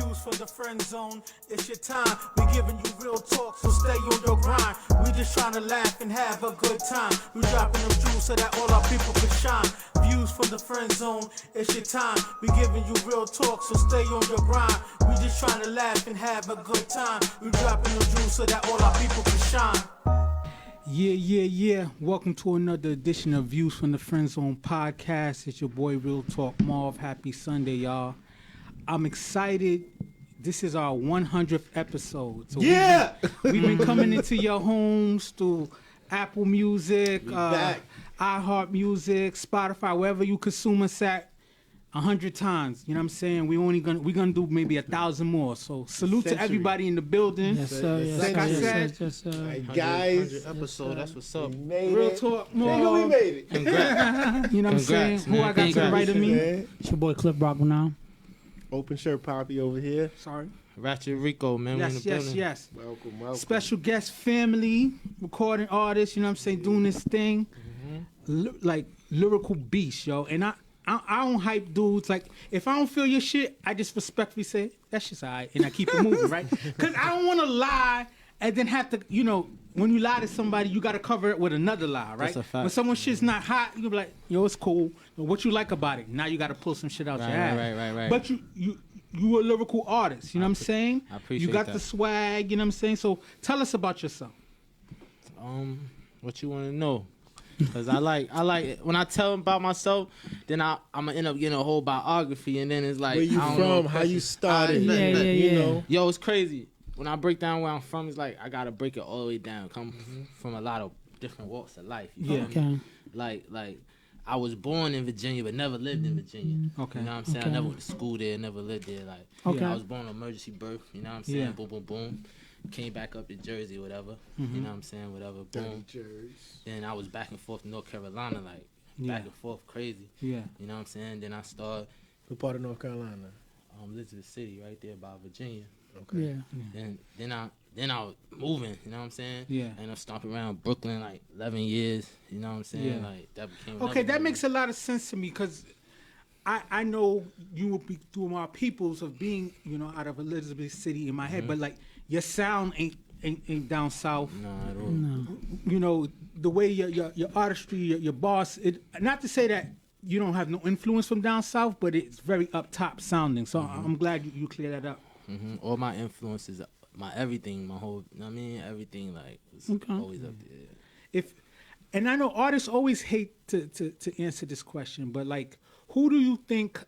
Views from the friend zone, it's your time. We giving you real talk, so stay on your grind. We just trying to laugh and have a good time. We dropping them jewels so that all our people can shine. Views from the friend zone, it's your time. We giving you real talk, so stay on your grind. We just trying to laugh and have a good time. We dropping them jewels so that all our people can shine. Yeah. Welcome to another edition of Views from the Friend Zone podcast. It's your boy Real Talk Marv. Happy Sunday, y'all. I'm excited. This is our 100th episode. So we've been coming into your homes through Apple Music, iHeart Music, Spotify, wherever you consume us at. 100 times, you know what I'm saying? We're gonna do maybe 1,000 more. So salute to everybody in the building. Yes, sir. Like I said, guys, 100 episode. That's what's up. Real talk more. Nigga, we made it. Congrats. You know what I'm saying? Man. Who I got to the right of me? It's your boy Cliff Brock now. Open shirt Poppy over here. Sorry. Ratchet Rico, man. Yes. Welcome. Special guest family, recording artist. You know what I'm saying? Doing this thing, like lyrical beast, yo. And I don't hype dudes. Like, if I don't feel your shit, I just respectfully say, that shit's all right. And I keep it moving, right? Because I don't want to lie and then have to, you know, when you lie to somebody, you got to cover it with another lie, right? That's a fact. When someone's shit's not hot, you be like, yo, it's cool. What you like about it? Now you got to pull some shit out your ass. Right. But you a lyrical artist, you know what I'm saying? I appreciate You got that. the swag, you know what I'm saying? So tell us about yourself. What you want to know? Cause I like when I tell them about myself, then I'm gonna end up getting a whole biography, and then it's like, Where you I don't know, from? How you started? Yeah. You know. Yo, it's crazy. When I break down where I'm from, it's like I gotta break it all the way down. Come from a lot of different walks of life. You feel me? Like I was born in Virginia, but never lived in Virginia. Okay. You know what I'm saying? I never went to school there, never lived there. Like, I was born on emergency birth. You know what I'm saying? Yeah. Boom. Came back up to Jersey, whatever. You know what I'm saying? Whatever. Boom. Then I was back and forth to North Carolina, like back and forth, crazy. Yeah. You know what I'm saying? Then I started What part of North Carolina? Elizabeth City, right there by Virginia. Okay. Yeah. Then I was moving, you know what I'm saying? Yeah. And I stomped around Brooklyn like 11 years, you know what I'm saying? Yeah. Like that became Okay, that makes a lot of sense to me because I know you will be through my peoples of being, you know, out of Elizabeth City in my head, but like your sound ain't down south. No, at all. No. You know, the way your artistry, your boss, not to say that you don't have no influence from down south, but it's very up top sounding. So I'm glad you clear that up. All my influences, my everything, my whole, you know what I mean? Everything like was always up there. And I know artists always hate to answer this question, but like, who do you think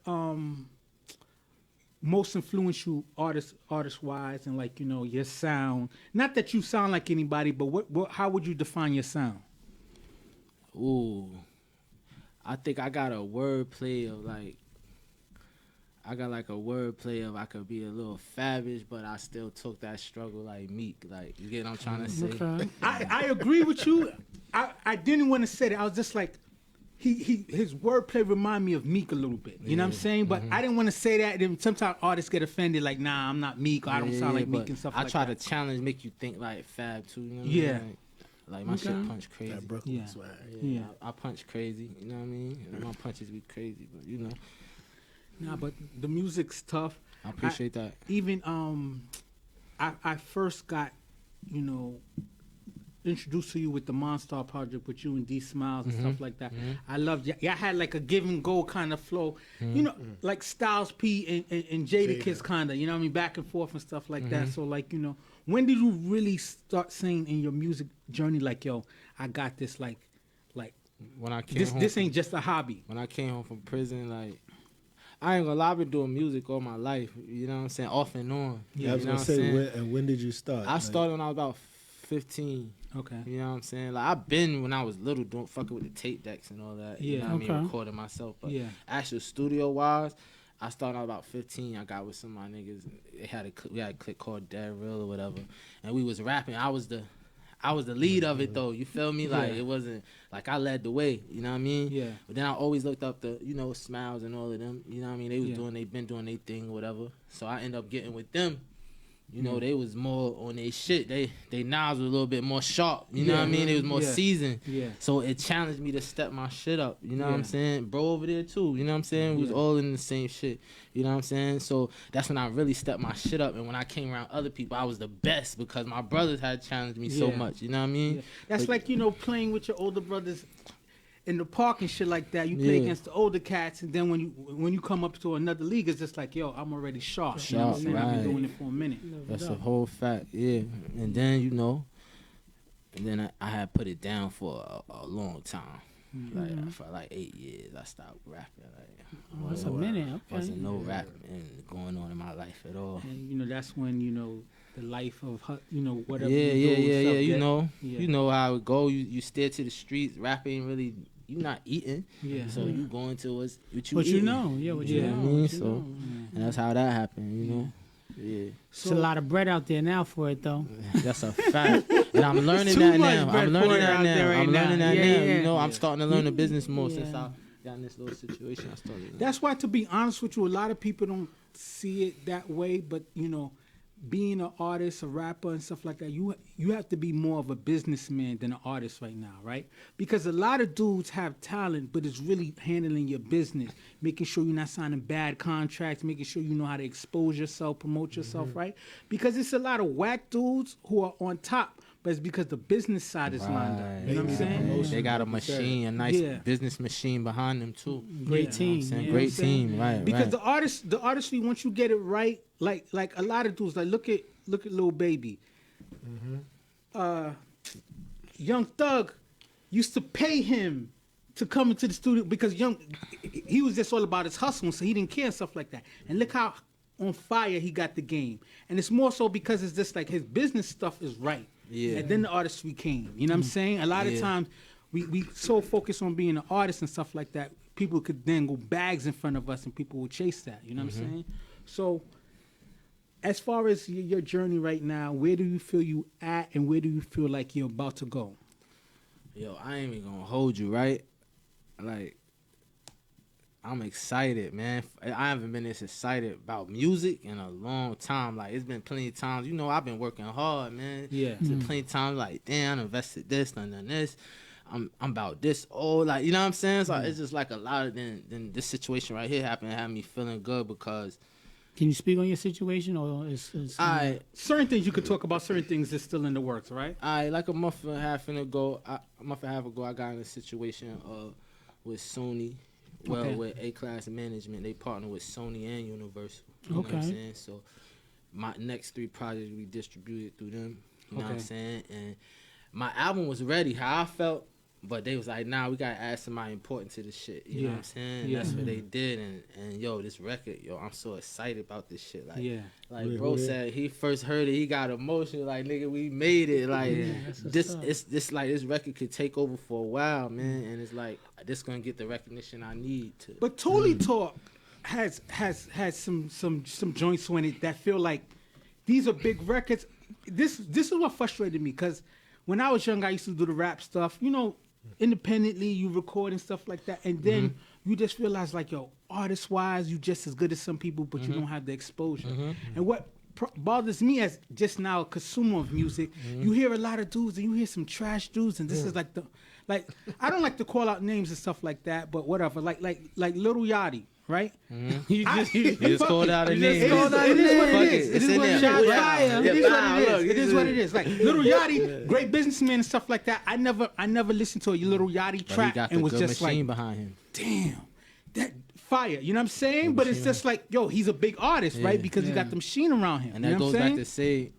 most influential artist wise and like, you know, your sound? Not that you sound like anybody, but how would you define your sound? Ooh, I think I got a wordplay of like, I could be a little fabish, but I still took that struggle like Meek. Like, you get what I'm trying to say? Okay. I agree with you. I didn't want to say that. I was just like, his wordplay remind me of Meek a little bit. You know what I'm saying? But I didn't want to say that. And sometimes artists get offended, like, nah, I'm not Meek, or I don't sound like Meek and stuff like that. I try to challenge, make you think like Fab too. You know what I mean? Like my shit punch crazy. That Brooklyn swag. Yeah. I punch crazy. You know what I mean? And my punches be crazy, but you know. Nah, but the music's tough. I appreciate that. Even I first got, you know, introduced to you with the Monstar project with you and D Smiles and stuff like that. I loved y'all had like a give and go kind of flow, you know, like Styles P and Jadakiss kind of, you know what I mean, back and forth and stuff like that. So like, you know, when did you really start saying in your music journey like, yo, I got this, like when I came home this ain't just a hobby. When I came home from prison, like, I ain't gonna lie, I've been doing music all my life, you know what I'm saying, off and on. Yeah, I was gonna say, when did you start? I started when I was about 15. Okay. You know what I'm saying? Like, I've been, when I was little, fucking with the tape decks and all that. You know what I mean? Recording myself. But actual studio-wise, I started out about 15. I got with some of my niggas. We had a clique called Dead Real or whatever. And we was rapping. I was the lead of it, though. You feel me? Like, it wasn't, like, I led the way. You know what I mean? Yeah. But then I always looked up the, you know, Smiles and all of them. You know what I mean? They been doing their thing or whatever. So I end up getting with them. You know, they was more on their shit. They knives were a little bit more sharp. You know what I mean? It was more seasoned. Yeah. So it challenged me to step my shit up. You know what I'm saying? Bro over there too. You know what I'm saying? We was all in the same shit. You know what I'm saying? So that's when I really stepped my shit up. And when I came around other people, I was the best because my brothers had challenged me so much. You know what I mean? Yeah. That's like, you know, playing with your older brothers in the park and shit like that. You play against the older cats, and then when you come up to another league, it's just like, yo, I'm already sharp. You know what I'm saying? I've been doing it for a minute. That's a whole fact, yeah. And then, you know, I had put it down for a long time. Like for like 8 years, I stopped rapping. Like, that's a minute. Okay. Wasn't no rapping going on in my life at all. And you know, that's when, you know, the life of, you know, whatever. Yeah. You know how it go. You steer to the streets. Rapping really. You not eating, so you going to what you what eating. You know, what you know. I mean? So, and that's how that happened, you know. Yeah. So, there's a lot of bread out there now for it, though. That's a fact, and I'm learning that now. I'm learning that now. You know, I'm starting to learn the business more since I got in this little situation. I started. That's why, to be honest with you, a lot of people don't see it that way, but you know, being an artist, a rapper, and stuff like that, you have to be more of a businessman than an artist right now, right? Because a lot of dudes have talent, but it's really handling your business, making sure you're not signing bad contracts, making sure you know how to expose yourself, promote yourself, right? Because it's a lot of whack dudes who are on top, but it's because the business side is lined up. You know what I'm saying? They got a machine, a nice business machine behind them too. Great team. Great team, right? Because the artistry, once you get it right, like a lot of dudes, like look at Lil Baby. Young Thug used to pay him to come into the studio because he was just all about his hustle, so he didn't care and stuff like that. And look how on fire he got the game. And it's more so because it's just like his business stuff is right. Yeah. And then the artistry came. You know what I'm saying? A lot of times we so focused on being an artist and stuff like that, people could then go bags in front of us and people will chase that. You know what I'm saying? So as far as your journey right now, where do you feel you at and where do you feel like you're about to go? Yo, I ain't even gonna hold you, right? Like, I'm excited, man. I haven't been this excited about music in a long time. Like, it's been plenty of times. You know, I've been working hard, man. Yeah. It's been plenty of times like, damn, I invested this, done this. I'm about this. Oh, like, you know what I'm saying? So it's just like a lot of then this situation right here happened and had me feeling good because. Can you speak on your situation, or certain things you could talk about? Certain things that's still in the works, right? Like a month and a half ago, I got in a situation with Sony. Well, with A-Class Management, they partner with Sony and Universal. You know what I'm saying? So my next 3 projects we distributed through them. You know what I'm saying? And my album was ready, how I felt. But they was like, nah, we gotta add somebody important to this shit. You know what I'm saying? Yeah. That's what they did. And yo, this record, yo, I'm so excited about this shit. Like, bro said he first heard it, he got emotional. Like, nigga, we made it. Like, this record could take over for a while, man. And it's like, this gonna get the recognition I need to. But Totally Talk has some joints in it that feel like these are big records. This is what frustrated me, because when I was young, I used to do the rap stuff, you know, independently, you record and stuff like that, and then you just realize, like, yo, artist-wise, you just as good as some people, but you don't have the exposure. And what bothers me as just now a consumer of music, you hear a lot of dudes, and you hear some trash dudes, and this is like I don't like to call out names and stuff like that, but whatever, like Lil Yachty. Right? You just called out a name. It is what it is. It is what it is. It is what it is. Like Lil Yachty, great businessman and stuff like that. I never listened to a Lil Yachty track and was just like, behind him. Damn, that fire. You know what I'm saying? But it's just like, yo, he's a big artist, right? Because he got the machine around him. And that goes back to say,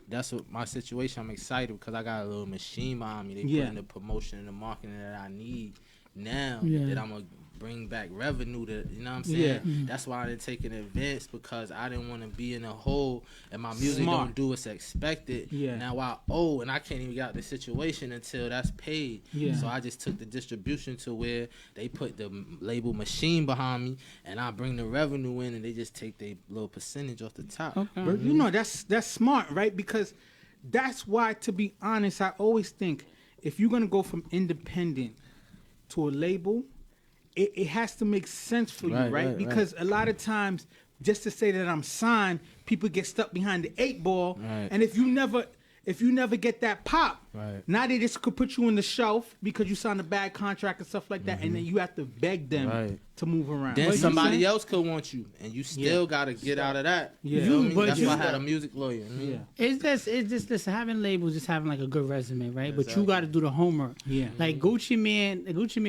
that's what my situation. I'm excited because I got a little machine behind me. They put in the promotion and the marketing that I need now that I'm gonna bring back revenue to, you know what I'm saying? That's why I didn't take an advance, because I didn't want to be in a hole and my music don't do what's expected. Now I owe and I can't even get out the situation until that's paid. So I just took the distribution to where they put the label machine behind me and I bring the revenue in and they just take their little percentage off the top. But you know, that's smart, right? Because that's why, to be honest, I always think if you're gonna go from independent to a label, it has to make sense for you, right? Because a lot of times just to say that I'm signed, people get stuck behind the 8 ball. Right. And if you never get that pop, Right. now they just could put you on the shelf because you signed a bad contract and stuff like that, and then you have to beg them Right. to move around. Then But somebody else could want you, and you still gotta get out of that. Yeah. You know what I mean? But That's you- why I had a music lawyer. Yeah. It's just listen, having labels, just having like a good resume, right? But you got to do the homework. Yeah. Like Gucci Mane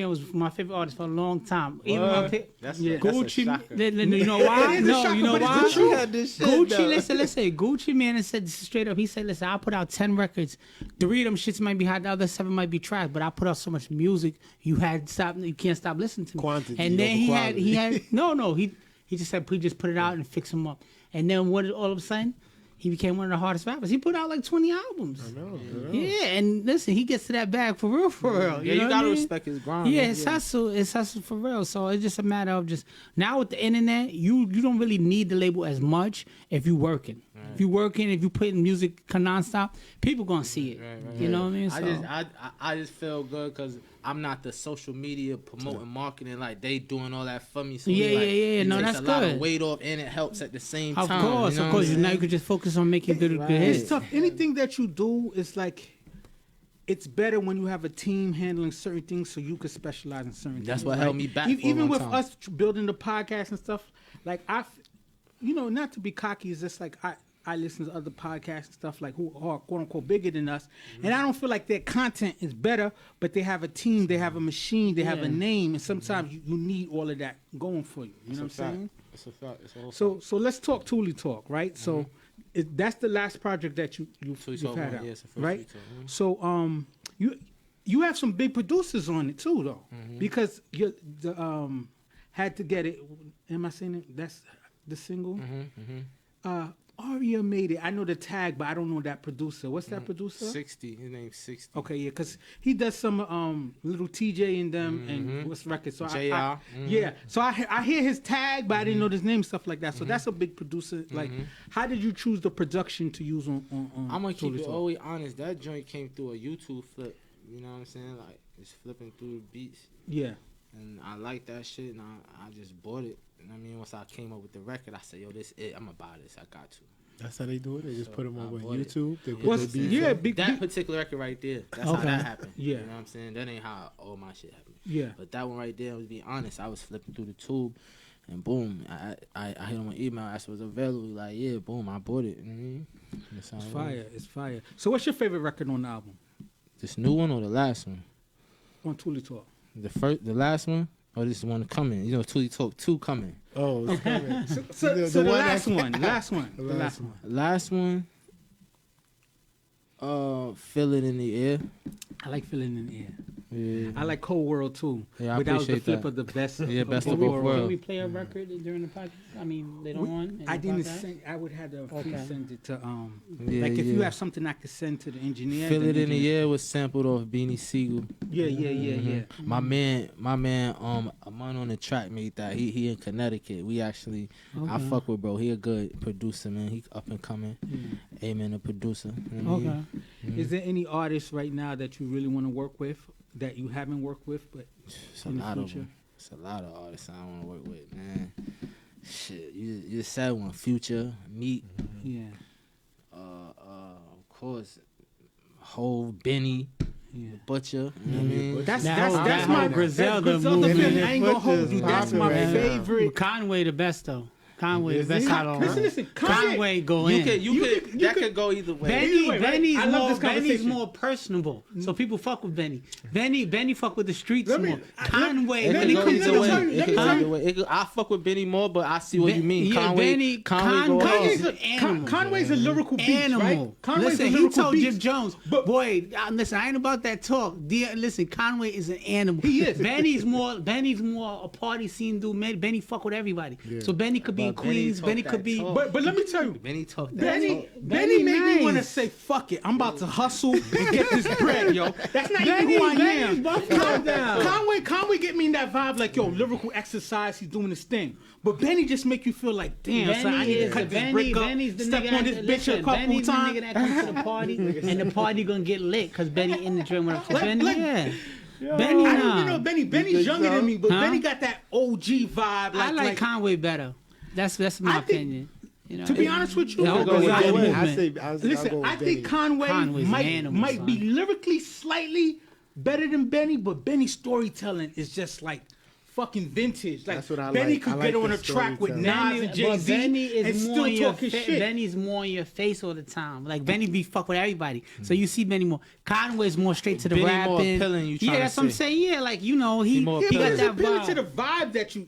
was my favorite artist for a long time. Even my That's Yeah. a Gucci, shocker. you know why? It is a No, shocker, you know but it's why? the truth. Got this shit, Gucci, though. listen. Gucci Mane said straight up. He said, "Listen, I'll put out 10 records. 3 of them shits might be hot. The other 7 might be trash. But I put out so much music, you can't stop listening to me." Quantity and then over he quality. had no. He just said, "Please just put it out and fix him up." And then all of a sudden, he became one of the hardest rappers. He put out like 20 albums. Yeah, and listen, he gets to that bag for real. Yeah, know you what gotta I mean? respect his grind. Yeah, man. it's hustle for real. So it's just a matter of just now with the internet, you don't really need the label as much if you working. If you working, if you putting music nonstop, people gonna see it. You know what I mean? So, I just feel good because I'm not the social media promoting marketing like they doing all that for me. So Yeah, like, yeah, yeah. It No, takes that's a lot of good. weight off and it helps at the same of time. course, you know of what course. I'm Now you saying? could just focus on making good Right. hits. It's tough. Anything that you do is like, it's better when you have a team handling certain things so you could specialize in certain things. That's what held me back for a Even long with time. us building the podcast and stuff, like not to be cocky, it's just like I listen to other podcasts and stuff like who are quote unquote bigger than us, and I don't feel like their content is better, but they have a team, they have a machine, they have a name, and sometimes you need all of that going for you. You know what I'm saying? It's a fact. It's a whole So let's talk Thule Talk, right? So that's the last project that you've Thule had Talk out, one, yeah, it's the first right? Thule Talk, So you have some big producers on it too, though, because you had to get it. Am I saying it? That's the single. Aria made it. I know the tag, but I don't know that producer. What's that producer? 60. His name's 60. Okay, yeah, because he does some little TJ and them and what's records. So JR. yeah. So I hear his tag, but I didn't know his name, stuff like that. So that's a big producer. Like, how did you choose the production to use on I'm gonna keep Thule it Talk? always honest. That joint came through a YouTube flip. You know what I'm saying? Like it's flipping through the beats, Yeah. and I like that shit, and I just bought it. And I mean, once I came up with the record, I said, "Yo, this it. I'm gonna buy this. I got to." That's how they do it. They just put them I on bought it. YouTube. They put What's, their beats yeah, on. big, That big particular record right there. That's Okay. how that happened. Yeah. You know what I'm saying? That ain't how all my shit happened. yeah. But that one right there, to be honest, I was flipping through the tube, and boom, I hit him an email. Asked was available. Like, yeah, boom, I bought it. That's how It's it fire. was. It's fire. So what's your favorite record on the album? This new one or the last one? On Thule Talk? The last one, or this one coming? You know, Thule Talk 2 coming. Oh, it's coming. So The the one last that- one. Last one. The The last last one. Last one, Feel It in the Air. I like Feeling in the Air. Yeah. I like Cold World too. Yeah, I but that was the appreciate flip that. of the best. Yeah, best Can of we, both can worlds. we play a record during the podcast? I mean, later on. in I the didn't podcast? send. I would have to Okay. send it to Yeah, like if you yeah. have something I could send to the engineer. Feel then It in the engineer- Air was sampled off Beanie Siegel. Yeah, yeah, yeah, yeah. My man, a man on the track made that. He in Connecticut. We actually, I Okay. fuck with bro. He a good producer, man. He up and coming. Amen, a producer. You know what I Okay. mean? Is there any artists right now that you really want to work with that you haven't worked with, but It's a in the lot of future? them. It's a lot of artists I want to work with, man. Shit, you just said one. Future, Meek, Yeah, of course, Hove, Benny, yeah. Butcher. You know what I mean? That's That that's whole- that's that my whole Griselda Griselda movement. film. I ain't gonna hold you. That's my Popular. favorite. Conway the best though. Conway the best out of all. Listen, Conway go in. That could go either way. Either way, right? I love this Benny's conversation. more personable, so people fuck with Benny. Benny fuck with the streets Let me- more. Conway, It Benny could go comes either way. tell you, It let could me go tell either you. way. I fuck with Benny more, but I see what you mean. Yeah, Conway go Kanye's off. a, Animal. Conway's a lyrical beast, Animal. right? Conway's Listen, a he lyrical told beast. Jim Jones, But- boy, listen, I ain't about that talk. Listen, Conway is an animal. He is. Benny's more a party scene dude. Benny fuck with everybody. So Benny could be in But Benny Queens. talk Benny that could be. talk. But let me tell you, Benny talk that Benny talk. made me nice. want to say, fuck it. I'm about to hustle and get this bread, yo. That's not even Benny- who I Benny's am. buffalo down. Conway get me in that vibe like, yo, lyrical exercise, he's doing his thing. But Benny just make you feel like, damn, son, I need to cut this brick up, Benny's the step nigga on this that, bitch listen, a couple Benny's times. the nigga that comes to the party, and the party gonna get lit because Benny in the joint with us. Benny, like- yeah. Benny, I nah. don't know, Benny's younger than me, but Huh? Benny got that OG vibe. I like Conway better. That's my opinion. You know, to be honest with you, I think Conway might be lyrically slightly better than Benny, but Benny's storytelling is just like fucking vintage. Like Benny could get on a track with Nas and Jay-Z and still talking shit. Benny's more in your face all the time. Like Benny be fuck with everybody, so you see Benny more. Conway's more straight to the Benny rapping. More appealing, yeah, that's what I'm saying. Yeah, like you know, he got that vibe. To the vibe that you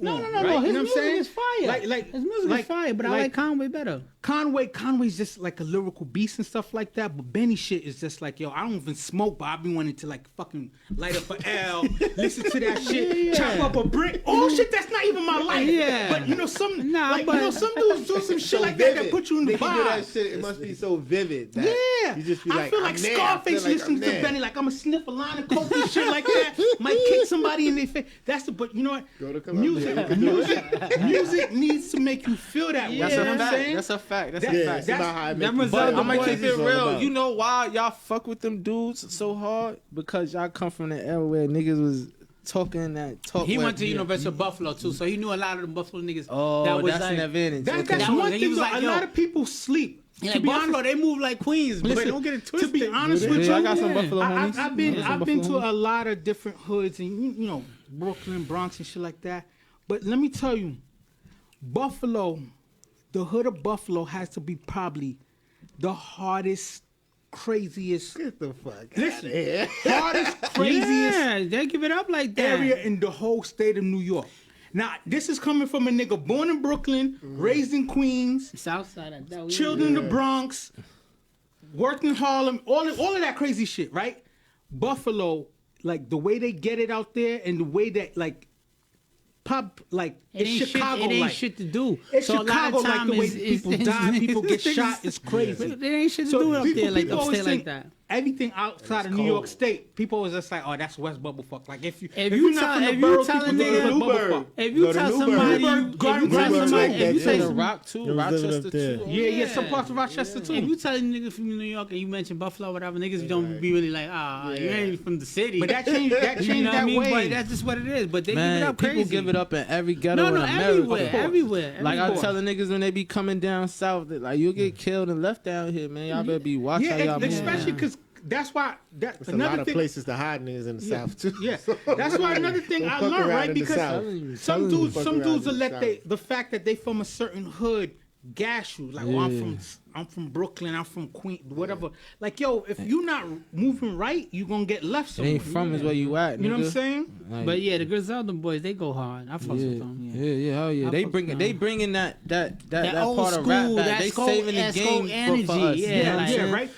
no. right? His you know music is fire. Like his music is fire, but I like Conway better. Conway's just like a lyrical beast and stuff like that. But Benny shit is just like, yo, I don't even smoke, but I be wanting to like fucking light up an L, listen to that shit, chop up a brick. Oh shit, that's not even my life. Yeah. But you know some dudes do some shit like that put you in the vibe. Do that shit, it must be so vivid. Yeah. You just be like, I feel like Scarface listening to Benny, like I'm gonna sniff a line of coke and shit like that. Might kick somebody in their face. But you know what? Go to Music needs to make you feel that way. That's a fact. That's a fact. That's a fact. But I'm gonna keep it real. You know why y'all fuck with them dudes so hard? Because y'all come from the era where niggas was talking that talk. He went to University of Buffalo too, so he knew a lot of the Buffalo niggas. Oh, that was that's like, an advantage. That's one thing. A lot of people sleep. Yeah, to be Buffalo, honest, they move like Queens. But listen, don't get it twisted. To be honest with you, I got some Buffalo homies. I've been to a lot of different hoods and you know Brooklyn, Bronx, and shit like that. But let me tell you, Buffalo, the hood of Buffalo has to be probably the hardest, craziest. Get the fuck. Listen, hardest, craziest. Yeah, they give it up like that. Area in the whole state of New York. Now, this is coming from a nigga born in Brooklyn, raised in Queens, Southside, chilled in the Bronx, worked in Harlem, all of that crazy shit, right? Buffalo, like the way they get it out there and the way that like pop, like it's Chicago, it ain't like shit to do. It's so Chicago, like the way people die, people get shot. It's crazy. There ain't shit to do up there, like upstate like that. Everything outside of New York State, people was just like, "Oh, that's West Bubblefuck." Like if you not from the boroughs, people go if you tell somebody, if you say the Rock too, Rochester too, yeah, some parts of Rochester too. If you tell a nigga from New York and you mention Buffalo, whatever, niggas don't be really like, you ain't from the city. But that changed that way. But that's just what it is. But they give it up crazy. People give it up in every ghetto in America. Everywhere. Like I tell the niggas when they be coming down south, that like you'll get killed and left down here, man. Y'all better be watching how y'all move. Especially because that's why there's a lot of places to hide niggas in the south too. Yeah, that's why another thing I learned, right? Because some dudes will let the fact that they from a certain hood gash you. Like, I'm from Brooklyn, I'm from Queens, whatever. Like, yo, if you not moving right, you gonna get left somewhere. Ain't from is where you at, nigga. You know what I'm saying? Like, but yeah, the Griselda boys, they go hard. I fuck with them. Yeah, hell yeah. They bringing that old part of rap back. They saving the game for us. Yeah, right.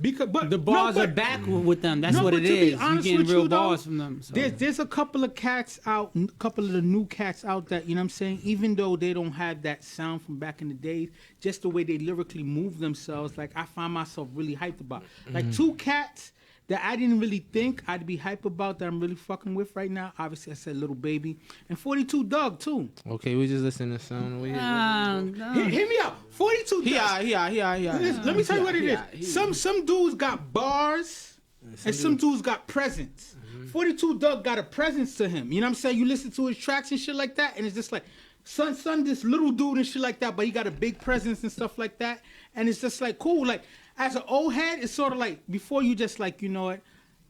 Because the bars are back with them. That's what it is. You getting real bars from them. So. There's a couple of cats out, a couple of the new cats out that, you know what I'm saying, even though they don't have that sound from back in the days, just the way they lyrically move themselves, like I find myself really hyped about. Like two cats that I didn't really think I'd be hype about that I'm really fucking with right now. Obviously, I said Little Baby and 42 Dugg too. Okay, we just listen to sound. Hit me up. 42 Dugg. Let me tell you what it is. Some dudes got bars and some dudes got presence. 42 Dugg got a presence to him. You know what I'm saying? You listen to his tracks and shit like that, and it's just like, son, this little dude and shit like that, but he got a big presence and stuff like that, and it's just like cool. Like, as an old head, it's sort of like before you just like, you know what,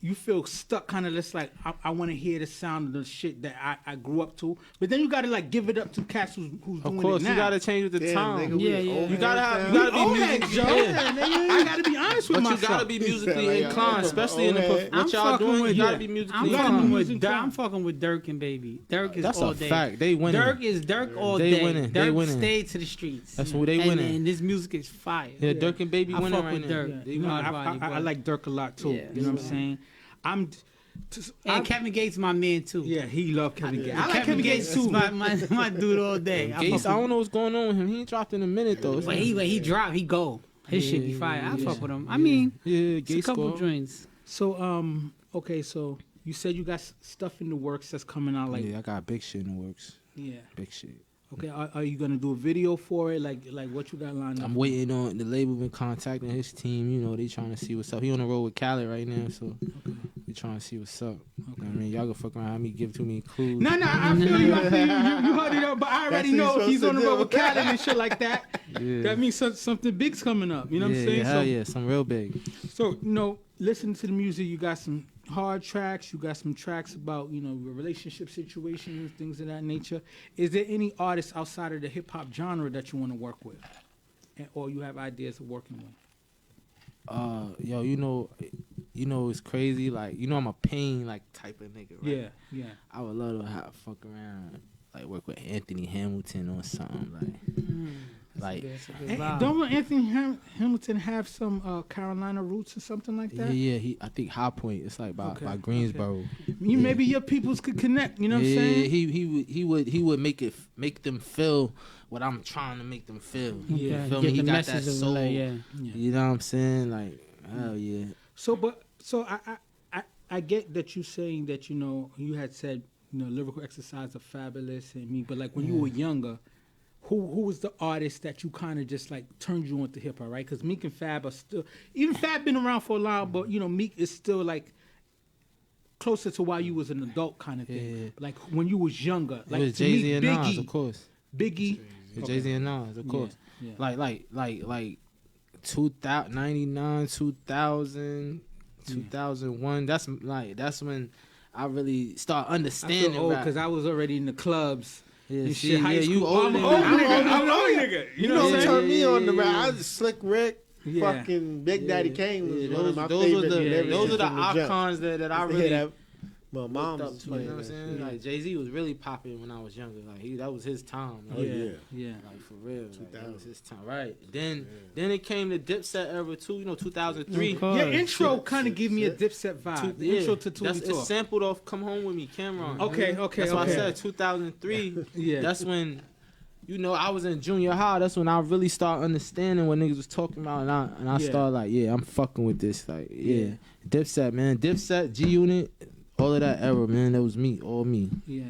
you feel stuck kind of just like, I want to hear the sound of the shit that I grew up to. But then you got to like give it up to cats who's doing it now. Of course, you got to change with the time. Nigga, You got to be musically I got to be honest with myself. But you got to be musically inclined, especially in the what y'all doing. You got to be musically inclined. I'm fucking with Dirk and Baby. Dirk is that's all day. That's a fact. They winning. Dirk is Dirk all they day. Winning. Dirk they winning. stayed to the streets. That's what they winning. And this music is fire. Yeah, Dirk and Baby winning right now. Dirk. I like Dirk a lot too. You know what I'm saying? And Kevin Gates, my man too. Yeah, he loved Kevin Gates. I like Kevin Gates too. My dude all day. Gates, I don't know what's going on with him. He ain't dropped in a minute though. But he dropped, he go. His shit be fire. I fuck with him. I mean, Gates a couple joints. So okay, so you said you got stuff in the works that's coming out. Like, I got big shit in the works. Yeah, big shit. Okay, are you gonna do a video for it? Like what you got lined up? I'm waiting on the label. Been contacting his team. You know, they trying to see what's up. He on the road with Khaled right now, so we trying to see what's up. Okay. I mean, y'all gonna fuck around me, give too many clues. No, I feel you. You heard it up, but I already know if he's on the road with Khaled and shit like that. Yeah. That means something big's coming up. You know what I'm saying? Hell yeah, some real big. So, listen to the music. You got some hard tracks. You got some tracks about, relationship situations, things of that nature. Is there any artists outside of the hip hop genre that you want to work with, or you have ideas of working with? It's crazy. Like, I'm a pain like type of nigga, right? Yeah. I would love to fuck around, like work with Anthony Hamilton or something, Don't Anthony Hamilton have some Carolina roots or something like that? Yeah. I think High Point. It's like by Greensboro. Okay. Maybe your peoples could connect. You know what I'm saying? He would make them feel what I'm trying to make them feel. Yeah, you feel me? He got that soul. You know what I'm saying? Like, hell yeah. So I get that you saying that you had said lyrical exercise are fabulous but like when you were younger, who was the artist that you kind of just like turned you on to hip hop, right? Because Meek and Fab are still, even Fab been around for a while, but Meek is still like closer to why you was an adult kind of thing. Yeah. Like when you was younger, like it was Jay-Z and Biggie, Nas, of course. Biggie, Jay-Z and Nas, of course. Yeah. Like 2099, 2000, 2001. That's when I really start understanding. I feel old because I was already in the clubs. Yeah, you old nigga. I'm an old nigga. You know what turned me on the rap? I was Slick Rick. Fucking Big Daddy Kane was one of my favorite. Those are the icons that I really. My mom was you know what I'm saying? Like Jay-Z was really popping when I was younger. Like that was his time. Like, like for real. Like, that was his time. Right. Then it came the Dipset era too. 2003. Your intro kind of gave me a Dipset vibe. The intro to Tuli Talk. It's sampled off "Come Home with Me," Cameron. Okay. That's why I said 2003. That's when. I was in junior high. That's when I really started understanding what niggas was talking about, and I started like, I'm fucking with this. Like, Dipset, man, Dipset, G Unit. All of that era, man, that was me, all me. Yeah.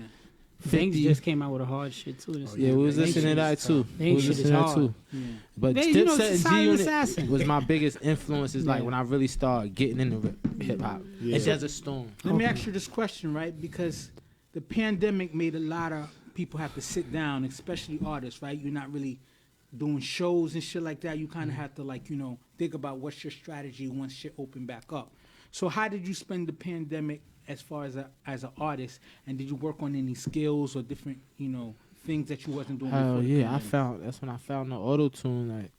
Things just came out with a hard shit too. We was listening to that too. We was listening to that too. Yeah. But Dipset and G Unit was my biggest influences. Like when I really started getting into hip hop. Yeah. It's Desert Storm. Let me ask you this question, right? Because the pandemic made a lot of people have to sit down, especially artists, right? You're not really doing shows and shit like that. You kind of have to think about what's your strategy once shit open back up. So how did you spend the pandemic as far as an artist, and did you work on any skills or different things that you wasn't doing before? That's when I found the auto-tune. Like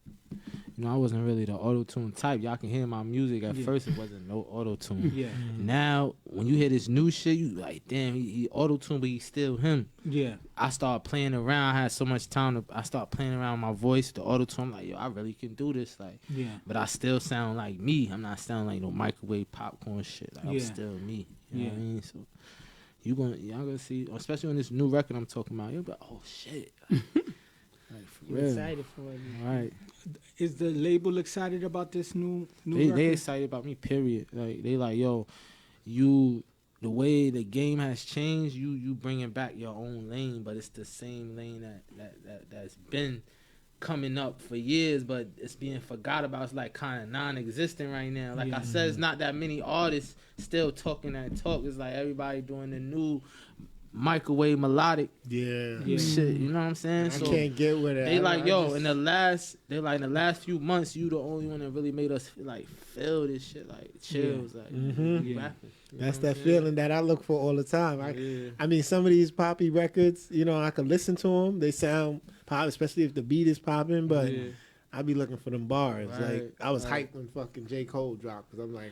I wasn't really the auto-tune type. Y'all can hear my music at first. It wasn't no auto-tune. Yeah. Now when you hear this new shit, you like, damn, he auto-tune, but he's still him. Yeah. I started playing around. I had so much time I started playing around with my voice, the auto-tune. I'm like, I really can do this. Like, but I still sound like me. I'm not sounding like no microwave popcorn shit. Like I'm still me. You know what I mean? So y'all gonna see, especially on this new record I'm talking about, you'll be like, oh shit. Like for real. Excited for it. All right. Is the label excited about this new record? They excited about me, period. Like they like, yo, the way the game has changed, you bringing back your own lane, but it's the same lane that's been coming up for years, but it's being forgot about. It's like kind of non-existent right now. Like I said, it's not that many artists still talking that talk. It's like everybody doing the new microwave melodic shit. You know what I'm saying? I can't get with it. They like, yo, in the last few months, you the only one that really made us feel this shit, like chills, rapping. That's that feeling that I look for all the time. I mean, some of these poppy records, I could listen to them. They sound pop, especially if the beat is popping, but I be looking for them bars. Right. Like I was hyped when fucking J. Cole dropped because I'm like,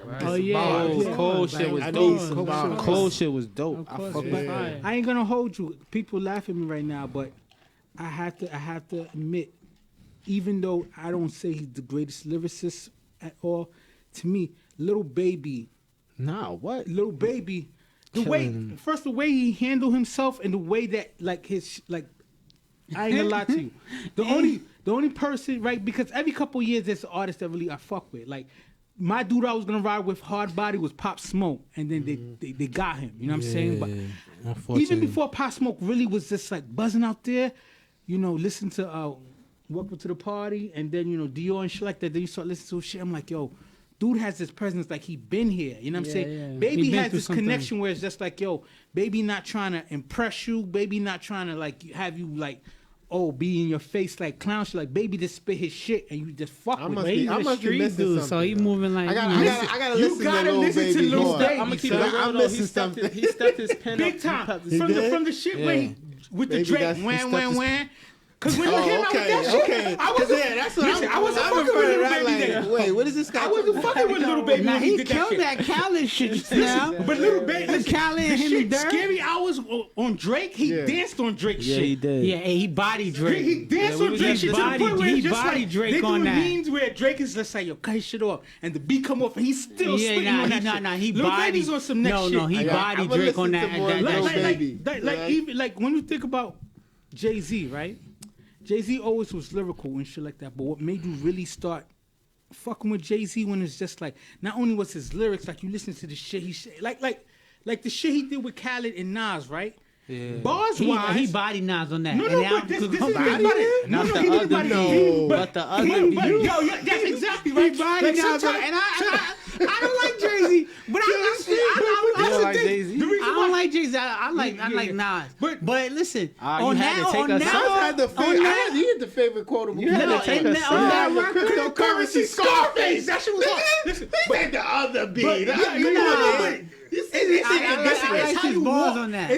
bars. Cold shit was dope. Cold shit was dope. I fuck with it. I ain't gonna hold you. People laugh at me right now, but I have to admit, even though I don't say he's the greatest lyricist at all, to me, Lil Baby. Nah, what? Lil Baby. The way he handled himself and the way that I ain't gonna lie to you. The only person, right? Because every couple years there's an artist that really I fuck with. Like my dude I was gonna ride with hard body was Pop Smoke, and then they got him. You know what I'm saying? But even before Pop Smoke really was just like buzzing out there, listen to Welcome to the Party, and then Dior and shit like that. Then you start listening to shit. I'm like, yo, dude has this presence like he been here. You know what I'm saying? Yeah. Baby has this connection where it's just like, yo, Baby not trying to impress you. Baby not trying to like have you like, be in your face like clown shit. Like Baby just spit his shit and you just fuck with him. I must be missing something. So he moving like. I gotta listen to Lil Baby. I'm gonna keep it real. I'm missing something. He stepped his pen Big up. time. From the shit where he, with the Drake, wham. Cause when you came out with that shit, I was that's what I wasn't fucking with Lil Baby then. Wait, what is this guy? I wasn't fucking with Lil Baby. Now when he did killed that Khaled shit just now. But Lil Baby, Khaled and him and Durk. Scary Hours on Drake. He danced on Drake shit. Yeah, he did. Yeah, he bodied Drake. He danced on Drake shit. He bodied Drake on that. Means where Drake is just like, yo, cut his shit off, and the beat come off, and he's still spitting on that shit. He Lil bodied. Baby's on some next shit. No, he bodied Drake on that. Like when you think about Jay-Z, right? Jay-Z always was lyrical and shit like that, but what made you really start fucking with Jay-Z when it's just like, not only was his lyrics, like you listen to the shit he like the shit he did with Khaled and Nas, right? Yeah. Bars wise, he bodied Nas on that. No, but this is But the other beat. Yo, that's exactly right. He bodied Nas on that. And I don't like Jay-Z, but I don't like Jay-Z. I don't like Jay-Z. I like Nas. But listen, on that, You had the favorite quote. You had to take us cryptocurrency Scarface. That shit was hard. Listen, but the other beat. It's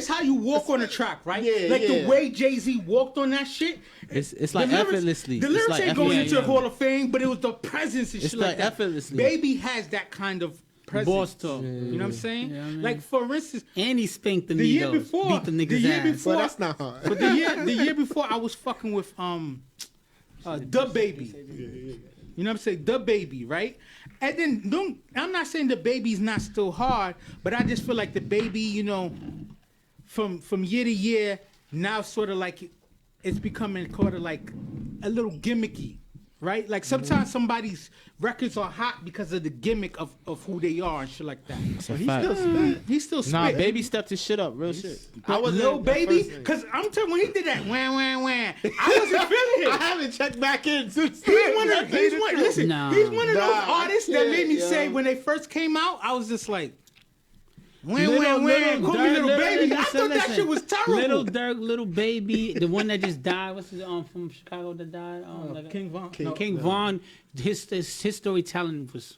how you walk on the track, right? The way Jay-Z walked on that shit. It's like effortlessly. The lyrics ain't going into the Hall of Fame, but it was the presence and shit like that. Effortlessly. Baby has that kind of presence. Boss talk. You know what I'm saying? Yeah, I mean, like for instance, and he spanked the year before, beat the niggas ass. But that's not hard. But the year before, I was fucking with the Baby. You know what I'm saying? The Baby, right? And then I'm not saying the Baby's not still hard, but I just feel like the Baby, you know, from year to year, now sort of like it's becoming kind of like a little gimmicky, right? Like sometimes somebody's records are hot because of the gimmick of who they are and shit like that. So He's still spit. Nah, Baby stepped his shit up, real shit. I was Lil Baby, because I'm telling when he did that, wham, I wasn't feeling it. I haven't checked back in since. He's one of those artists that made me say when they first came out, I was just like, call me Little Baby. I thought that shit was terrible. Little Durk, Little Baby, the one that just died. What's his from Chicago that died? King Von. King Von. His storytelling was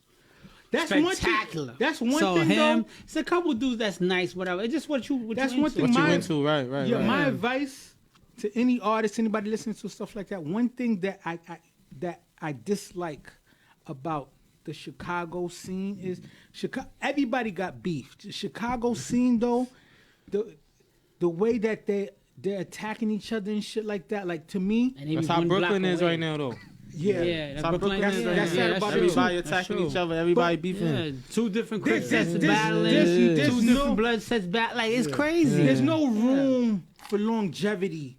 spectacular. That's one so thing. Him, though, it's a couple dudes that's nice. Whatever. It's just what you. That's you one thing. What you into, right. Yeah, my advice to any artist, anybody listening to stuff like that. One thing that I dislike about the Chicago scene is everybody got beef. The Chicago scene though, the way that they're attacking each other and shit like that, like to me, that's how Brooklyn is right now though. Yeah, that's Brooklyn. That's everybody attacking each other, everybody beefing. Yeah, two different crips that's Two battling, different blood sets back. Like it's crazy. There's no room for longevity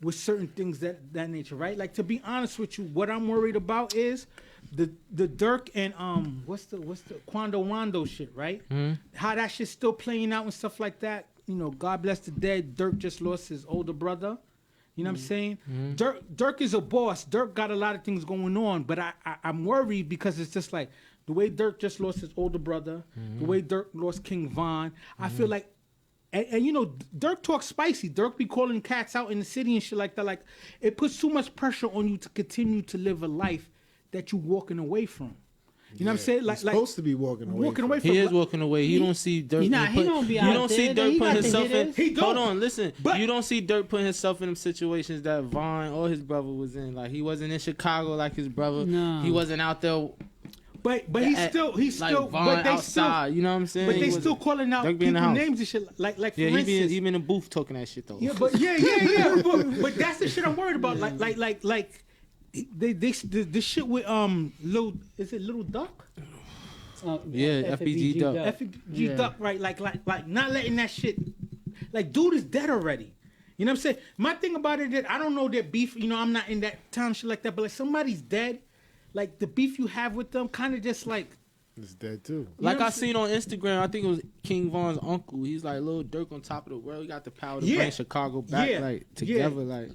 with certain things that nature, right? Like to be honest with you, what I'm worried about is the Durk and what's the Quando Rondo shit, right? Mm-hmm. How that shit's still playing out and stuff like that. You know, God bless the dead. Durk just lost his older brother. You know what I'm saying? Mm-hmm. Durk is a boss. Durk got a lot of things going on, but I'm worried because it's just like the way Durk just lost his older brother, the way Durk lost King Von. I feel like, and you know, Durk talks spicy. Durk be calling cats out in the city and shit like that. Like it puts too much pressure on you to continue to live a life that you walking away from. You know what I'm saying? Like supposed to be walking away from. He is walking away. He don't see Durk. He don't be out there. You don't see Durk putting himself in. Hold on, listen. But, you don't see Durk putting himself in them situations that Von or his brother was in. Like he wasn't in Chicago like his brother. No. He wasn't out there. But he's still like Von but they outside. still, you know what I'm saying? But they still calling out people names and shit. Like for instance, he been in the booth talking that shit though. Yeah, but but that's the shit I'm worried about. Like the shit with Little Duck? FBG Duck. FBG Duck, right? Like not letting that shit. Like, dude is dead already. You know what I'm saying? My thing about it is I don't know their beef. You know, I'm not in that town shit like that. But like somebody's dead, like the beef you have with them, kind of just like It's dead too. Like I seen on Instagram, I think it was King Von's uncle. He's like Lil Durk on top of the world. He got the power to bring Chicago back like together, like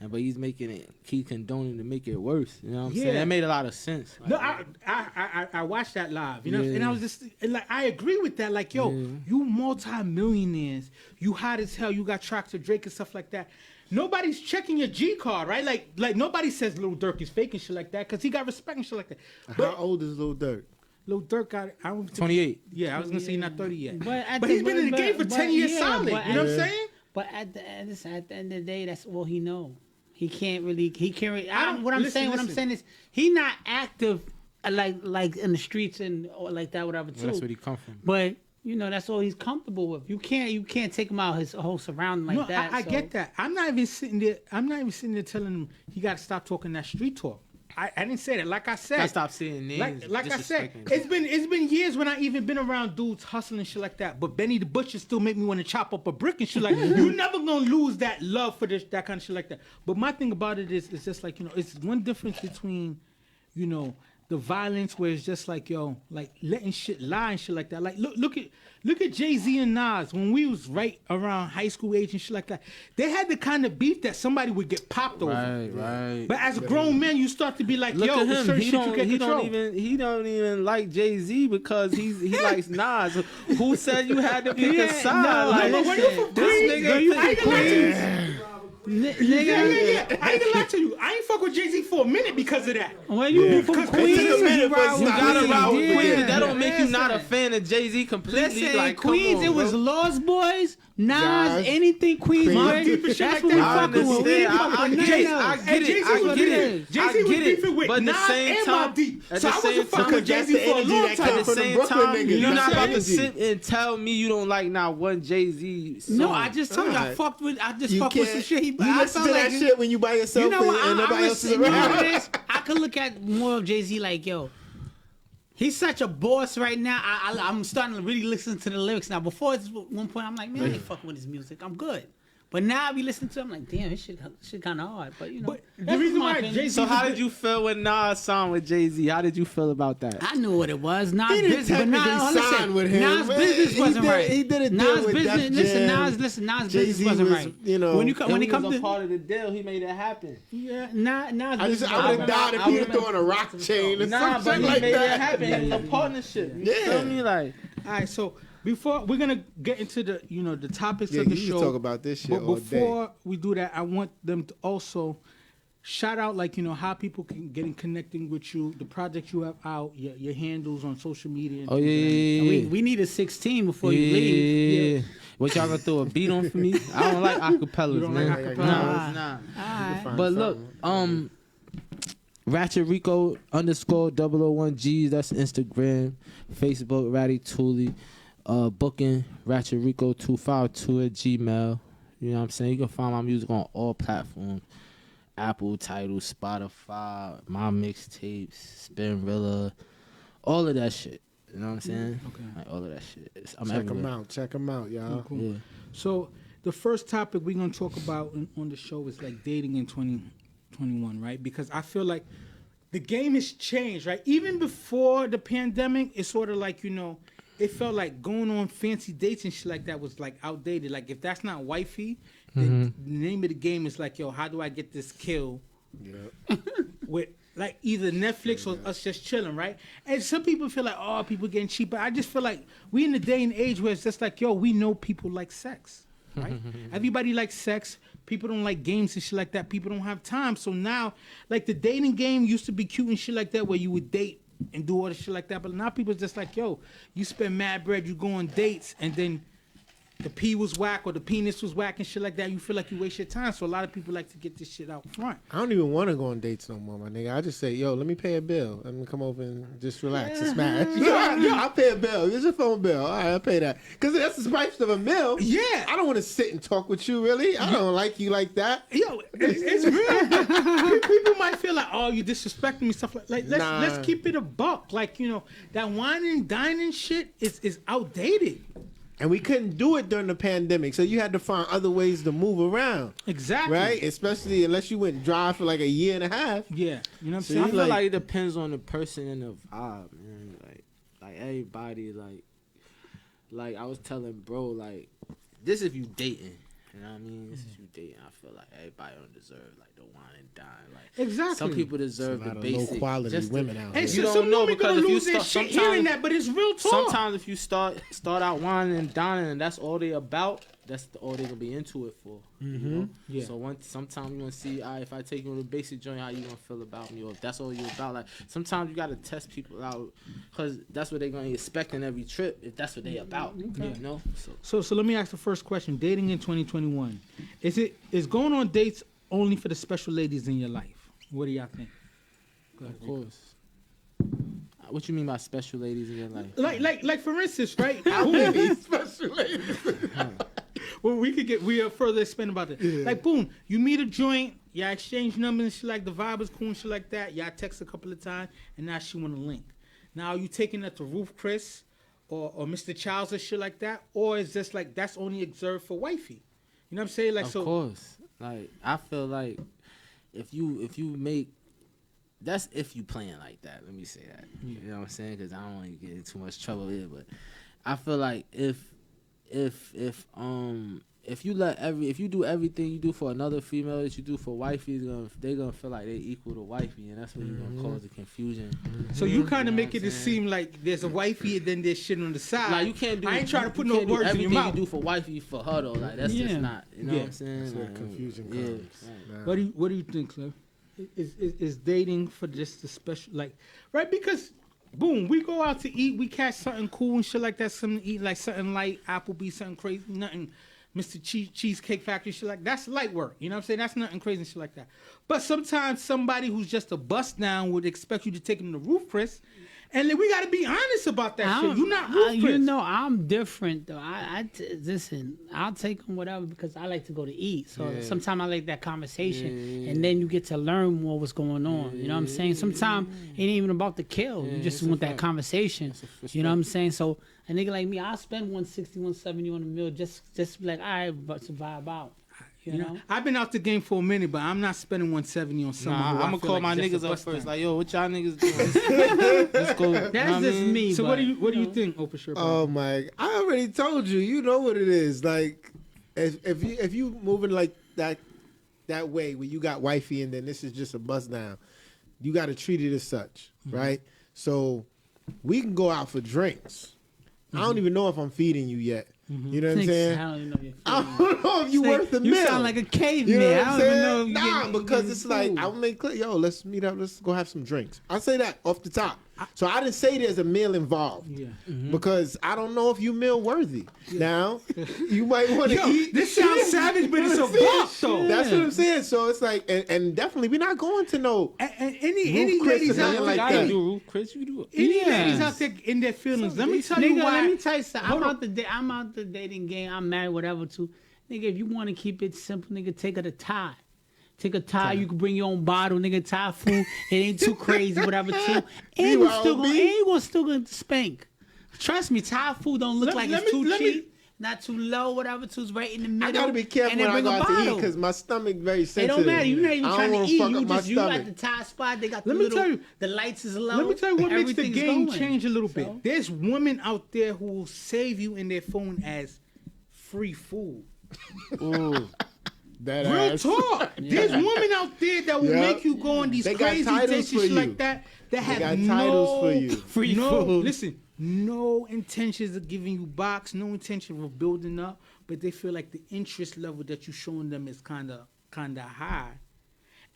but he's making it. He condoning to make it worse. You know what I'm saying? That made a lot of sense. Like, no, I watched that live. You know, and I was just like, I agree with that. Like, yo, you multi-millionaires, you hot as hell. You got tracks to Drake and stuff like that. Nobody's checking your G card, right? Like nobody says Lil Durk is fake and shit like that because he got respect and shit like that. How old is Lil Durk? Lil Durk got, I don't think, 28. Yeah, I was gonna say he's not 30 yet. But he's been in the game for 10 years solid. You know what I'm saying? But at the end of the day, that's all he know. He can't really. What I'm saying is he not active like in the streets and or like that, whatever. Too. Well, that's where he come from. But you know, that's all he's comfortable with. You can't take him out his whole surrounding like that. I get that. I'm not even sitting there telling him he got to stop talking that street talk. I didn't say that. Like I said, I stopped seeing names. Like I said, it's been years when I even been around dudes hustling shit like that. But Benny the Butcher still make me want to chop up a brick and shit like that. You never gonna lose that love for that kind of shit like that. But my thing about it is, it's just like, you know, it's one difference between, you know, the violence where it's just like, yo, like letting shit lie and shit like that. Like look at Jay-Z and Nas when we was right around high school age and shit like that. They had the kind of beef that somebody would get popped over. Right. But as a grown man, you start to be like, look yo, at him. He don't even like Jay-Z because he likes Nas. Who said you had to pick a side? No, like, where you from Queens? Nigga, I ain't gonna lie to you. I ain't fuck with Jay-Z for a minute because of that. When you from Queens, you gotta ride with Queens. That don't make you not a fan of Jay-Z completely. Listen, like Queens, on, it was Lost Boys, Nas, anything Queens. That's what we fucking with. We didn't fuck with nothing else. I get it. Jay-Z was beefing with Nas and Mobb Deep. So I wasn't fucking with Jay-Z for a long time. At the same time, you're not about to sit and tell me you don't like not one Jay-Z song. No, I just told you I fucked with some shit. You listen to that shit when you by yourself and nobody else is around. I could look at more of Jay-Z like, yo, he's such a boss right now. I'm starting to really listen to the lyrics now. Before, at one point, I'm like, man, I ain't fucking with his music. I'm good. But now I be listening to him like, damn, this shit kind of hard. But, you know. But the reason why Jay-Z... So how did you feel when Nas signed with Jay-Z? How did you feel about that? I knew what it was. Nas business, but sign with him. Nas business wasn't right. He did a deal Nas with business. Listen, Nas business wasn't right. You know, when he comes to part of the deal, he made it happen. Yeah, Nas. I would have died if he was throwing a rock chain or something like that. Made it happen. It was a partnership. You feel me? Like, all right, so. Before we're gonna get into the topics of the show, talk about this shit but all before day. we do that, I want them to also shout out how people can get in connecting with you, the projects you have out, your handles on social media. Oh yeah. We need a 16 before you leave. Yeah. What y'all gonna throw a beat on for me? I don't like acapellas, man. Like acapellas? Nah. Alright. But look, Ratchet Rico _001G. That's Instagram, Facebook, Ratty Tooley. Booking Ratchet Rico 252 at Gmail. You know what I'm saying? You can find my music on all platforms: Apple, Tidal, Spotify, my mixtapes, Spinrilla, all of that shit. You know what I'm saying? Okay. Like, all of that shit. Check them out, y'all. Cool. Yeah. So the first topic we're gonna talk about on the show is like dating in 2021, right? Because I feel like the game has changed, right? Even before the pandemic, it's sort of like, it felt like going on fancy dates and shit like that was like outdated. Like if that's not wifey, the name of the game is like, yo, how do I get this kill? Yeah. With like either Netflix or us just chilling, right? And some people feel like, oh, people getting cheap. But I just feel like we in the day and age where it's just like, yo, we know people like sex, right? Everybody likes sex. People don't like games and shit like that. People don't have time. So now, like the dating game used to be cute and shit like that where you would date and do all the shit like that. But now people just like, yo, you spend mad bread, you go on dates, and then the pee was whack or the penis was whack and shit like that. You feel like you waste your time. So a lot of people like to get this shit out front. I don't even want to go on dates no more, my nigga. I just say, yo, let me pay a bill. I'm going to come over and just relax and smash. Yo, I'll pay a bill. There's a phone bill. All right, I'll pay that. Because that's the price of a meal. Yeah. I don't want to sit and talk with you, really. I don't like you like that. Yo, it's real. People might feel like, oh, you disrespecting me, stuff like let's keep it a buck. Like, that wine and dining shit is outdated. And we couldn't do it during the pandemic, so you had to find other ways to move around. Exactly. Right? Especially unless you went dry for like a year and a half. Yeah. You know what I'm So saying? I feel like it depends on the person and the vibe, man. Like like everybody like I was telling bro, like this if you dating. You know what I mean? This is you dating. I feel like everybody don't deserve like the wine and dine. Like exactly. Some people deserve the basic. Low quality women out here. And you don't know because if you start hearing that, but it's real talk. Sometimes if you start out whining and dining and that's all they about, that's all they gonna be into it for. You know? Yeah. So sometimes you gonna see, if I take you on the basic joint, how you gonna feel about me, or if that's all you about. Like sometimes you gotta test people out, cause that's what they gonna expect in every trip. If that's what they about, you know. So let me ask the first question: dating in 2021, is going on dates only for the special ladies in your life? What do y'all think? Of course. What you mean by special ladies in your life? Like for instance, right? Special ladies. Well, we are further expand about that. Yeah. Like, boom, you meet a joint, y'all exchange numbers and shit, like the vibe is cool and shit like that. Y'all text a couple of times, and now she want to link. Now, you taking that to Ruth Chris or Mr. Childs or shit like that, or is just like that's only observed for wifey? You know what I'm saying? Like, of course. Like, I feel like if you make, that's if you playing like that. Let me say that. Yeah. You know what I'm saying? Because I don't want to get in too much trouble here, but I feel like if you do everything you do for another female that you do for wifey, they gonna feel like they equal to wifey, and that's what you're gonna cause the confusion. So you kind of make it seem like there's a wifey and then there's shit on the side. Like you can't do. I ain't trying to put no words in your mouth. Everything you do for wifey for her though, like that's just not. You know what I'm saying? That's where like, confusion comes. Yeah. What do you think, Cliff? Is dating for just the special, like, right? Because boom, we go out to eat, we catch something cool and shit like that, something to eat, like something light, Applebee's, something crazy, nothing, Mr. Cheesecake Factory, shit like that's light work. You know what I'm saying? That's nothing crazy and shit like that. But sometimes somebody who's just a bust down would expect you to take them to Ruth Chris. And we got to be honest about that shit. You're not Ruth Chris. You know, I'm different, though. Listen, I'll take them whatever because I like to go to eat. So sometimes I like that conversation. And then you get to learn more what's going on. You know what I'm saying? Sometimes it ain't even about the kill. You just want that conversation. You know what I'm saying? So a nigga like me, I'll spend $160, $170 on a meal just be like, all right, but to vibe out. You know? I've been out the game for a minute, but I'm not spending $170 on someone. I'm gonna call my niggas up first. Like, yo, what y'all niggas doing? Let's go. That's just me. So what do you think, Oprah Sherpa? Oh my! I already told you. You know what it is. Like, if you moving like that way, where you got wifey and then this is just a bust down, you got to treat it as such, right? So we can go out for drinks. I don't even know if I'm feeding you yet. You know what I'm saying? I don't know if you worth the meal. You sound like a caveman. You know what I'm saying? Nah, because it's like, I'll make clear, yo, let's meet up. Let's go have some drinks. I say that off the top. So I didn't say there's a meal involved. Yeah. Because I don't know if you meal worthy. Now, you might want to eat. This sounds savage, but it's a buck, though. That's what I'm saying. So it's like, and definitely, we're not going to no any ladies out there like that. Chris, you do it. Any ladies out there in their feelings. Let me tell you why. Let me tell you something. I'm out the dating game. I'm married, whatever, too. Nigga, if you want to keep it simple, nigga, take her to Thai. Take a Thai, you can bring your own bottle, nigga. Thai food, it ain't too crazy, whatever, too. And you still gonna spank. Trust me, Thai food don't look like it's too cheap, not too low, whatever, too. It's right in the middle. I gotta be careful when I go out to eat because my stomach very sensitive. It don't matter. You're not even trying to eat. You got the Thai spot. They got the lights is low. Let me tell you what makes the game change a little bit. There's women out there who will save you in their phone as free food. Ooh. Real talk. There's women out there that will make you go on these crazy dates and shit like that. That have titles for you. Free food. Listen, no intentions of giving you box, no intention of building up, but they feel like the interest level that you're showing them is kind of high.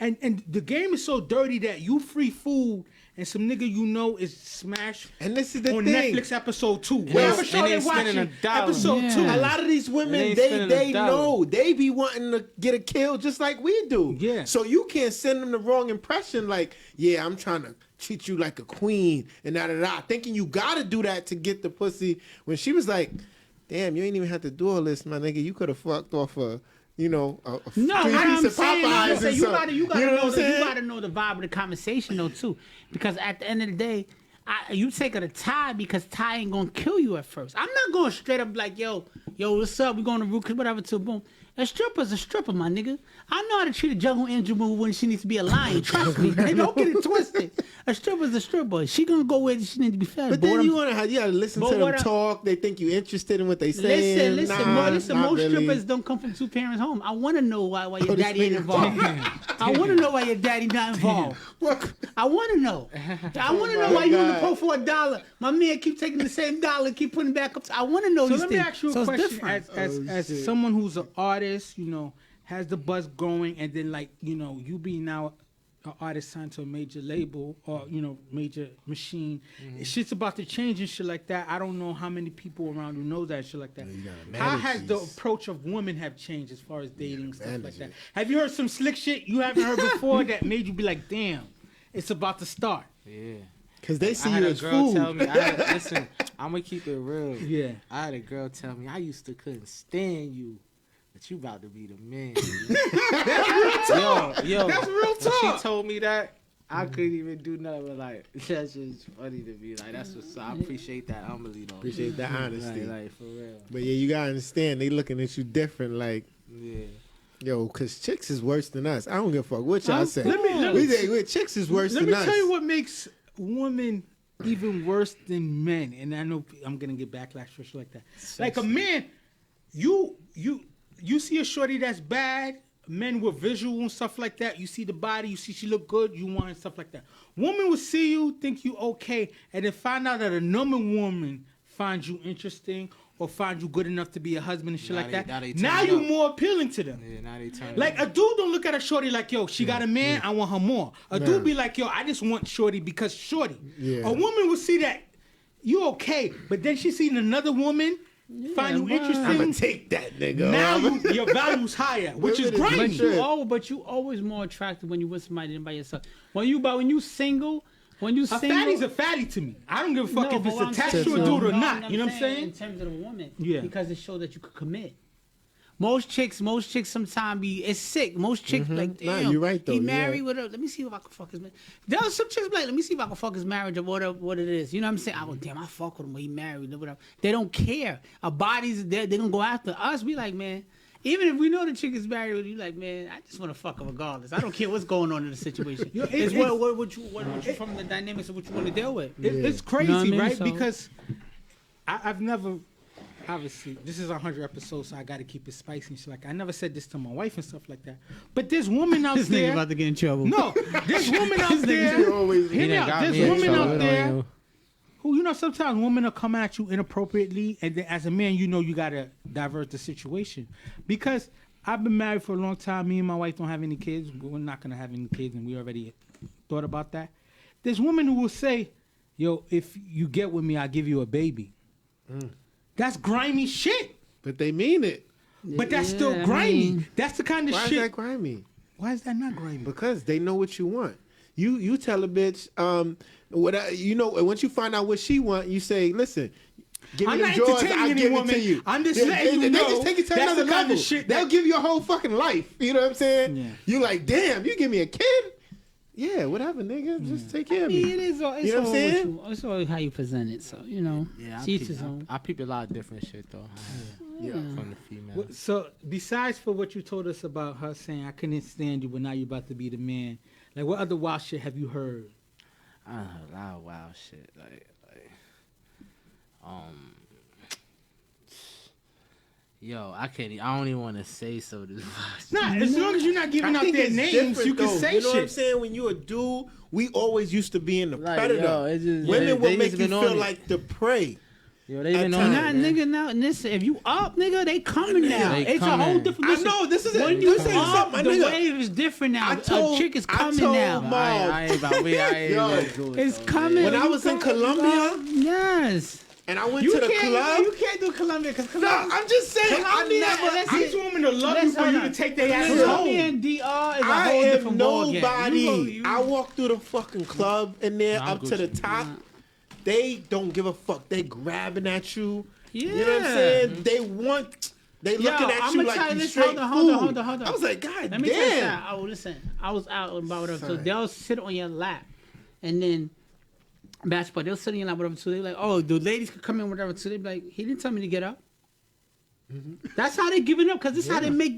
And the game is so dirty that you free food and some nigga you know is smashed. And this is the on thing. Netflix episode 2. Whatever show they watching, episode 2. A lot of these women, they know. They be wanting to get a kill just like we do. Yeah. So you can't send them the wrong impression like, yeah, I'm trying to treat you like a queen and da-da-da. Thinking you got to do that to get the pussy. When she was like, damn, you ain't even have to do all this, my nigga. You could have fucked off a... You know, a piece of Popeyes. You gotta know the vibe of the conversation though too, because at the end of the day, you take her to Thai because Thai ain't gonna kill you at first. I'm not going straight up like yo, what's up? We going to Ruth, whatever. To boom. A stripper's a stripper, my nigga. I know how to treat a jungle angel move when she needs to be a lion. Trust me. Hey, don't get it twisted. A stripper's a stripper. She gonna go where she needs to be fed. But then you gotta listen to them talk. They think you interested in what they say. Listen. Most strippers don't come from two parents' home. I want to know why your daddy ain't involved. I want to know why your daddy not involved. I want to know. I want to know why you in the pro for $1. My man keep taking the same dollar, keep putting it back up. I want to know these things. So let me ask you a question. As someone who's an artist, you know, has the buzz going, and then like, you know, you being now an artist signed to a major label or, you know, major machine, shit's about to change and shit like that. I don't know how many people around who know that shit like that. How has the approach of women have changed as far as dating stuff like that? Have you heard some slick shit you haven't heard before that made you be like, damn, it's about to start? Yeah. Cause they see you as food. Tell me, listen, I'm gonna keep it real. Yeah. I had a girl tell me I used to couldn't stand you, but you about to be the man. yo, that's real talk. When she told me that, I couldn't even do nothing. But like, that's just funny to me. Like, that's what's. I appreciate that humbly though. Appreciate that honesty. Like for real. But yeah, you gotta understand they looking at you different. Like, yeah. Yo, cause chicks is worse than us. I don't give a fuck what y'all say. Chicks is worse than us. Let me tell you what makes women even worse than men, and I know I'm gonna get backlash for shit like that. Like a man, you see a shorty that's bad, men with visual and stuff like that. You see the body, you see she look good, you want stuff like that. Woman will see you, think you okay, and then find out that another woman finds you interesting or find you good enough to be a husband and shit like that. Now you more appealing to them. Yeah, now they turn like a dude don't look at a shorty like, yo, she got a man, I want her more. A dude be like, yo, I just want shorty because shorty. Yeah. A woman will see that you okay, but then she seen another woman find you interesting. I'm gonna take that nigga. Now your value's higher, which is great. But you always more attractive when you with somebody than by yourself. When you single. A fatty's a fatty to me. I don't give a fuck if it's attached to a dude or not. You know what I'm saying? In terms of the woman, yeah, because it shows that you could commit. Most chicks sometimes it's sick. Most chicks like, damn, nah, you're right though. He married with her. Let me see if I can fuck his man. There are some chicks like, let me see if I can fuck his marriage or what it is. You know what I'm saying? I go, damn, I fuck with him when he married. Whatever. They don't care. Our bodies, they're gonna go after us. We like, man. Even if we know the chick is married, you like, man, I just want to fuck her regardless. I don't care what's going on in the situation. It's what you from the dynamics of what you want to deal with. It's crazy, you know what I mean? Right? So, because I've never, obviously, this is 100 episodes, so I got to keep it spicy. So like, I never said this to my wife and stuff like that. But there's woman out this there. Nigga about to get in trouble. No, there's woman out there. Hear me out. There's woman out there. Who, you know, sometimes women will come at you inappropriately, and then as a man, you know you gotta divert the situation. Because I've been married for a long time. Me and my wife don't have any kids. We're not gonna have any kids, and we already thought about that. There's women who will say, "Yo, if you get with me, I'll give you a baby." That's grimy shit. But they mean it. But that's still grimy. That's the kind of shit. Why is that grimy? Why is that not grimy? Because they know what you want. You tell a bitch, once you find out what she want, you say, listen, give me the drawers, I'll give it to you. I'm just letting you know. They just take it to another level. They'll give you a whole fucking life. You know what I'm saying? Yeah. You like, damn, you give me a kid? Yeah, whatever, nigga. Just take care of me. It is all, you know what I'm saying? It's all how you present it. So, you know, I peep a lot of different shit, though. Yeah. From the female. So, besides for what you told us about her saying, I couldn't stand you, but now you're about to be the man. Like, what other wild shit have you heard? I heard a lot of wild shit. Yo, I don't even want to say so. This nah, as long as you're not giving out their names, you can say shit. You know what I'm saying? When you're a dude, we always used to be in the predator. Yo, women will make you feel like the prey. Yo, they even on it, nigga. Now, listen, if you up, nigga, they coming now. It's a whole different. I know this is when you up, the wave is different now. A chick is coming now. It's coming. When I was in Colombia, yes. And I went to the club. You can't do Colombia because Colombia. No, I'm just saying. These women will love you for you to take their ass home. Colombia and DR is a whole different ballgame. Nobody. I walked through the fucking club in there up to the top. They don't give a fuck. They grabbing at you. Yeah. You know what I'm saying? They looking at you like you straight food. Hold on. I was like, God damn. Listen. I was out about whatever. So they'll sit on your lap, and then basketball. They'll sit on your lap whatever. So they're like, oh, the ladies could come in whatever. So they be like, he didn't tell me to get up. That's how they giving up, because this how they make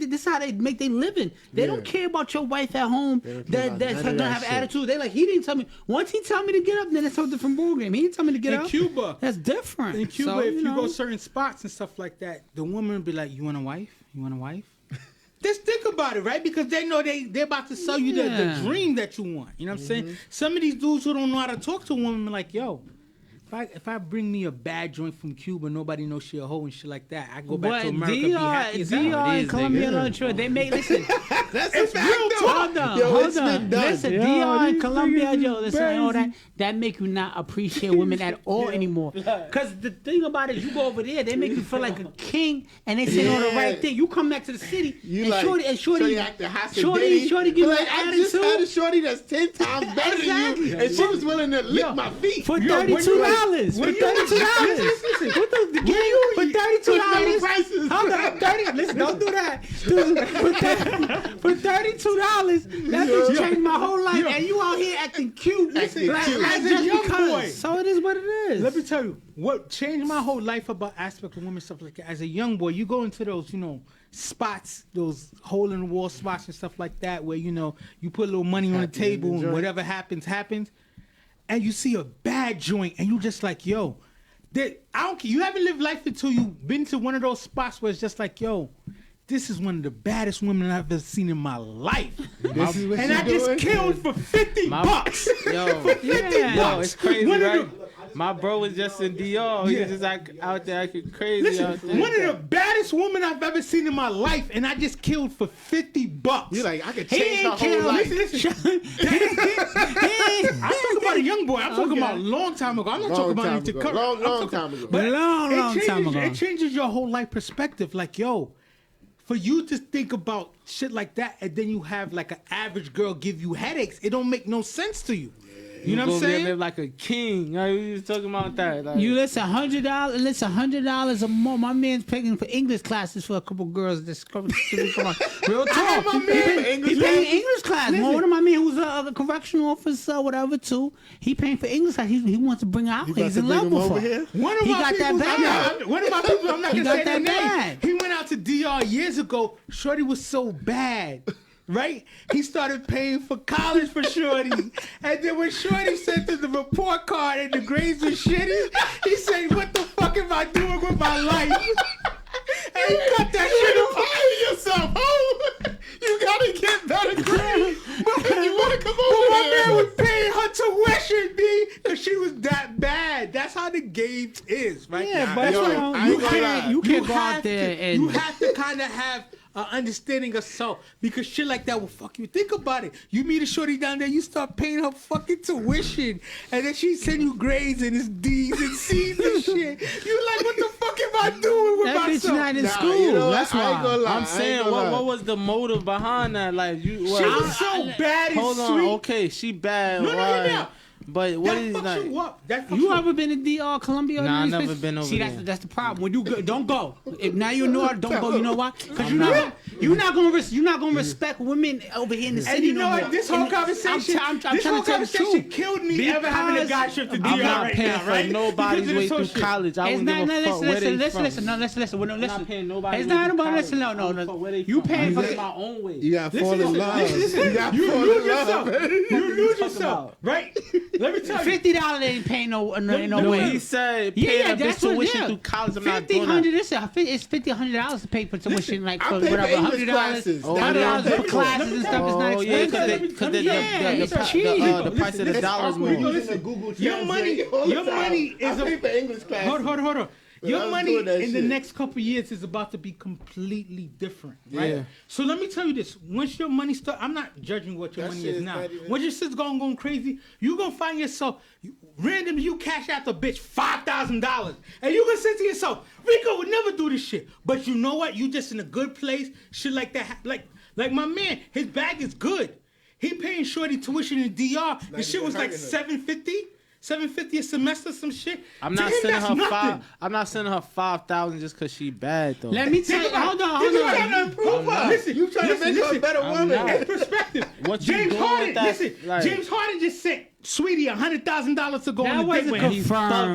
their living. They don't care about your wife at home that's gonna have attitude. They like, he didn't tell me. Once he tell me to get up, then it's a different ballgame. He didn't tell me to get up. In Cuba, that's different. In Cuba, if you go certain spots and stuff like that, the woman will be like, "You want a wife? You want a wife?" Just think about it, right? Because they know they're about to sell you the dream that you want. You know what I'm saying? Some of these dudes who don't know how to talk to a woman are like, yo, if I bring me a bad joint from Cuba, nobody knows she a hoe and shit like that. I go back to America, be happy as hell. DR and Colombia, they make, listen. That's a fact, hold on. Listen, DR and Colombia, listen, all that make you not appreciate women at all anymore. Because the thing about it is, you go over there, they make you feel like a king, and they say all the right thing. You come back to the city, you and like, shorty give you an attitude. I just had a shorty that's 10 times better than you, and she was willing to lick my feet. For $32. For $32. For $32. Hold on, 30. Listen, don't do that. For $32, that bitch changed my whole life, and you out here acting cute. As a young boy. So it is what it is. Let me tell you, what changed my whole life about aspect of women, stuff like that. As a young boy, you go into those, spots, those hole in the wall spots and stuff like that, where, you put a little money on the table and whatever happens. And you see a bad joint, and you just like, yo, I don't care. You haven't lived life until you've been to one of those spots where it's just like, yo, this is one of the baddest women I've ever seen in my life. And I just killed for $50. Yo, for $50. Yo, it's crazy, right? My bro was just in DR. He was just out there acting crazy. Listen, one of the baddest women I've ever seen in my life, and I just killed for $50. You're like, I could change her whole life. Listen. I'm talking about a young boy. I'm talking about a long time ago. I'm not talking about anything current. Long time ago. But long time ago. It changes your whole life perspective. Like, yo, for you to think about shit like that, and then you have like an average girl give you headaches, it don't make no sense to you. You know what I'm saying? Live like a king. We was talking about that. Like, you listen, $100 a month. My man's paying for English classes for a couple girls. This come on, real talk. He paying English class. One of my men who's a correctional officer, whatever, too. He paying for English class. He wants to bring her out. He's in love with her. One of my people, I'm not gonna say their name. He went out to DR years ago. Shorty was so bad. Right? He started paying for college for Shorty. And then when Shorty sent him the report card and the grades were shitty, he said, what the fuck am I doing with my life? And he cut that shit apart. Yourself. Oh, you gotta get better grades. You wanna come over here? My man was paying her tuition, B, because she was that bad. That's how the game is, right? Yeah, but you can't go out there and... You have to kind of have understanding of self, because shit like that will fuck you. Think about it. You meet a shorty down there, you start paying her fucking tuition, and then she send you grades and it's D's and C's and shit. You like, what the fuck am I doing with that myself? That bitch not in school. That's why. I'm saying, what was the motive behind that? Like, she was so bad and hold on, sweet. Okay, she bad. No, now. But what is like? You ever been to DR, Colombia? Nah, I never been over there. See, that's the problem. When you go, don't go. If now you know, don't go. You know why? Because you're not gonna respect women over here in the city. And you know what? This whole conversation, I'm trying to tell the truth. Killed me ever having a guy trip to DR. I'm not paying for nobody's way through college. I wouldn't give a fuck where they from. Listen. I'm not paying nobody's way through college. No. You paying for my own way. You got to fall in love. You lose yourself. You lose yourself, right? Let me tell you. $50 ain't paying no way. He said paying a bitch tuition through college. I'm not doing that. It's $100 to pay for tuition, like for whatever, $100. $100 for classes and stuff. It's not expensive. Because the price of the dollar is more. Your money is a for English class. Hold on. Your money in the next couple years is about to be completely different, right? Yeah. So let me tell you this. Once your money starts, I'm not judging what your money is now. Once your shit's going crazy, you're going to find yourself, randomly you cash out the bitch $5,000. And you're going to say to yourself, Rico would never do this shit. But you know what? You just in a good place. Shit like that. Like my man, his bag is good. He paying shorty tuition in DR. The shit was like $750 a semester, some shit. I'm not sending her I'm not sending her $5,000 just because she bad though. Let me tell you. Hold on. You trying to improve her. Listen, you trying to make her a better woman. In perspective. What James Harden? James Harden just sent Sweetie $100,000 to go on a date with him.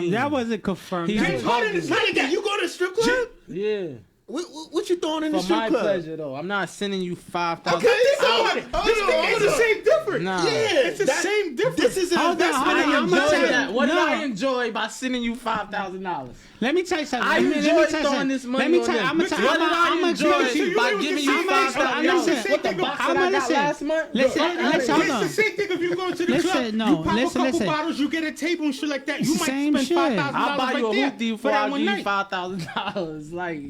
That wasn't confirmed. James Harden is like that. You go to a strip club? Yeah. What you throwing in the For strip my club? pleasure, though. I'm not sending you 5,000. Okay, think about it. It's the same difference. Nah. Yeah, It's the same difference. This is an investment in your mind. What did I enjoy by sending you $5,000? Let me tell you something. I enjoy throwing this money on them. What did I enjoy by giving you $5,000? What the box that I got last month? Listen, It's the same thing if you go to the club. You pop a couple bottles, you get a table and shit like that. You might spend $5,000 I'll buy you a hoopty for before that I one give you night. $5,000. Like,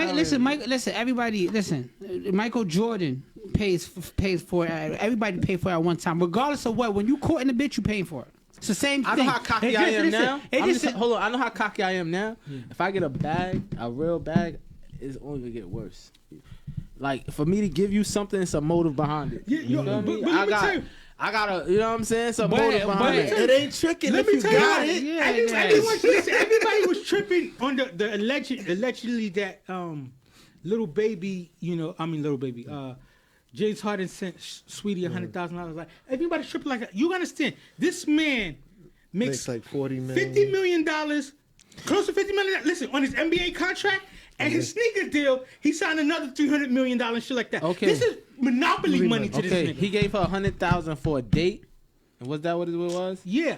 Listen, everybody, listen. Michael Jordan pays for it. Everybody pay for it at one time, regardless of what. When you caught in the bitch, you paying for it. It's the same thing. I know how cocky I am now. Hold on. I know how cocky I am now. If I get a real bag, it's only gonna get worse. Like, for me to give you something, it's a motive behind it. You know what I mean? I got you know what I'm saying? It's a motive behind it. It ain't tricking if you got it. Everybody was tripping on the allegedly that little baby, James Harden sent Sweetie $100,000. Like, everybody's tripping like that. You understand? This man makes like $40 million. $50 million, close to $50 million. Listen, on his NBA contract and his sneaker deal, he signed another $300 million and shit like that. Okay. This is monopoly money to this nigga. He gave her $100,000 for a date. And was that what it was? Yeah.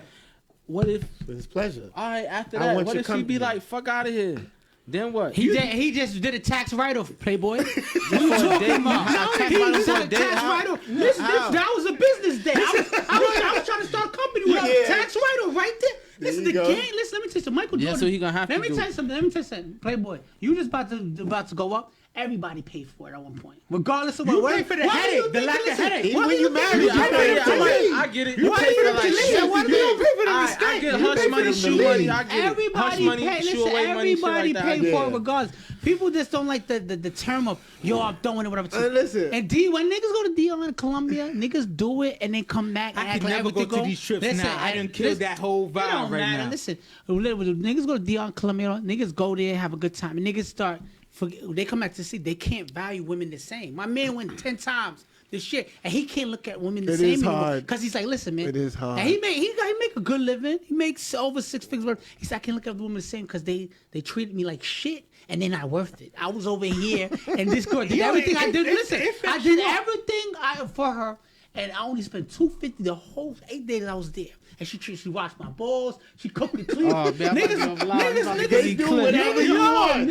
What if? With his pleasure. All right, after that, what if she be like, fuck out of here? Then what? He just did a tax write-off, Playboy. What you talking about? He did a tax write-off. That was a business day. I was trying to start a company with a tax write-off right there. Listen, the game. Listen, let me tell you something. Michael Jordan. Yeah, so he gonna have to. Let me tell you something. Playboy, you just about to go up. Everybody paid for it at one point, regardless of what. You pay for the headache, the lack of headache. Even when you married, I get it. You pay for the shit. Why do you don't pay for the mistake? I get hush money, shoe money. I get it. Everybody pay. Listen, everybody pay for it regardless. People just don't like the term of yo, I'm throwing it whatever. Listen. And when niggas go to Dion in Colombia, niggas do it and then come back. And I can never go to these trips now. I done killed that whole vibe right now. Listen, niggas go to Dion Colombia, niggas go there, have a good time, and niggas start. They come back to see they can't value women the same. My man went 10 times this shit, and he can't look at women the same anymore because he's like, listen, man, it is hard. And he make a good living. He makes over 6 figures. He said I can't look at the women the same because they treated me like shit, and they're not worth it. I was over here, and this girl did everything I did. Listen, I did everything for her, and I only spent $250 the whole 8 days I was there. And she washed my balls. She cooked and cleaned. Oh, man, Niggas do whatever you want.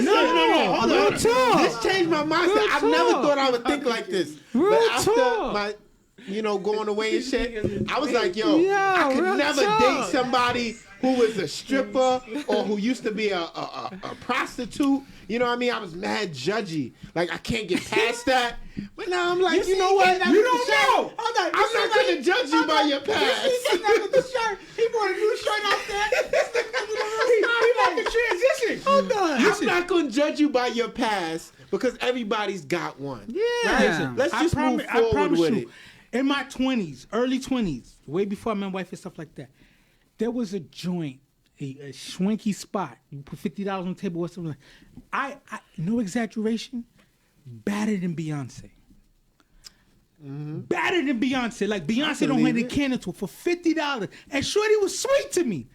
No. Hold on. This changed my mindset. I never thought I would think like this. But after my, going away and shit, I was like, I could never date somebody who was a stripper or who used to be a prostitute. You know what I mean? I was mad judgy. Like, I can't get past that. But now I'm like, you know what? You don't know. I'm not going to judge you by your past. He bought a new shirt out there. He like a transition. Hold on. I'm not going to judge you by your past because everybody's got one. Yeah. Right? Let's just move forward with it. In my 20s, early 20s, way before I met my wife and stuff like that, there was a joint, a swanky spot. You put $50 on the table or something. I no exaggeration, better than Beyonce. Mm-hmm. Better than Beyonce. Like Beyonce don't have the candle to for $50. And Shorty was sweet to me.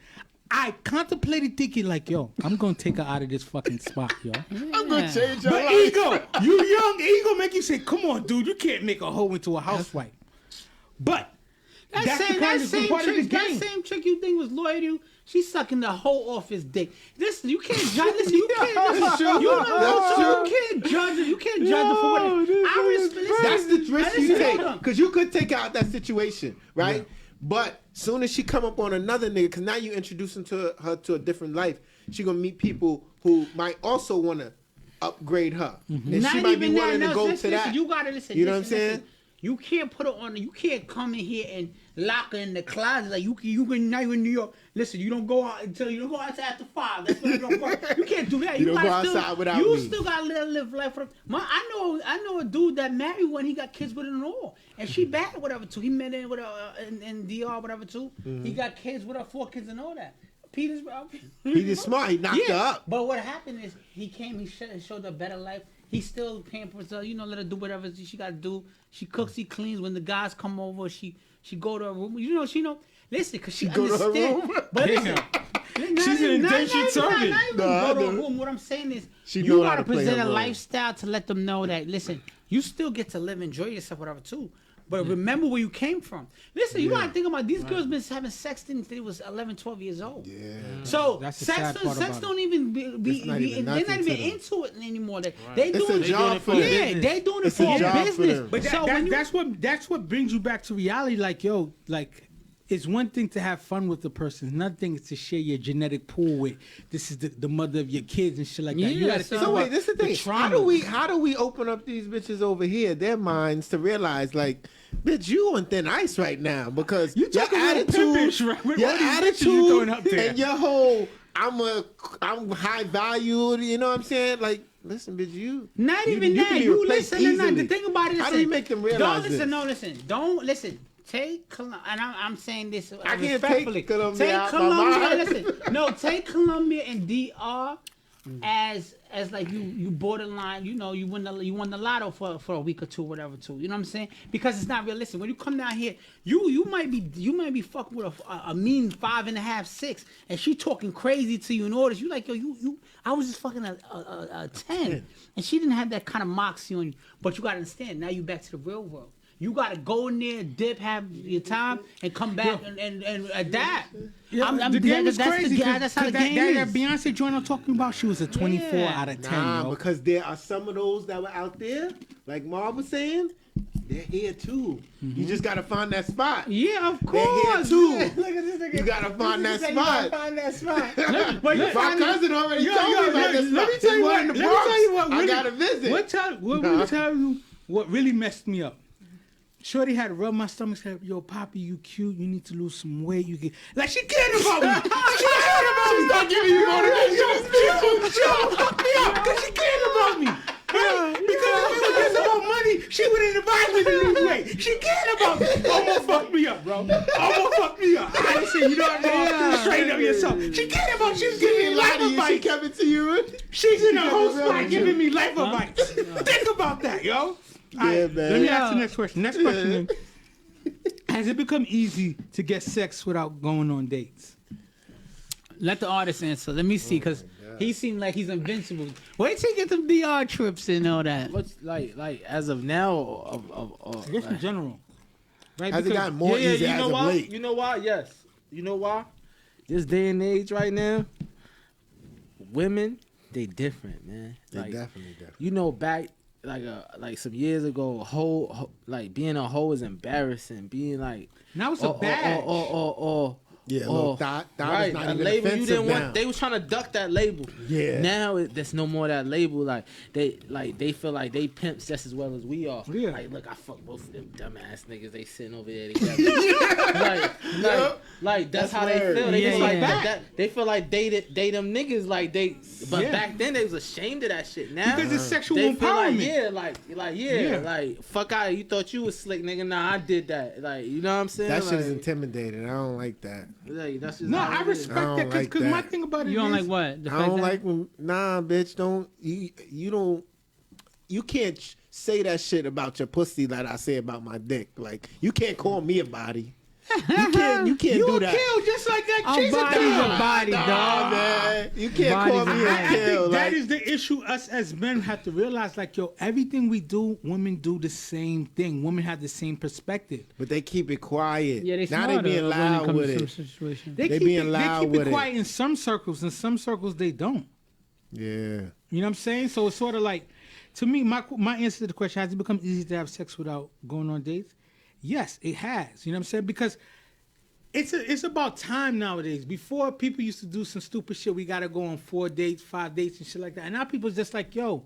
I contemplated thinking like, yo, I'm gonna take her out of this fucking spot, yo. I'm gonna change her life. Ego, you young, ego make you say, come on, dude, you can't make a hoe into a housewife. But that same chick you think was loyal to you, she's sucking the whole office dick. Listen, you can't judge. Listen, you can't. You can't judge it. You can't judge it for what it. That's the risk you take, because you could take out that situation, right? Yeah. But soon as she come up on another nigga, because now you introducing her to a different life, she gonna meet people who might also want to upgrade her, and not she might be willing to go to that. You gotta listen. You know what I'm saying? You can't put her on. You can't come in here and lock her in the closet like you can. Now you're in New York. Listen, you don't go out until you don't go out after 5. That's when you don't work. You can't do that. You don't go outside without me. You still gotta live life for. I know a dude that married when he got kids with it and all, and she bad whatever too. He met in with her in DR whatever too. Mm-hmm. He got kids with her, 4 kids and all that. Peter's smart. He knocked her up. But what happened is he came. He showed her a better life. He still pampers her, let her do whatever she got to do. She cooks, he cleans. When the guys come over, she go to her room. Listen, because she understands. But listen, She's an indentured servant. What I'm saying is, She you know how gotta to play present her a role. lifestyle to let them know that, listen, you still get to live, enjoy yourself, whatever, too. But remember where you came from. Listen, you gotta think about these girls been having sex since they was 11, 12 years old. Yeah. So That's the sex sad part about don't even It's not even they're not nothing even to them. into it anymore. They It's doing a job for them. Yeah, they doing it It's for a a job for business. them. But So when you- that's what brings you back to reality. Like, yo, like, it's one thing to have fun with the person. Another thing is to share your genetic pool with. This is the mother of your kids and shit like that. You Yeah, gotta think So about wait, this is the thing. How trauma. do we open up these bitches over here, their minds, to realize, like, bitch, you on thin ice right now because You your talking real attitude, pimpish, right? With your all these bitches you throwing out attitude, there. and your whole I'm high valued. You know what I'm saying? Like, listen, bitch, you Not you- even you that. can be You replaced listen or not. The easily. thing about it is, How do we make them realize don't listen. this? No, listen. Don't listen. Take Colombia, and I'm saying this I can't respectfully. take Colombia out my Colombia. mind. Listen, no, take Colombia and DR as like you borderline. You know, you won the lotto for a week or two, whatever. Too. You know what I'm saying? Because it's not realistic. When you come down here, you might be fucking with a mean 5.5, 6, and she talking crazy to you in orders. You like, yo, you. I was just fucking a 10, and she didn't have that kind of moxie on you. But you gotta understand. Now you back to the real world. You gotta go in there, dip, have your time, and come back and adapt. Yeah, the game is crazy. That's how the game that is. Beyonce joint I'm talking about, she was a 24 Yeah. out of 10. Nah, yo. because there are some of those that were out there, like Marv was saying, they're here too. You just gotta find that spot. Yeah, of They're here course. too. Look at this nigga. You gotta find that This nigga say you gotta spot. Find that spot. But My cousin already Yo, told yo, me about yo, this let me spot. tell you There's one what. in the Let me Bronx. tell you what. I Really, gotta visit. What really tell you what really messed me up? Shorty had to rub my stomach. Said, "Yo, Poppy, you cute. You need to lose some weight. You get like she cared about me. She cared about me. Start giving you motivation. She fucked me up because she cared about me. Right? Because if it was just about money, she wouldn't advise me to lose weight. She cared about me. Almost fucked me up, bro. Almost fucked me up. I said, you know what, bro? Straighten up yourself. She cared about you. She was giving me life She advice. kept it to you. She's in the whole spot giving me life advice. Think about that, yo. All right, man. let me ask the next question. Next question is, has it become easy to get sex without going on dates? Let the artist answer. Let me see, because he seemed like he's invincible. Wait till you get them DR trips and all that. What's like as of now? I guess in general. Right? Has it Because- gotten more easy you as know of why? late? You know why? Yes. You know why? This day and age right now, women, they different, man. They Like, definitely different. you know, back like some years ago, like being a hoe is embarrassing. Being like Now it's a badge. Yeah, look, that right, is not a even label you offensive didn't now. want. They was trying to duck that label. Yeah. Now there's no more of that label. Like they feel like they pimps just as well as we are. Yeah. Like, look, I fuck both of them dumbass niggas. They sitting over there together. like that's how they word. feel. They just Yeah, like yeah. that. They feel like they them niggas. Like they. But Yeah. back then they was ashamed of that shit. Now Because it's sexual they feel empowerment. like fuck out. You thought you was slick, nigga. Nah, I did that. Like, you know what I'm saying? That shit is Like, intimidating. I don't like that. like, that's just No, how I it is. respect I don't that because like my that. thing about it You don't is- like what? The I fact don't that- like when bitch, don't you don't you can't say that shit about your pussy that I say about my dick. Like, you can't call me a body. You can't You do a that. kill just like that. A She's body's a a body, Nah, dog. man. You can't Body's call a me a I kill. think that Like, is the issue us as men have to realize. Like, yo, everything we do, women do the same thing. Women have the same perspective. but they keep it quiet. Yeah, they now smarter they being when it loud comes with to it. some situations. They keep being it, loud they keep with it it. quiet in some circles. In some circles, they don't. Yeah. You know what I'm saying? So it's sort of like, to me, my answer to the question, has it become easy to have sex without going on dates? Yes, it has. You know what I'm saying? Because it's about time nowadays. Before, people used to do some stupid shit. We got to go on 4 dates, 5 dates and shit like that. And now people's just like, yo,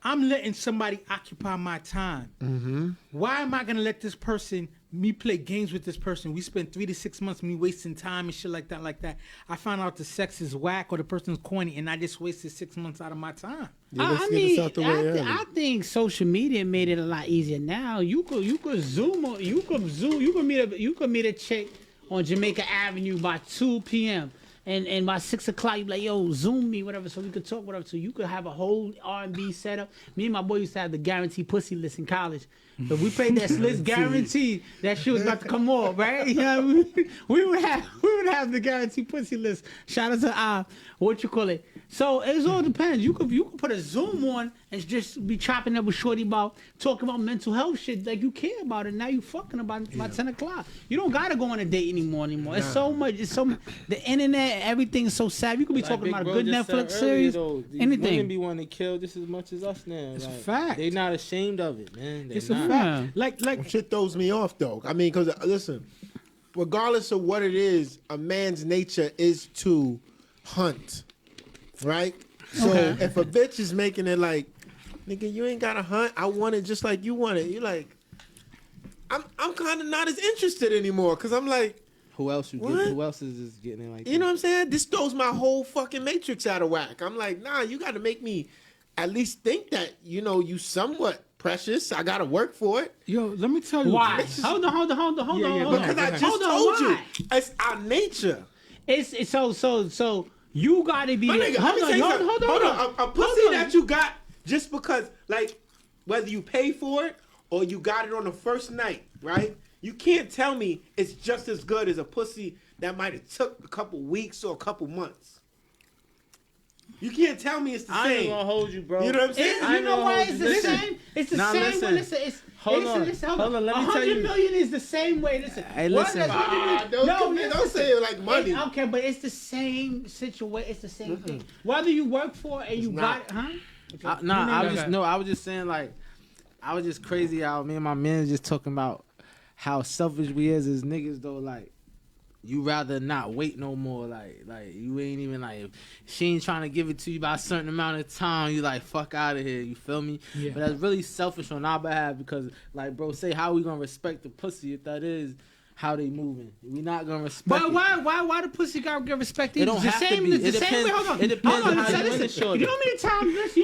I'm letting somebody occupy my time. Mm-hmm. Why am I going to let this person, me play games with this person? We spend 3 to 6 months me wasting time and shit like that. I found out the sex is whack or the person's corny and I just wasted 6 months out of my time. Yeah, let's I get this out the way early. I think social media made it a lot easier now. You could Zoom you could meet a chick on Jamaica Avenue by 2 p.m. and by 6 o'clock you be like, yo, Zoom me, whatever, so we could talk, whatever, so you could have a whole R&B setup. Me and my boy used to have the guaranteed pussy list in college. So we played that list guaranteed. That shit was about to come off, right? You know, we would have the guaranteed pussy list. Shout out to what you call it. So it all depends. You could put a Zoom on and just be chopping up with Shorty about talking about mental health shit like you care about it. Now you fucking about 10 o'clock. You don't gotta go on a date anymore. Nah. It's so much. The internet, everything is so sad. You could be talking about a good Netflix series. Anything. Women be wanting to kill just as much as us now. It's a fact. They're not ashamed of it, man. It's a fact. Like shit throws me off though. I mean, because listen, regardless of what it is, a man's nature is to hunt, right? So if a bitch is making it like, nigga, you ain't gotta hunt. I want it just like you want it. You like, I'm kind of not as interested anymore because I'm like, who else is just getting it like? You know what I'm saying? This throws my whole fucking matrix out of whack. I'm like, nah, you got to make me at least think that you somewhat precious. I got to work for it. Yo, let me tell you why. Hold on. Because I just told you, it's our nature. It's so. You gotta be. Hold on. A pussy that you got just because, like, whether you pay for it or you got it on the first night, right? You can't tell me it's just as good as a pussy that might have took a couple weeks or a couple months. You can't tell me it's the same. I ain't gonna hold you, bro. You know what I'm saying? You know why it's the same? It's the same. Listen, hold on. Let me tell you. $100 million is the same way. Listen. Hey, listen. Don't say it like money. Okay, but it's the same situation. It's the same thing. Whether you work for it and you got it, huh? Okay. I was just saying, like, I was just crazy how me and my man just talking about how selfish we is as niggas though. Like, you rather not wait no more. Like you ain't even like, if she ain't trying to give it to you by a certain amount of time, you like, fuck out of here. You feel me? Yeah. But that's really selfish on our behalf because, like, bro, say how we gonna respect the pussy if that is how they moving? We not gonna respect. But why the pussy gotta get respect? It don't have to be. It depends. Hold on. It depends on how you win it, shorty. You know how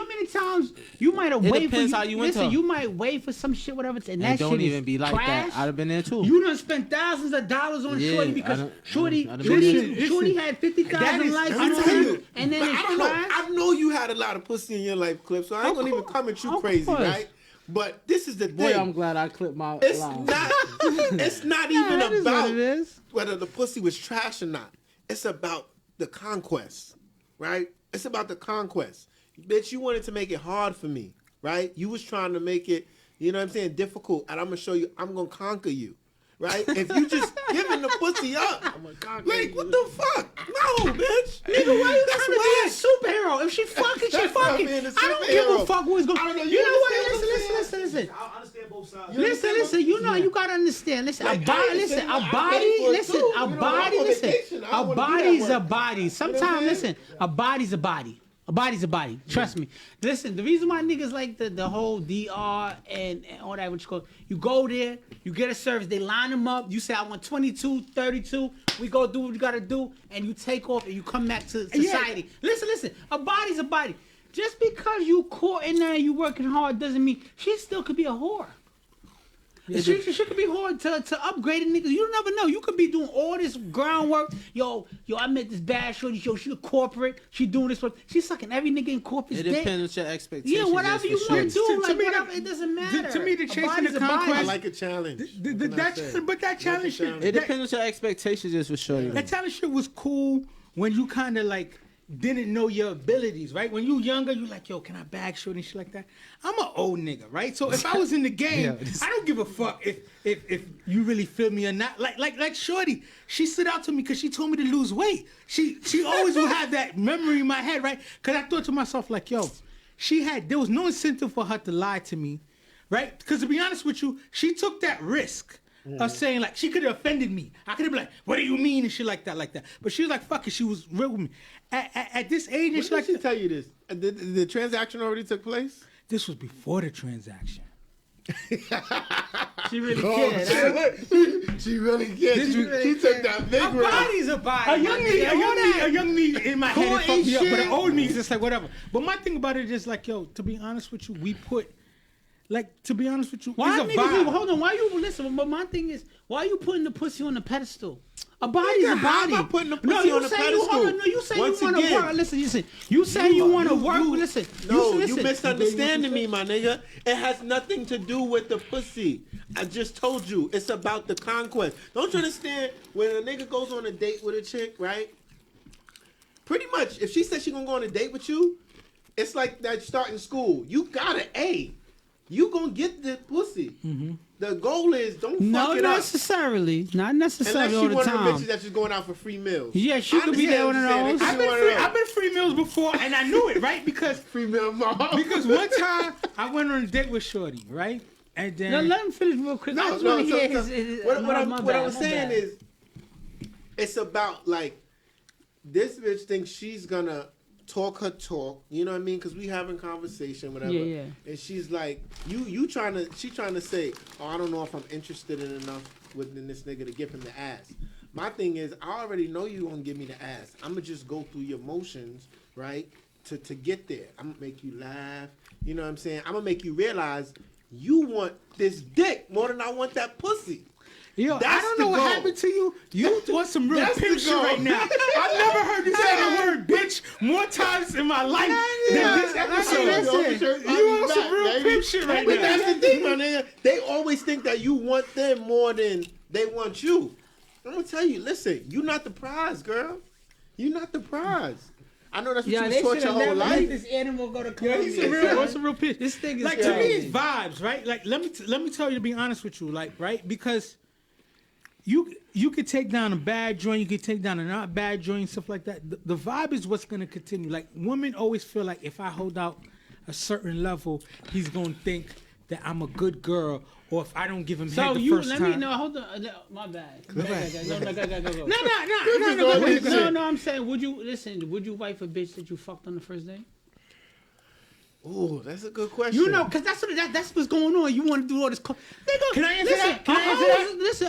many times you might have waited for. It depends how you went. Listen, you might wait for some shit, whatever, and that don't shit even be like trash. that. I'd have been there too. You done spent thousands of dollars on Shorty because Shorty had 50,000 likes on her, and then it's trash. I know you had a lot of pussy in your life, Clip, so I ain't gonna even come at you crazy, right? But this is the thing. Boy, I'm glad I clipped my. It's not even about whether the pussy was trash or not. It's about the conquest, right? It's about the conquest. Bitch, you wanted to make it hard for me, right? You was trying to make it, you know what I'm saying, difficult, and I'm gonna show you, I'm gonna conquer you. Right? If you just giving the pussy up, like, what the fuck? No, bitch. Nigga, why you trying to be a superhero? If she fucking, she fucking. I don't give a fuck what's going on. You know what? Listen. I understand both sides. Listen. You know, you gotta understand. Listen, a body is a body. Sometimes, listen, a body's a body. A body's a body. Trust me. Listen, the reason why niggas like the whole DR and all that, what you call, you go there, you get a service, they line them up, you say, I want 22, 32, we go do what you gotta do, and you take off and you come back to society. Yeah. Listen, a body's a body. Just because you caught in there and you working hard doesn't mean she still could be a whore. She could be hard to upgrade a nigga. You never know. You could be doing all this groundwork. Yo, I met this bad shorty. Yo, she a corporate. She doing this work. She sucking every nigga in corporate. It depends on your expectations. Yeah, whatever you want to do. Like, whatever, it doesn't matter. To me, the chasing the conquest. I like a challenge. But that challenge shit. It depends on your expectations, just for sure. That challenge shit was cool when you kind of like didn't know your abilities, right? When you younger, you like, yo, can I bag shorty and shit like that? I'm an old nigga, right? So if I was in the game, I don't give a fuck if you really feel me or not. Like shorty, she stood out to me because she told me to lose weight. She always will have that memory in my head, right? Because I thought to myself, like, yo, there was no incentive for her to lie to me, right? Because to be honest with you, she took that risk of saying, like, she could have offended me. I could have been like, what do you mean? And shit like that. But she was like, fuck it. She was real with me. At this age, and when did she tell you this? The transaction already took place? This was before the transaction. She really cared. She really cared. She took that big risk. Body's a body. A young me in my head it fucked me up, but an old me is just like whatever. But my thing about it is like, yo, to be honest with you, why niggas? Hold on. Why you listen? But my thing is, why are you putting the pussy on the pedestal? A body's a body. I'm putting the pussy on a pedestal. You say you want to work. Listen. You say you want to work. Listen. You misunderstanding me, my nigga. It has nothing to do with the pussy. I just told you. It's about the conquest. Don't you understand? When a nigga goes on a date with a chick, right? Pretty much, if she says she gonna go on a date with you, it's like that starting school. You got an A. You gonna get the pussy. Mm-hmm. The goal is don't fuck it up. Not necessarily Unless all the one time. of the bitches that's just going out for free meals. Yeah, she could be there one of those. I've been free meals before, and I knew it, right? Because free meal mom. Because one time I went on a date with Shorty, right? And then now let him finish real quick. I just want to hear his what I was saying is, it's about like this bitch thinks she's gonna talk her talk, you know what I mean? Because we having conversation, whatever. Yeah. And she's like, she trying to say, oh, I don't know if I'm interested in enough within this nigga to give him the ass. My thing is, I already know you gonna give me the ass. I'm gonna just go through your motions, right? To get there. I'm gonna make you laugh. You know what I'm saying? I'm gonna make you realize you want this dick more than I want that pussy. Yo, I don't know what happened to you. You want some real pimp shit right now. I've never heard you say the word bitch more times in my life than this episode. You want some real pimp shit right now. But that's the thing, my nigga. They always think that you want them more than they want you. I'm gonna tell you, listen, you not the prize, girl. You not the prize. I know that's what you was taught your whole life. This animal go to Colombia. He's a real pitch. This thing is like to me, it's vibes, right? Like let me tell you to be honest with you, like right because. You could take down a bad joint, you could take down a not bad joint, stuff like that. The vibe is what's gonna continue. Like women always feel like if I hold out a certain level, he's gonna think that I'm a good girl, or if I don't give him head the first time. Hold on, my bad. Go. No. I'm saying, would you wife a bitch that you fucked on the first day? Oh, that's a good question. You know, because that's what's going on. You want to do all this. Nigga, can I answer that? Listen,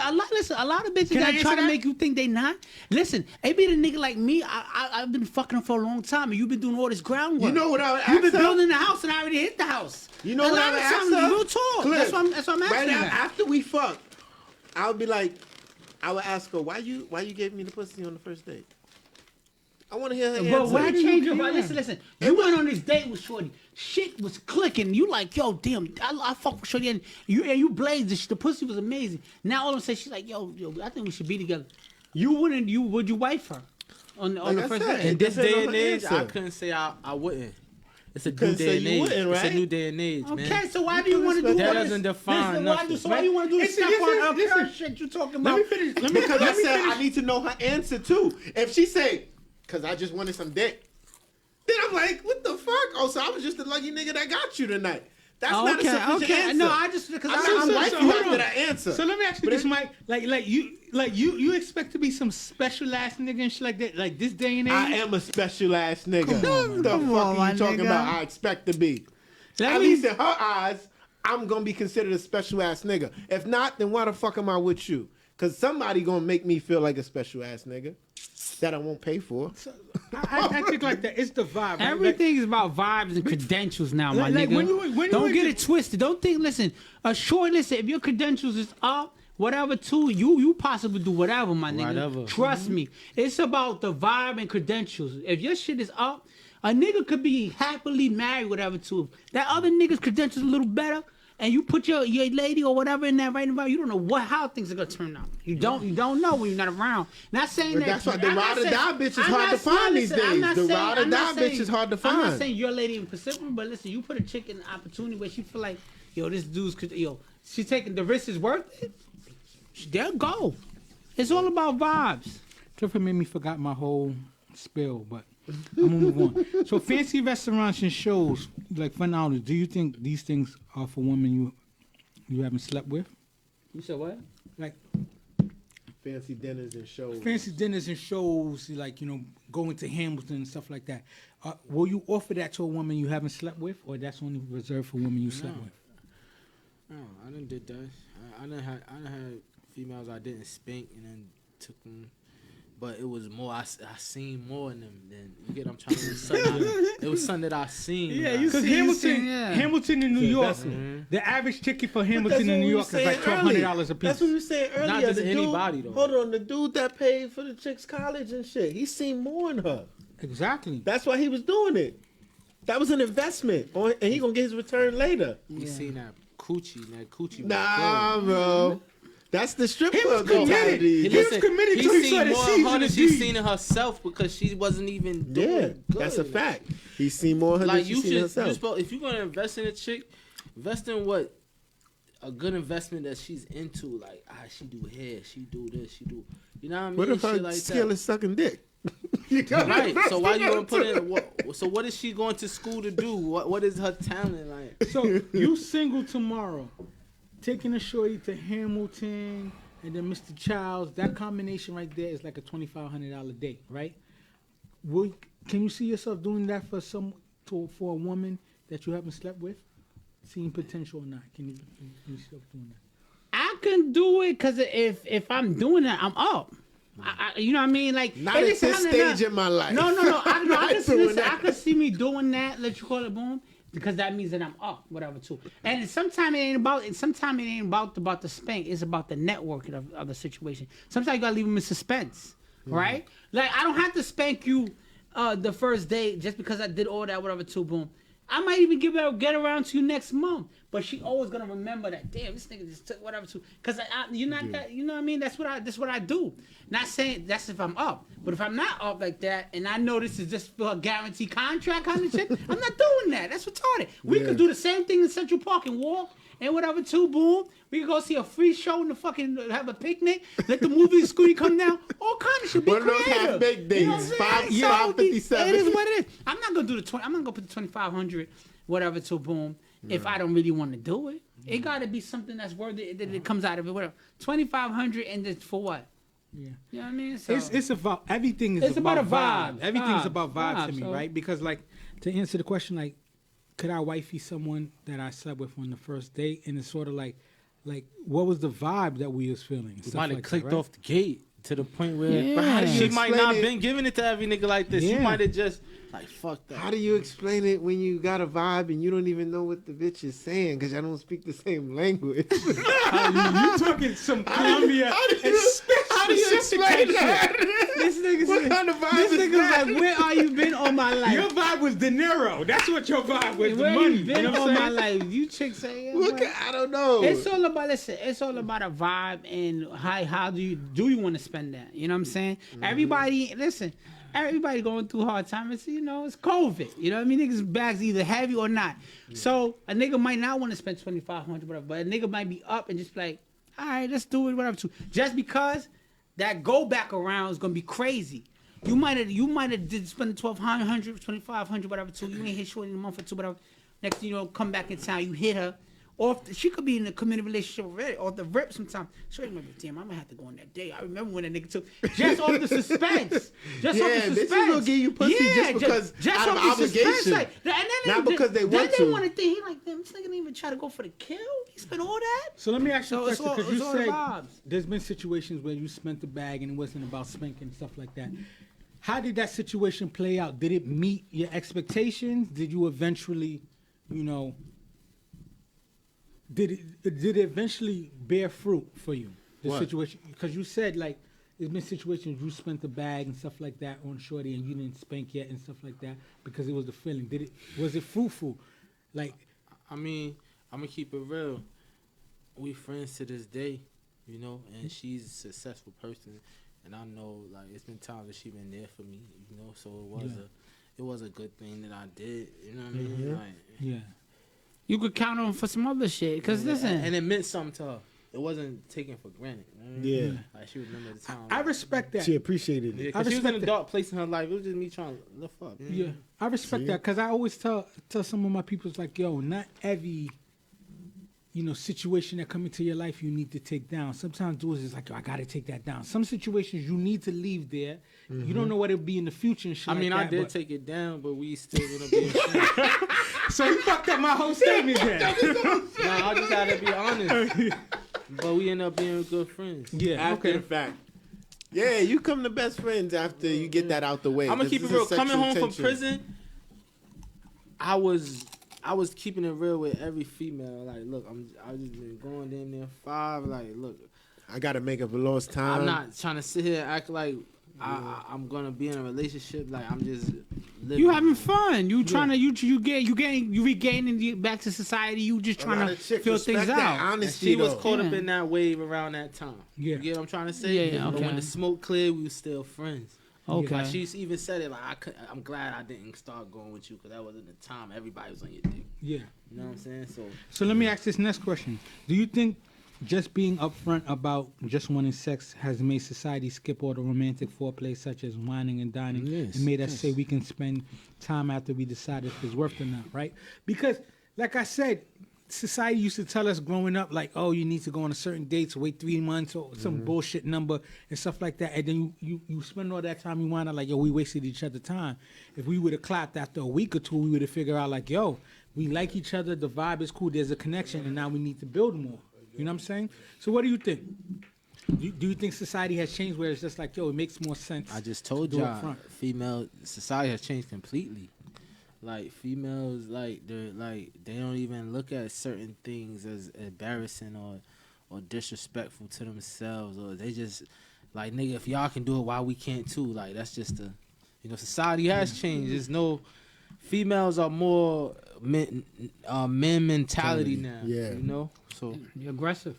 a lot of bitches that try to make you think they not. Listen, it be the nigga like me. I've been fucking them for a long time, and you've been doing all this groundwork. You know what I would ask You've been her? building the house, and I already hit the house. You know what I would ask her? Real talk. That's what I'm asking. Right after we fuck, I would be like, I would ask her, why you gave me the pussy on the first date? I want to hear her answer. But why change your mind? Listen. You went on this date with Shorty. Shit was clicking. You like, yo, damn, I fuck with Shorty. And you blazed. The pussy was amazing. Now all of a sudden she's like, yo, I think we should be together. Would you wife her on the first date? In this day and age, I couldn't say I wouldn't. It's a new day and age. It's a new day and age, man. Okay, so why do you want to do that? Doesn't define nothing. So why do you want to do stuff on her shit you talking about? Let me finish. Because I said I need to know her answer too. If she say, because I just wanted some dick, then I'm like, what the fuck? Oh, so I was just the lucky nigga that got you tonight. That's not a sufficient answer. No, I just because I'm like you after that answer. So let me ask you this, Mike. Like you expect to be some special ass nigga and shit like that, like this day and age? I am a special ass nigga. Come the on, fuck are you talking nigga. about? I expect to be. At least in her eyes, I'm gonna be considered a special ass nigga. If not, then why the fuck am I with you? Cause somebody gonna make me feel like a special ass nigga that I won't pay for. So, I think like that. It's the vibe. Right? Everything is about vibes and credentials now, my nigga. Don't get it twisted. Don't think. Listen, listen. If your credentials is up, whatever, too, you possibly do whatever, my nigga. Whatever. Trust me. It's about the vibe and credentials. If your shit is up, a nigga could be happily married, whatever, too. That other nigga's credentials a little better. And you put your lady or whatever in that right environment, you don't know how things are gonna turn out. You don't know when you're not around. Not saying but that. That's why the ride or die bitch is hard to find these days. The ride or die bitch is hard to find. I'm not saying your lady in Pacific, but listen, you put a chick in an opportunity where she feel like, this dude's, she's taking the risk is worth it. There go. It's all about vibes. Trevor made me forgot my whole spill, but I'm gonna move on. So fancy restaurants and shows, like for knowledge, do you think these things are for women you haven't slept with? You said what? Like fancy dinners and shows. Fancy dinners and shows, like going to Hamilton and stuff like that. Will you offer that to a woman you haven't slept with, or that's only reserved for women you slept with? No, I done did that. I done had females I didn't spank and then took them but it was more. I seen more in them than you get. I'm trying to. It was something that I seen. Yeah, because Hamilton in New York, the average ticket for Hamilton in New York is like $1,200 a piece. That's what we were saying earlier. Not just anybody though. Hold on, the dude that paid for the chick's college and shit, he seen more in her. Exactly. That's why he was doing it. That was an investment, and he gonna get his return later. He seen that coochie. Nah, bro. That's the strip club mentality. He was committed to he seen more of her than she seen in herself because she wasn't even doing good. That's a fact. He seen more of her than she seen herself. If you're gonna invest in a chick, invest in what a good investment that she's into. Like, she do hair, she do this, she do. You know what I mean? What if her like skill is sucking dick? Right. So why you gonna put in? So what is she going to school to do? What is her talent like? So you single tomorrow, taking a shorty to Hamilton and then Mr. Childs. That combination right there is like a $2,500 date, right? Can you see yourself doing that for a woman that you haven't slept with? Seeing potential or not? Can you see yourself doing that? I can do it because if I'm doing that, I'm up. You know what I mean? Like not at this stage in my life. No. I can see me doing that. Let you call it boom, because that means that I'm up, whatever too. And sometimes it ain't about the spank. It's about the networking of the situation. Sometimes you gotta leave them in suspense, right? Like I don't have to spank you the first day just because I did all that, whatever too, boom. I might even get around to you next month, but she always gonna remember that. Damn, this nigga just took whatever to. Cause you're not that. You know what I mean? That's what I do. Not saying that's if I'm up, but if I'm not up like that, and I know this is just for a guaranteed contract kind of shit, I'm not doing that. That's retarded. We could do the same thing in Central Park and walk and whatever too. Boom. We could go see a free show and have a picnic. Let the movie screen come down. All kind of shit. Be creative. Half-baked days. You know what I'm saying? 557. It is what it is. I'm not gonna do the 20. I'm not gonna put the 2,500 whatever to boom if I don't really want to do it. It got to be something that's worth it that it comes out of it. Whatever. 2,500 and then for what? Yeah. You know what I mean? So it's about everything. It's about a vibe. Everything's about vibe to me, right? Because like to answer the question, like, could I wifey someone that I slept with on the first date? And it's sort of like what was the vibe that we was feeling? You might have clicked off the gate to the point where she might not been giving it to every nigga like this. You might have just like, fuck that. How do you explain it when you got a vibe and you don't even know what the bitch is saying because y'all don't speak the same language? You talking some Colombia? How do you explain that? This nigga what kind of vibe is that? Like, where are you been all my life? Your vibe was De Niro. That's what your vibe was. Where the money. You been all my life? You chicks say I don't know. It's all about It's all about a vibe and how do you want to spend that? You know what I'm saying? Everybody going through hard times. It's COVID. You know what I mean? Niggas' bags either heavy or not. So a nigga might not want to spend 2,500, whatever, but a nigga might be up and just be like, all right, let's do it, whatever. Just because that go back around is gonna be crazy. You might have did spend 1,200, 2,500, whatever. Too. You ain't hit short in a month or two, whatever. Next thing you know, come back in town, you hit her. Or she could be in a committed relationship already, or the rip sometimes. She remember, damn, I'm gonna have to go on that day. I remember when that nigga took just off the suspense. Just off the suspense. This is gonna give you pussy just because out of obligation. Like, not because they want to. Then they want to think, he like, damn, this nigga didn't even try to go for the kill. He spent all that. So let me ask you a question, because you said there's been situations where you spent the bag and it wasn't about spanking and stuff like that. How did that situation play out? Did it meet your expectations? Did you eventually, Did it eventually bear fruit for you? The situation, because you said like there's been situations you spent the bag and stuff like that on shorty and you didn't spank yet and stuff like that because it was the feeling. Was it fruitful? Like, I mean, I'm gonna keep it real. We friends to this day, and she's a successful person, and I know like it's been times that she been there for me, So it was a good thing that I did. You know what I mean? Like, you could count on for some other shit. Cause listen, and it meant something to her. It wasn't taken for granted. Yeah, like she remembered the time. I respect that. She appreciated it. She was in a dark place in her life. It was just me trying to lift up. Yeah, I respect that because I always tell some of my people, it's like, yo, not every situation that come into your life you need to take down. Sometimes dudes is like, yo, I gotta take that down. Some situations you need to leave there. Mm-hmm. You don't know what it'll be in the future and shit. I mean, I did take it down, but we still gonna be in So you fucked up my whole statement then. Nah, I just gotta be honest. But we end up being good friends. Yeah, after the fact. Yeah, you come to best friends after you get that out the way. I'm gonna keep it real. Coming home from prison, I was keeping it real with every female. Like, look, I just been going damn near 5. Like, look, I gotta make up a lost time. I'm not trying to sit here and act like I'm gonna be in a relationship. Like, I'm just living. You having fun. You trying to you regaining back to society. You just trying to feel things out. Honesty, she was caught up in that wave around that time. Yeah. You get what I'm trying to say? Yeah. Okay. But when the smoke cleared, we were still friends. Okay. Like, she even said it like I'm glad I didn't start going with you because that wasn't the time everybody was on your dick. Yeah. You know what I'm saying? So let me ask this next question. Do you think just being upfront about just wanting sex has made society skip all the romantic foreplay such as whining and dining and made us say we can spend time after we decide if it's worth it or not, right? Because, like I said, society used to tell us growing up, like, oh, you need to go on a certain dates, wait 3 months or some bullshit number and stuff like that. And then you spend all that time, you wind up like, yo, we wasted each other's time. If we would have clapped after a week or two, we would have figured out like, yo, we like each other, the vibe is cool, there's a connection, and now we need to build more. You know what I'm saying? So what do you think? Do you think society has changed where it's just like, yo, it makes more sense? I just told y'all, female society has changed completely. Like, females, like, they don't even look at certain things as embarrassing or disrespectful to themselves, or they just like, nigga, if y'all can do it, why we can't too? Like, that's just society has changed. There's no females are more men mentality now. Yeah, you know. So you're aggressive.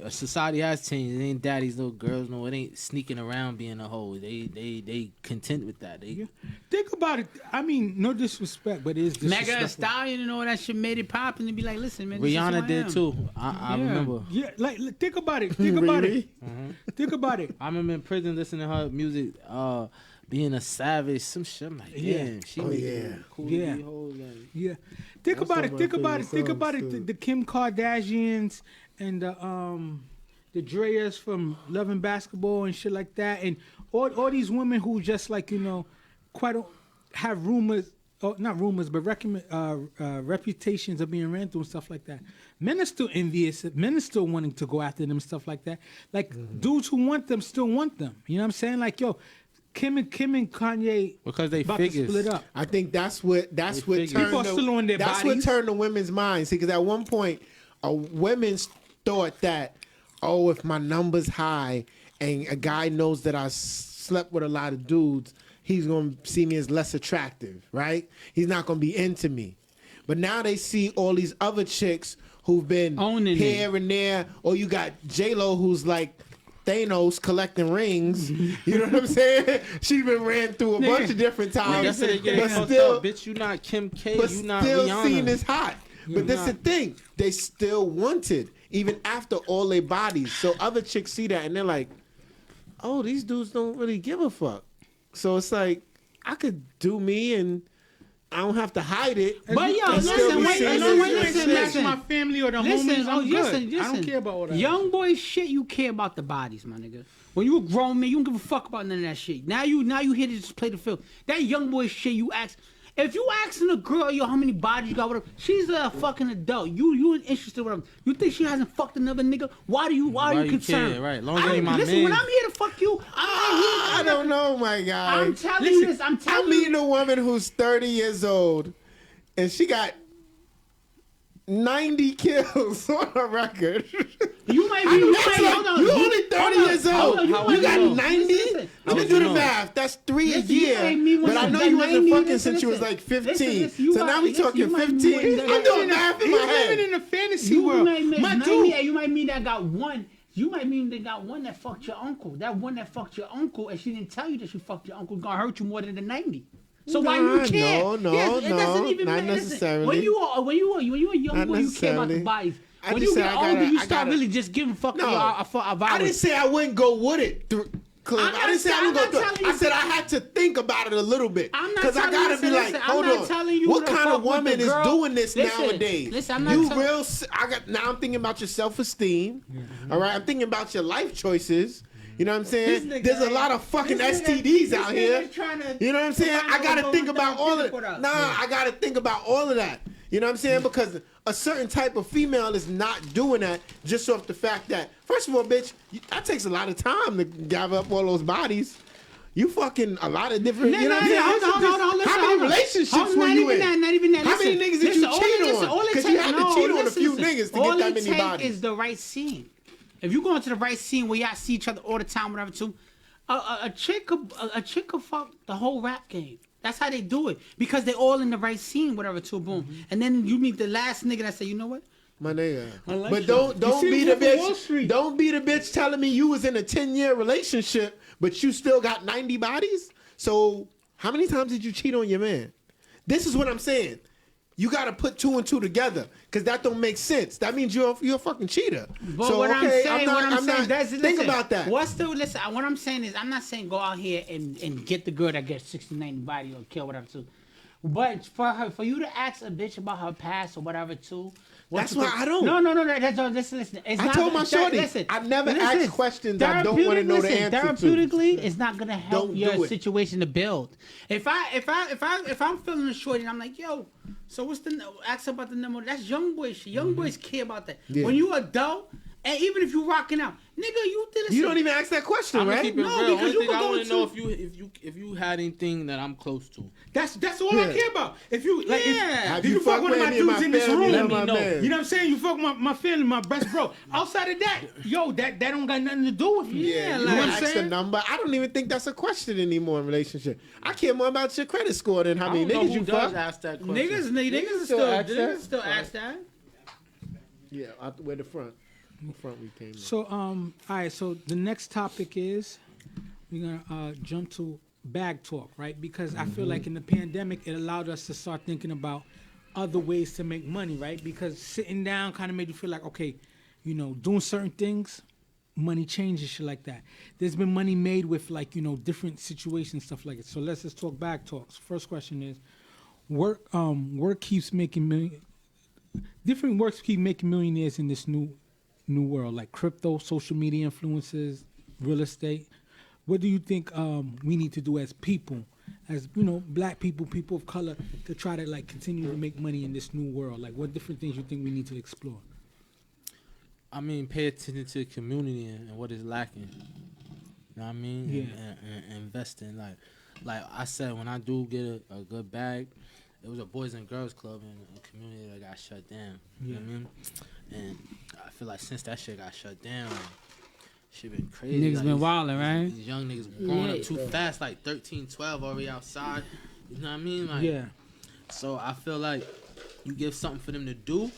Society has changed. It ain't daddy's little girls. No, it ain't sneaking around being a hoe. They content with that. Think about it. I mean, no disrespect, but it is disrespectful. Megan Thee Stallion and all that shit made it pop and be like, listen, man. Rihanna did too. I remember. Yeah, like think about it. Think about it. Think about it. I remember in prison listening to her music. Being a savage, some shit. I'm like, damn, she made it cool. Yeah. Think about it. Think about it. Think about it. The Kim Kardashians and the Dreas from Love and Basketball and shit like that, and all these women who just like, you know, quite have rumors, not rumors, but reputations of being ran through and stuff like that. Men are still envious. Men are still wanting to go after them and stuff like that. Like dudes who want them still want them. You know what I'm saying? Like, yo, Kim and Kanye because they about to split up. I think that's what turned the women's minds. See, because at one point, women thought that, oh, if my number's high and a guy knows that I slept with a lot of dudes, he's gonna see me as less attractive, right? He's not gonna be into me. But now they see all these other chicks who've been owning here and there, or you got J-Lo who's like Thanos collecting rings. You know what I'm saying? She been ran through a bunch of different times. But still, bitch, you not Kim K, you not still Rihanna. Seen as hot. But that's the thing. They still wanted, even after all their bodies. So other chicks see that and they're like, oh, these dudes don't really give a fuck. So it's like, I could do me and I don't have to hide it. But yo, listen, my family or the homies, I'm good. I don't care about all that. Young boy shit, you care about the bodies, my nigga. When you a grown man, you don't give a fuck about none of that shit. Now you here to just play the field. That young boy shit, you ask. If you asking a girl, yo, how many bodies you got, whatever, she's a fucking adult. You interested with her. You think she hasn't fucked another nigga? Why are you concerned? Care, right? Long as my listen, man. when I'm here to fuck you, I don't know, my guy. I'm telling you this. I'm meeting a woman who's 30 years old, and she got 90 kills on her record. You might be. Hold on. You only 30 years old. You got 90? Let me do the math. That's 3 a year. But I know you wasn't fucking since you was like 15. So now we talking 15. I'm doing math in my head. Living in a fantasy world. You might mean that got one. You might mean they got one that fucked your uncle. That one that fucked your uncle, and she didn't tell you that she fucked your uncle, gonna hurt you more than the 90. So why you care? No, not necessarily. When you a young boy, you care about the bodies. When you get older, you start really just giving fuck about I didn't say I wouldn't go with it, Cliff. I didn't say I wouldn't go through it. I said I had to think about it a little bit. Because I got to be like, hold on. What kind of woman is doing this nowadays? Listen, now I'm thinking about your self-esteem. All right? I'm thinking about your life choices. You know what I'm saying? There's a lot of fucking STDs out here. You know what I'm saying? I got to think about all of that. I got to think about all of that. You know what I'm saying? Because a certain type of female is not doing that just off the fact that, first of all, bitch, that takes a lot of time to gather up all those bodies. You fucking a lot of different. You know what I'm saying? Hold on. How many relationships were you in? Not even that. How many niggas did you cheat on? Because you had to cheat on a few niggas to get that many bodies. All it takes is the right scene. If you go into the right scene where y'all see each other all the time, whatever, too, a chick could fuck the whole rap game. That's how they do it because they all in the right scene, whatever, too, boom. Mm-hmm. And then you meet the last nigga that say, you know what? My nigga. Like but don't be the bitch. Don't be the bitch telling me you was in a 10-year relationship, but you still got 90 bodies. So how many times did you cheat on your man? This is what I'm saying. You got to put 2 and 2 together because that don't make sense. That means you're a fucking cheater. But so, what I'm saying, think about that. Listen, what I'm saying is I'm not saying go out here and get the girl that gets 60, 90 body or kill whatever too. But for you to ask a bitch about her past or whatever too. That's why I don't. No. Listen. I told my shorty. I've never asked questions I don't want to know the answer to. Therapeutically, it's not gonna help your situation to build. If I'm feeling a shorty and I'm like, yo, so what's the ask about the number? That's young boy shit. Young boys care about that. Yeah. When you adult. And even if you rocking out, nigga, you did it. You don't even ask that question, right? No, because you I want to know if you had anything that I'm close to. That's all I care about. If you if you fuck one of my dudes in this room, let me know. You know what I'm saying? You fuck my family, my best bro. Outside of that, yo, that don't got nothing to do with me. Yeah, you want to ask the number? I don't even think that's a question anymore in relationship. I care more about your credit score than how many niggas you fuck. Ask that question. Niggas still ask that. Yeah, where the front. We came so all right, so the next topic is we're gonna jump to bag talk, right? Because I feel like in the pandemic it allowed us to start thinking about other ways to make money, right? Because sitting down kind of made you feel like, okay, you know, doing certain things, money changes, shit like that. There's been money made with like, you know, different situations, stuff like it. So let's just talk bag talks. First question is, work keeps making million. Different works keep making millionaires in this new world, like crypto, social media influencers, real estate. What do you think we need to do as people, as you know, black people, people of color, to try to like continue to make money in this new world? Like, what different things you think we need to explore? I mean, pay attention to the community and what is lacking. You know what I mean? Yeah. And invest in like I said, when I do get a good bag, it was a boys and girls club in a community that got shut down. You know what I mean? And I feel like since that shit got shut down, shit been crazy. Niggas been wilding, right? These young niggas growing up too fast, like 13, 12 already outside. You know what I mean? Like, yeah. So I feel like you give something for them to do,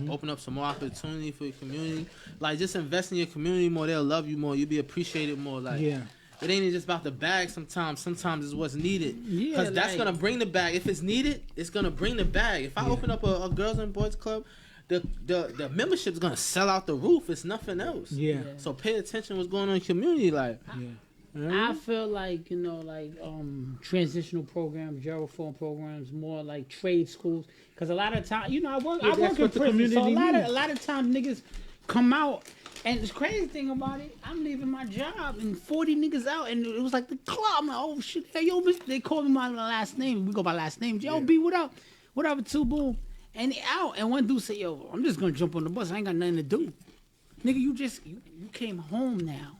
open up some more opportunity for your community. Like, just invest in your community more, they'll love you more, you'll be appreciated more. Like, yeah. It ain't just about the bag sometimes. Sometimes it's what's needed. Because that's going to bring the bag. If it's needed, it's going to bring the bag. If I open up a girls and boys club, the membership's going to sell out the roof. It's nothing else. Yeah. So pay attention to what's going on in the community. Like, I feel like, you know, like transitional programs, reform programs, more like trade schools. Because a lot of time, you know, I work in prison. So a lot of times niggas come out. And the crazy thing about it, I'm leaving my job and 40 niggas out, and it was like the club. I'm like, oh shit, hey, yo, bitch. They called me my last name. We go by last names. Yo, B, what up? Whatever, two, boom. And they out. And one dude said, yo, I'm just gonna jump on the bus. I ain't got nothing to do. Nigga, you came home now.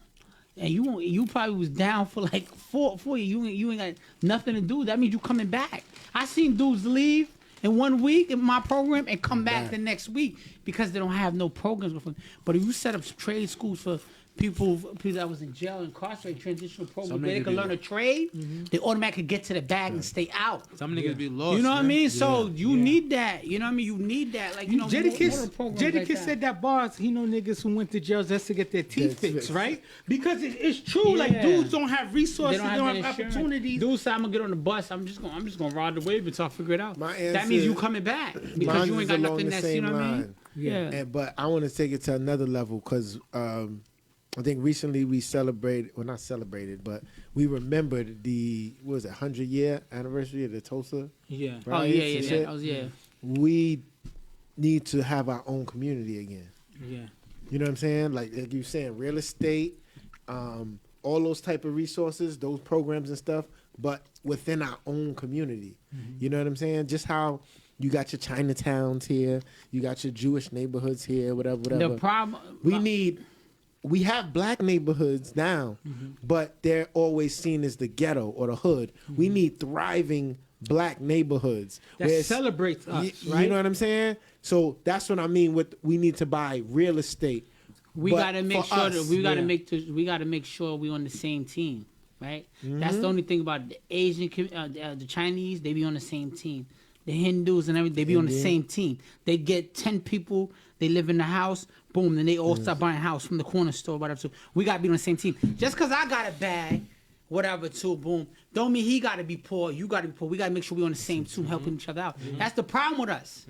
And you probably was down for like four years. You ain't got nothing to do. That means you coming back. I seen dudes leave in 1 week in my program and come back the next week because they don't have no programs with them. But if you set up trade schools for people that was in jail, incarcerated, transitional programs, where they can learn a trade, they automatically get to the bag and stay out. Some niggas be lost. You know what I mean? So you need that. You know what I mean? You need that. Like, you know, Jadakiss said that bars, he know niggas who went to jail just to get their teeth fixed, right? Because it's true. Yeah. Like, dudes don't have resources, they don't have opportunities. Dudes say, I'm gonna get on the bus. I'm just gonna ride the wave until I figure it out. That means you coming back because you ain't got nothing that's, you know what I mean? Yeah. But I want to take it to another level because I think recently we not celebrated, but we remembered the 100-year anniversary of the Tulsa. Yeah. Riots Oh yeah. We need to have our own community again. Yeah. You know what I'm saying? Like you're saying, real estate, all those type of resources, those programs and stuff, but within our own community. You know what I'm saying? Just how You got your Chinatowns here. You got your Jewish neighborhoods here. Whatever. The problem we have black neighborhoods now, but they're always seen as the ghetto or the hood. We need thriving black neighborhoods that celebrates us, right? You know what I'm saying? So that's what I mean with we need to buy real estate. We got to make sure that we got to make sure we're on the same team, right? That's the only thing about the Asian, the Chinese. They be on the same team. The Hindus and everything, they be on the same team. They get 10 people. They live in the house. Boom. Then they all start buying a house from the corner store. Whatever. So we got to be on the same team. Just because I got a bag, whatever, too, boom, don't mean he got to be poor. You got to be poor. We got to make sure we're on the same team, helping each other out. That's the problem with us.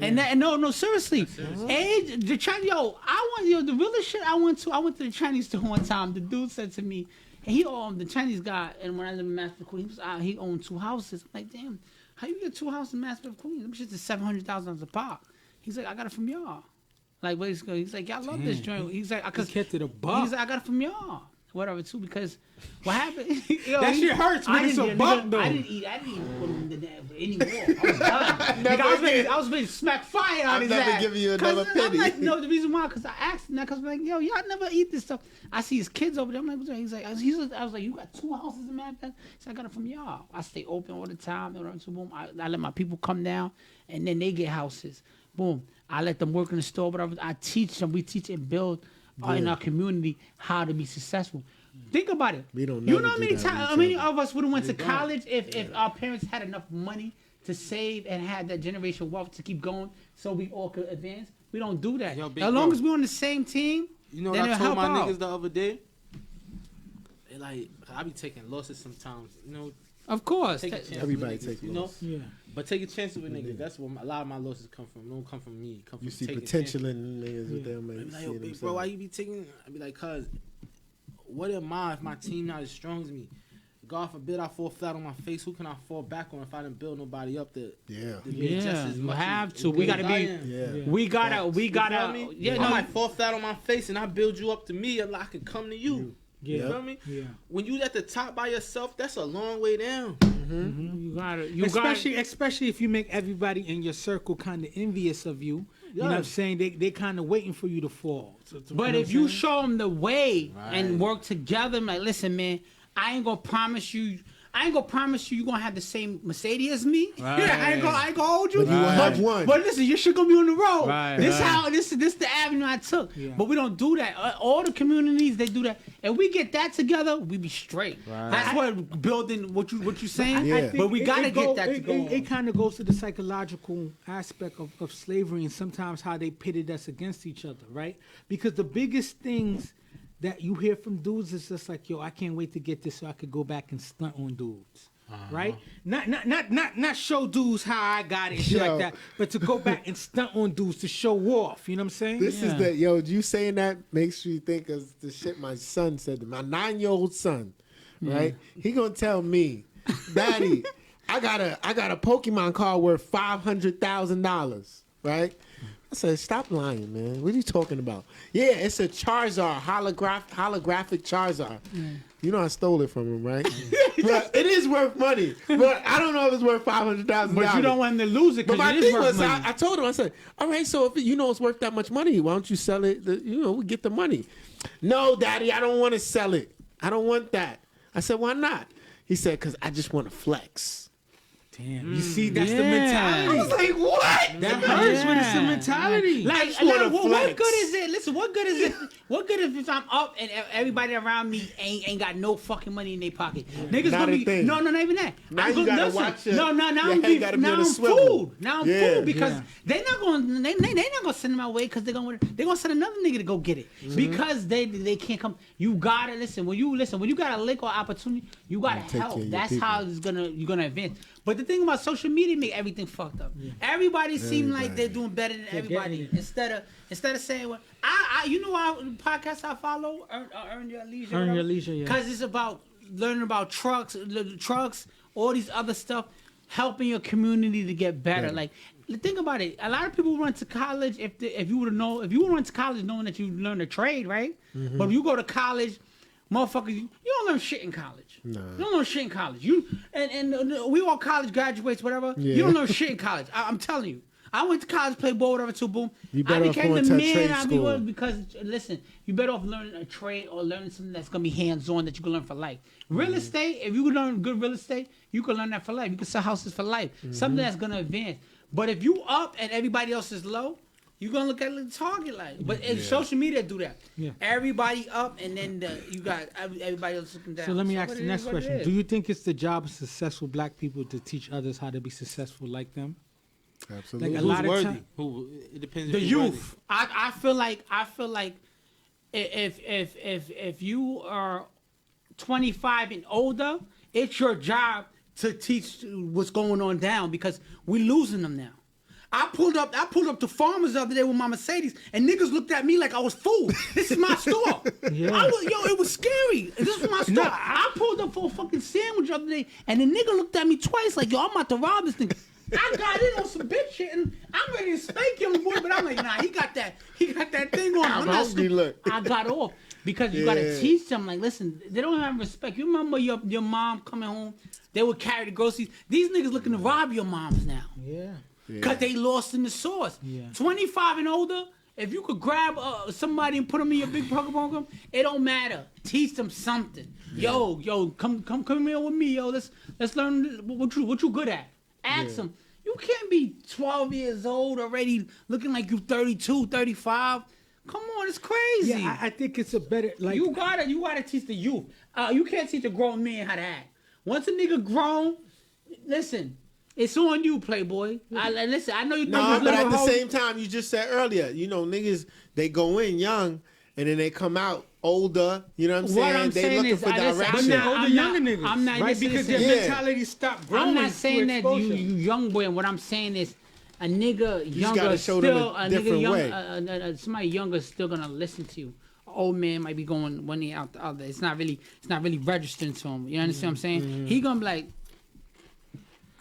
And no, seriously. The Chinese, the realest shit I went to the Chinese store one time. The dude said to me, and he owned, the Chinese guy, and when I lived in Master Queen, he owned 2 houses. I'm like, damn, how you get 2 houses in Master Queen? Them shit's $700,000 a pop. He's like, I got it from y'all. Like, he's like, y'all love this joint. He's like, because he kept it a buck. He's like, I got it from y'all. Whatever, too, because what happened? That shit hurts when it's a buck, though. I didn't eat put him in there anymore. I was done. I was ready to smack fire on his ass. I'm never giving you another penny. I'm like, no, the reason why, because I asked him that, because I'm like, yo, y'all never eat this stuff. I see his kids over there. I'm like, what's that? He's like, I was like, you got 2 houses in Manhattan? He said, I got it from y'all. I stay open all the time. So boom, I let my people come down, and then they get houses. Boom. I let them work in the store, whatever. I teach them. We teach and build in our community how to be successful. Think about it. We don't you know how many of us would have went to college if our parents had enough money to save and had that generational wealth to keep going so we all could advance? We don't do that. As long as we're on the same team, you know what I told my niggas the other day? They like, I be taking losses sometimes, you know. Of course. Everybody takes losses. Yeah. But taking chances with niggas, that's where a lot of my losses come from. They don't come from me. Come from you see taking potential chances. in niggas with them. I be like, yo, big bro, why you be taking? I be like, cuz, what am I if my team not as strong as me? God forbid I fall flat on my face. Who can I fall back on if I didn't build nobody up to be just as much? We have to. We gotta be. We gotta. Yeah, I might fall flat on my face and I build you up to me. I can come to you. You feel me? Yeah. When you at the top by yourself, that's a long way down. You gotta. Especially if you make everybody in your circle kind of envious of you. You know what I'm saying? They kind of waiting for you to fall. But if you show them the way and work together, like, listen, man, I ain't gonna promise you you're gonna have the same Mercedes as me. Right. I ain't gonna hold you. But you will have one. But listen, your shit gonna be on the road. This is the avenue I took. Yeah. But we don't do that. All the communities, they do that. If we get that together, we be straight. Right. That's what building what you saying. Yeah. But we gotta get that to go. It kind of goes to the psychological aspect of slavery and sometimes how they pitted us against each other, right? Because the biggest things that you hear from dudes is just like, yo, I can't wait to get this so I could go back and stunt on dudes, right? Not show dudes how I got it and shit like that, but to go back and stunt on dudes to show off. You know what I'm saying? This is you saying that makes me think of the shit my son said to me. My 9-year-old son, right? He gonna tell me, Daddy, I got a Pokemon card worth $500,000, right? I said, stop lying, man. What are you talking about? Yeah, it's a Charizard, holographic Charizard. You know I stole it from him, right? But it is worth money. But I don't know if it's worth $500,000. But you don't want him to lose it because it is worth money. I told him, I said, all right, so if you know it's worth that much money, why don't you sell it? We get the money. No, Daddy, I don't want to sell it. I don't want that. I said, why not? He said, because I just want to flex. Damn, you see, that's the mentality. I was like, what? That hurts when it's the mentality. Like, what good is it? Listen, what good is it? What good if I'm up and everybody around me ain't got no fucking money in their pocket? Niggas not gonna be thing. no, not even that. Now you gotta watch it. Now I'm fooled. Now I'm fooled because they not gonna send my way because they're gonna send another nigga to go get it because they can't come. You gotta listen. When you got a lick or opportunity, you gotta help. That's how you're gonna advance. But the thing about social media make everything fucked up. Yeah. Everybody seem like they're doing better than everybody. Instead of saying, well, I you know our podcast I follow, Earn Your Leisure. Earn Your Leisure, yeah. Because it's about learning about trucks, all these other stuff, helping your community to get better. Yeah. Like, think about it. A lot of people run to college if you went to college knowing that you learned a trade, right? Mm-hmm. But if you go to college, motherfucker, you don't learn shit in college. Nah. You don't learn shit in college. And we all college graduates, whatever. Yeah. You don't learn shit in college. I'm telling you. I went to college, played ball, whatever, too, boom. You better off going to a trade school. Because, listen, you better off learning a trade or learning something that's going to be hands-on that you can learn for life. Real estate, if you learn good real estate, you can learn that for life. You can sell houses for life. Something that's going to advance. But if you up and everybody else is low, you're going to look at the target like. But social media do that. Yeah. Everybody up and then you got everybody else looking down. So let me ask the next question. Do you think it's the job of successful black people to teach others how to be successful like them? Absolutely. Like a lot of time, it depends. The youth. I feel like if you are 25 and older, it's your job to teach what's going on down because we're losing them now. I pulled up to Farmers the other day with my Mercedes, and niggas looked at me like I was fooled. This is my store. It was scary. This is my store. I pulled up for a fucking sandwich the other day, and the nigga looked at me twice like, yo, I'm about to rob this nigga. I got in on some bitch shit, and I'm ready to spank him, boy. But I'm like, nah, he got that thing on. I got off because you gotta teach them. Like, listen, they don't have respect. You remember your mom coming home? They would carry the groceries. These niggas looking to rob your moms now. Yeah. Cause they lost in the sauce. 25 and older. If you could grab somebody and put them in your big program, it don't matter. Teach them something. Yo, come here with me, yo. Let's learn what you good at. Ask them. You can't be 12 years old already looking like you 32, 35. Come on, it's crazy. Yeah, I think it's a better like you gotta teach the youth. You can't teach a grown man how to act. Once a nigga grown, listen, it's on you, Playboy. Listen, I know you. No, but at the same time, you just said earlier, niggas they go in young and then they come out older. You know what I'm saying? They looking for direction. Younger niggas, I'm not right? Because their mentality stopped growing. I'm not saying that you young boy. And what I'm saying is, a nigga younger somebody younger is still gonna listen to you. An old man might be going one ear out the other. It's not really registering to him. You understand what I'm saying? He gonna be like.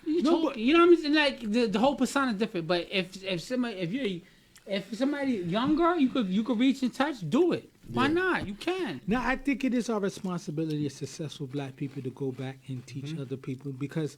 You know what I'm saying? Like the whole persona is different. But if somebody younger, you could reach and touch, do it. Why not? You can. Now I think it is our responsibility as successful black people to go back and teach other people because,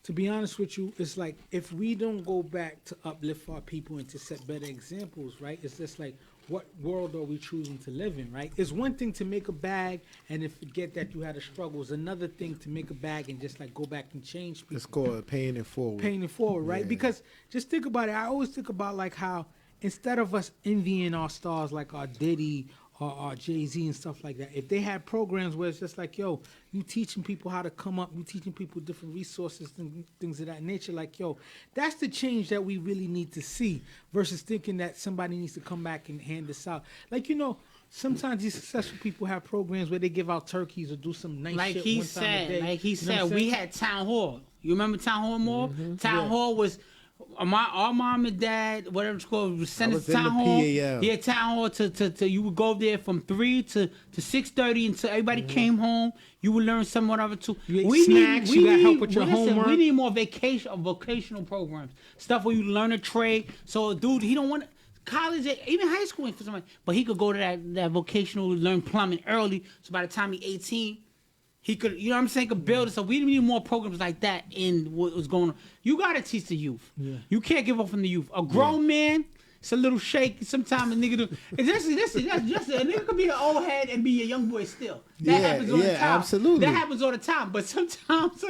to be honest with you, it's like if we don't go back to uplift our people and to set better examples, right? It's just like what world are we choosing to live in, right? It's one thing to make a bag and then forget that you had a struggle. It's another thing to make a bag and just like go back and change people. It's called paying it forward. Right? Yeah. Because just think about it. I always think about like how instead of us envying our stars like our Diddy or Jay-Z and stuff like that, if they had programs where it's just like, yo, you teaching people how to come up, you teaching people different resources and things of that nature, like, yo, that's the change that we really need to see versus thinking that somebody needs to come back and hand this out. Like, sometimes these successful people have programs where they give out turkeys or do some nice shit one time a day. Like he said, we had Town Hall. You remember Town Hall Mall? Town Hall was... our mom and dad, whatever it's called, sent us to Town Hall. Yeah, Town Hall to you would go there from 3 to 6:30 until everybody came home. You would learn some whatever too. You got help with your homework. We need more vocational programs, stuff where you learn a trade. So, dude, he don't want college, even high school for somebody, but he could go to that vocational, learn plumbing early. So by the time he's 18. He could, you know what I'm saying, could build it. So we need more programs like that in what was going on. You got to teach the youth. Yeah. You can't give up from the youth. A grown man, it's a little shaky. Sometimes a nigga do. That's just a nigga could be an old head and be a young boy still. That happens all the time. Absolutely. That happens all the time. But sometimes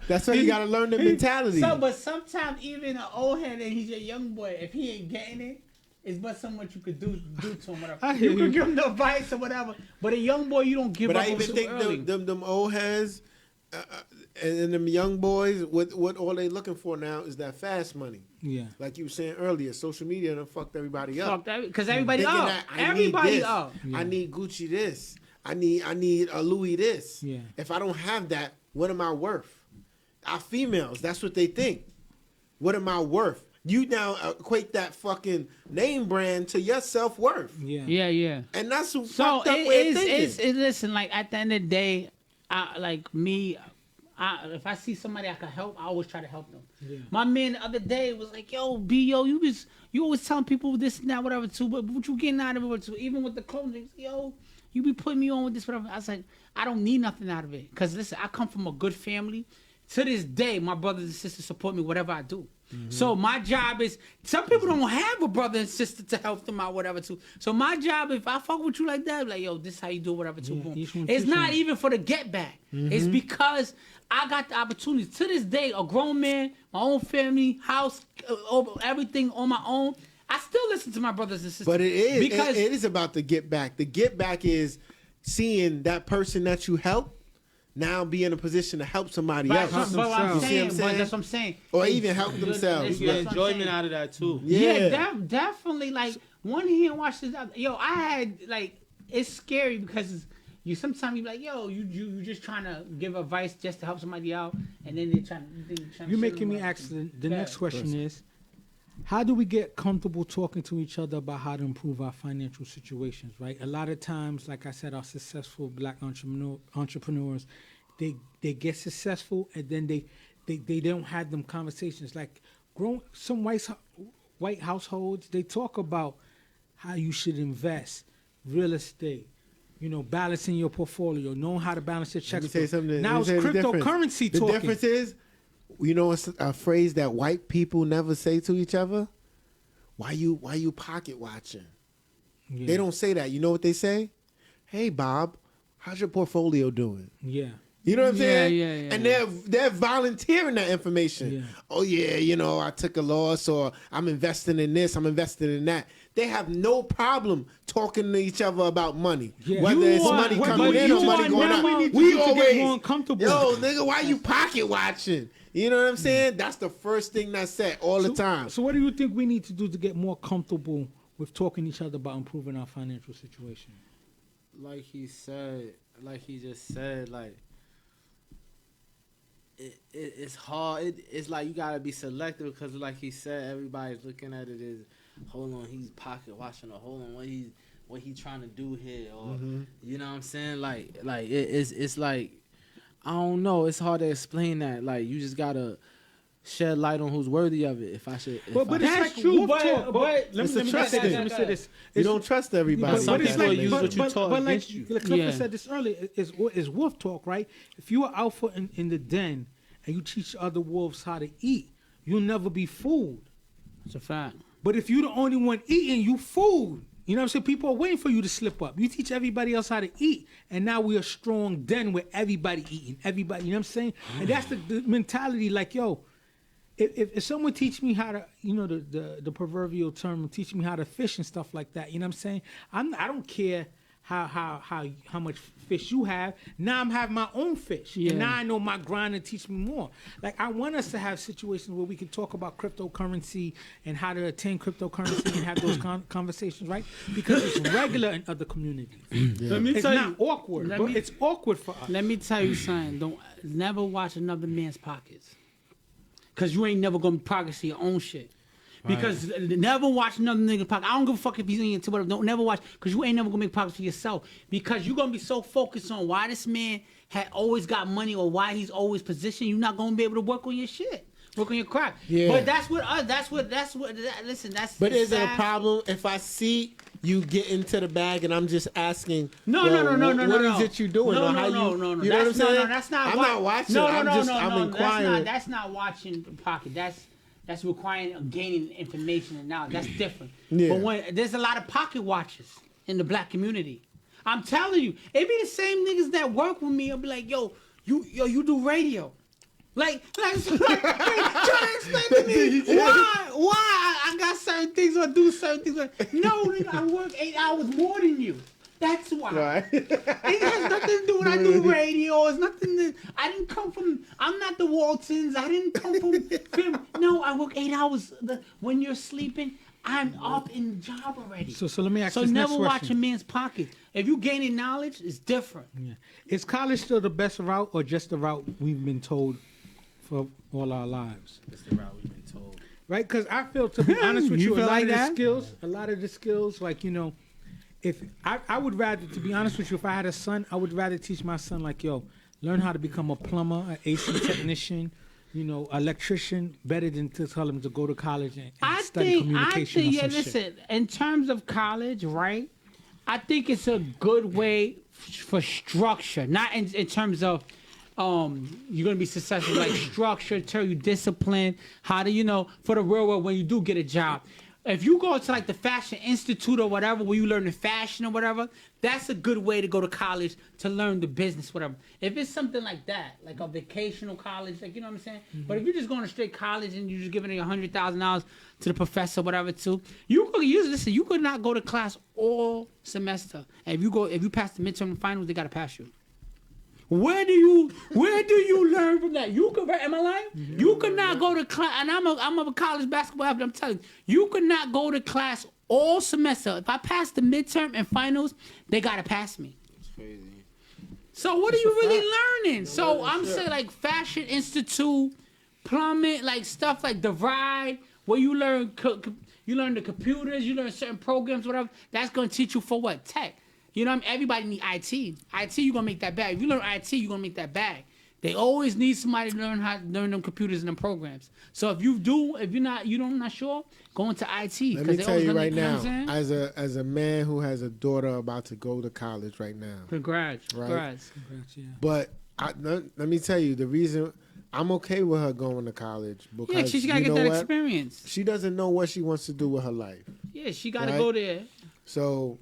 that's why you got to learn the mentality. But sometimes even an old head and he's a young boy, if he ain't getting it, it's but so much you could do to him, whatever. You could give him the advice or whatever. But a young boy, you don't give up. But I even think them old heads and them young boys, what all they looking for now is that fast money. Yeah. Like you were saying earlier, social media done fucked everybody up. Because everybody up. Everybody up. I need Gucci this. I need a Louis this. Yeah. If I don't have that, what am I worth? Our females, that's what they think. What am I worth? You now equate that fucking name brand to your self-worth. Yeah. And that's a fucked up way of thinking. Listen, like at the end of the day, if I see somebody I can help, I always try to help them. Yeah. My man the other day was like, yo, B.O., you always telling people this and that, whatever, too, but what you getting out of it, too? Even with the clothing, yo, You be putting me on with this, whatever. I was like, I don't need nothing out of it. Because listen, I come from a good family. To this day, my brothers and sisters support me whatever I do. Mm-hmm. So my job is, some people don't have a brother and sister to help them out, whatever, too. So my job, if I fuck with you like that, like, yo, this is how you do whatever, too. Boom. It's not even for the get back. Mm-hmm. It's because I got the opportunity. To this day, a grown man, my own family, house, everything on my own, I still listen to my brothers and sisters. But it is about the get back. The get back is seeing that person that you help now be in a position to help somebody else. But that's what I'm saying. Or even help themselves. You get enjoyment out of that too. Yeah, definitely. Like, one hand wash this out. Yo, I had, like, it's scary because you sometimes you be like, yo, you just trying to give advice just to help somebody out, and then they're trying to. You're making me ask the next question is, how do we get comfortable talking to each other about how to improve our financial situations, right? A lot of times, like I said, our successful black entrepreneurs, they get successful and then they don't have them conversations. Like some white households, they talk about how you should invest, real estate, balancing your portfolio, knowing how to balance your checkbook. Now it's cryptocurrency talking. The difference is, it's a phrase that white people never say to each other. Why you pocket watching? Yeah. They don't say that. You know what they say? Hey, Bob, how's your portfolio doing? Yeah. You know what I'm saying? Yeah. And they're volunteering that information. Yeah. Oh yeah, I took a loss, or I'm investing in this, I'm investing in that. They have no problem talking to each other about money. Yeah. Whether it's money coming in or money going out. We always more uncomfortable. Yo, nigga, why you pocket watching? You know what I'm saying? That's the first thing that's said all the time. So what do you think we need to do to get more comfortable with talking to each other about improving our financial situation? Like he just said, it's hard. It's like you gotta be selective because, like he said, everybody's looking at it as, hold on, he's pocket watching, or hold on, what he trying to do here, or you know what I'm saying? It's like, I don't know. It's hard to explain that. Like, you just gotta shed light on who's worthy of it. But that's like true. But let me say this. You don't trust everybody. Some people use what you talk but against you. Like Clifford said this earlier, is wolf talk, right? If you're alpha in the den and you teach other wolves how to eat, you'll never be fooled. That's a fact. But if you're the only one eating, you fooled. You know what I'm saying? People are waiting for you to slip up. You teach everybody else how to eat, and now we're a strong den with everybody eating. Everybody, you know what I'm saying? And that's the mentality. Like, yo, if someone teach me how to, the proverbial term, teach me how to fish and stuff like that, you know what I'm saying? I don't care how much fish you have. Now I'm having my own fish. Yeah. And now I know my grind and teach me more. Like, I want us to have situations where we can talk about cryptocurrency and how to attain cryptocurrency and have those conversations, right? Because it's regular in other communities. Yeah. It's not awkward, but it's awkward for us. Let me tell you something. Never watch another man's pockets. Because you ain't never going to progress your own shit. Because never watch another nigga pocket. I don't give a fuck if he's into whatever. Don't never watch, because you ain't never gonna make pockets for yourself. Because you're gonna be so focused on why this man had always got money or why he's always positioned. You're not gonna be able to work on your shit, work on your craft. Yeah. But that's what. Listen, that's. But is it a problem if I see you get into the bag and I'm just asking? No. What is it you doing? No. You know what I'm saying? No, that's not. I'm not watching. I'm inquiring. That's not watching the pocket. That's requiring gaining information and knowledge. That's different. Yeah. But when there's a lot of pocket watchers in the black community, I'm telling you, it be the same niggas that work with me. I'll be like, yo, you do radio. Like trying to explain to me why I got certain things or do certain things. No, nigga, I work 8 hours more than you. That's why. Right. It has nothing to do with I do radio. It's nothing to, I didn't come from, I'm not the Waltons. I didn't come from, no, I work 8 hours. When you're sleeping, I'm up in the job already. So let me ask you this next question. So never watch a man's pocket. If you gaining knowledge, it's different. Yeah. Is college still the best route, or just the route we've been told for all our lives? It's the route we've been told. Right? Because I feel, to be honest with you, a lot of the skills, like, if I would rather, to be honest with you, if I had a son, I would rather teach my son, like, yo, learn how to become a plumber, an AC technician, electrician, better than to tell him to go to college and study communication. Listen, in terms of college, right? I think it's a good way for structure, not in terms of you're gonna be successful, like structure, tell you discipline, how to, for the real world when you do get a job. If you go to like the Fashion Institute or whatever, where you learn the fashion or whatever, that's a good way to go to college to learn the business, whatever. If it's something like that, like a vocational college, like, you know what I'm saying? Mm-hmm. But if you're just going to straight college and you're just giving $100,000 to the professor, whatever, too, you could not go to class all semester. And if you pass the midterm and finals, they gotta pass you. Where do you learn from that? You could, am I lying? Mm-hmm. You could not go to class, and I'm a college basketball athlete. I'm telling you could not go to class all semester. If I pass the midterm and finals, they gotta pass me. That's crazy. So what are you really learning? So I'm saying like Fashion Institute, plumbing, like stuff like the Ride, where you learn the computers, you learn certain programs, whatever. That's gonna teach you for what? Tech. You know what I mean? Everybody need IT. IT, you're going to make that bag. If you learn IT, you're going to make that bag. They always need somebody to learn how to learn them computers and them programs. So if you're not sure, go into IT. Let me tell you right now, as a man who has a daughter about to go to college right now. Congrats. Right? Congrats, yeah. But let me tell you, the reason I'm okay with her going to college because yeah, she's got to get that experience. She doesn't know what she wants to do with her life. Yeah, she got to go there. So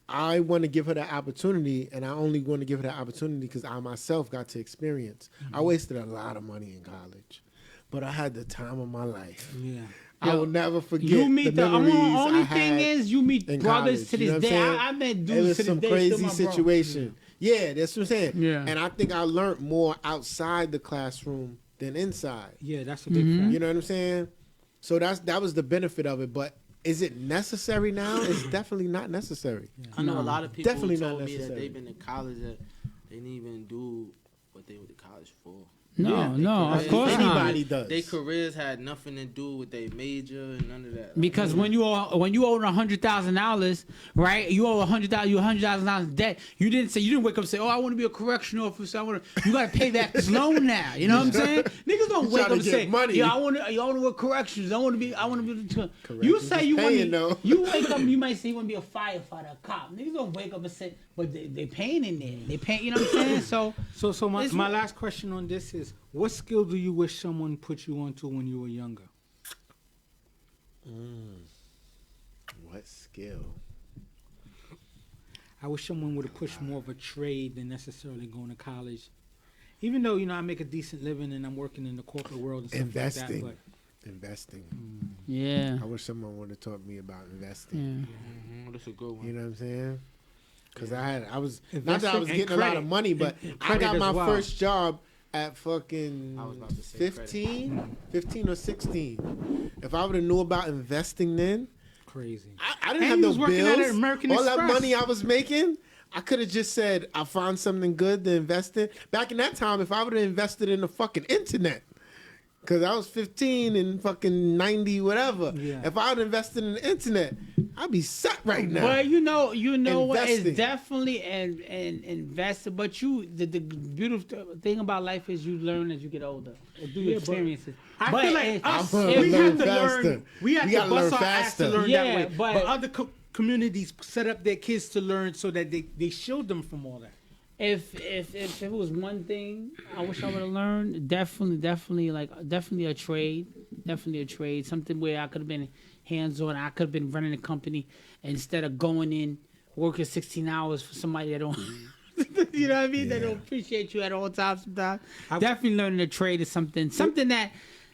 I want to give her that opportunity, and I only want to give her that opportunity because I myself got to experience. Mm-hmm. I wasted a lot of money in college, but I had the time of my life. Yeah. I will never forget you meet the memories only I had thing is you meet brothers college, to this day. I met dudes to this day. It was some crazy situation. Yeah, that's what I'm saying. Yeah. And I think I learned more outside the classroom than inside. Yeah, that's a big fact. You know what I'm saying? So that was the benefit of it, but is it necessary now? It's definitely not necessary. Yeah. I know a lot of people definitely told not me necessary. that they've been to college that they didn't even do what they went to college for. No, of course anybody not. does. Their careers had nothing to do with their major and none of that. Because when you owe $100,000, right? You owe $100,000 debt. You didn't wake up and say, "Oh, I want to be a correctional officer. You got to pay back this loan now." You know what I'm saying? Niggas don't wake up and say, money. "Yeah, I want to work corrections. I want to be." You say you want to. You wake up, you might say you want to be a firefighter, a cop. Niggas don't wake up and say, but they paying in there. They pay. You know what I'm saying? So my last question on this is, what skill do you wish someone put you onto when you were younger? What skill? I wish someone would have pushed more of a trade than necessarily going to college. Even though, I make a decent living and I'm working in the corporate world and stuff like that. But Investing. Yeah. I wish someone would have taught me about investing. Yeah. Mm-hmm. That's a good one. You know what I'm saying? Because I was investing, not that I was getting a lot of money, but I got my first job at fucking 15 or 16. If I would have knew about investing then, crazy. I didn't have no bills. All that money I was making, I could have just said, I found something good to invest in. Back in that time, if I would have invested in the fucking internet, because I was 15 and fucking 90 whatever. Yeah. If I would invested in the internet, I'd be set right now. Well, you know what is definitely an invested. But the beautiful thing about life is you learn as you get older. Do experiences. I feel like we have to learn. We have to bust our ass to learn that way. But other communities set up their kids to learn so that they shield them from all that. If it was one thing I wish I would have learned, definitely a trade, something where I could have been hands-on. I could have been running a company instead of going in working 16 hours for somebody that don't you know what I mean? They don't appreciate you at all times sometimes. Definitely learning a trade is something that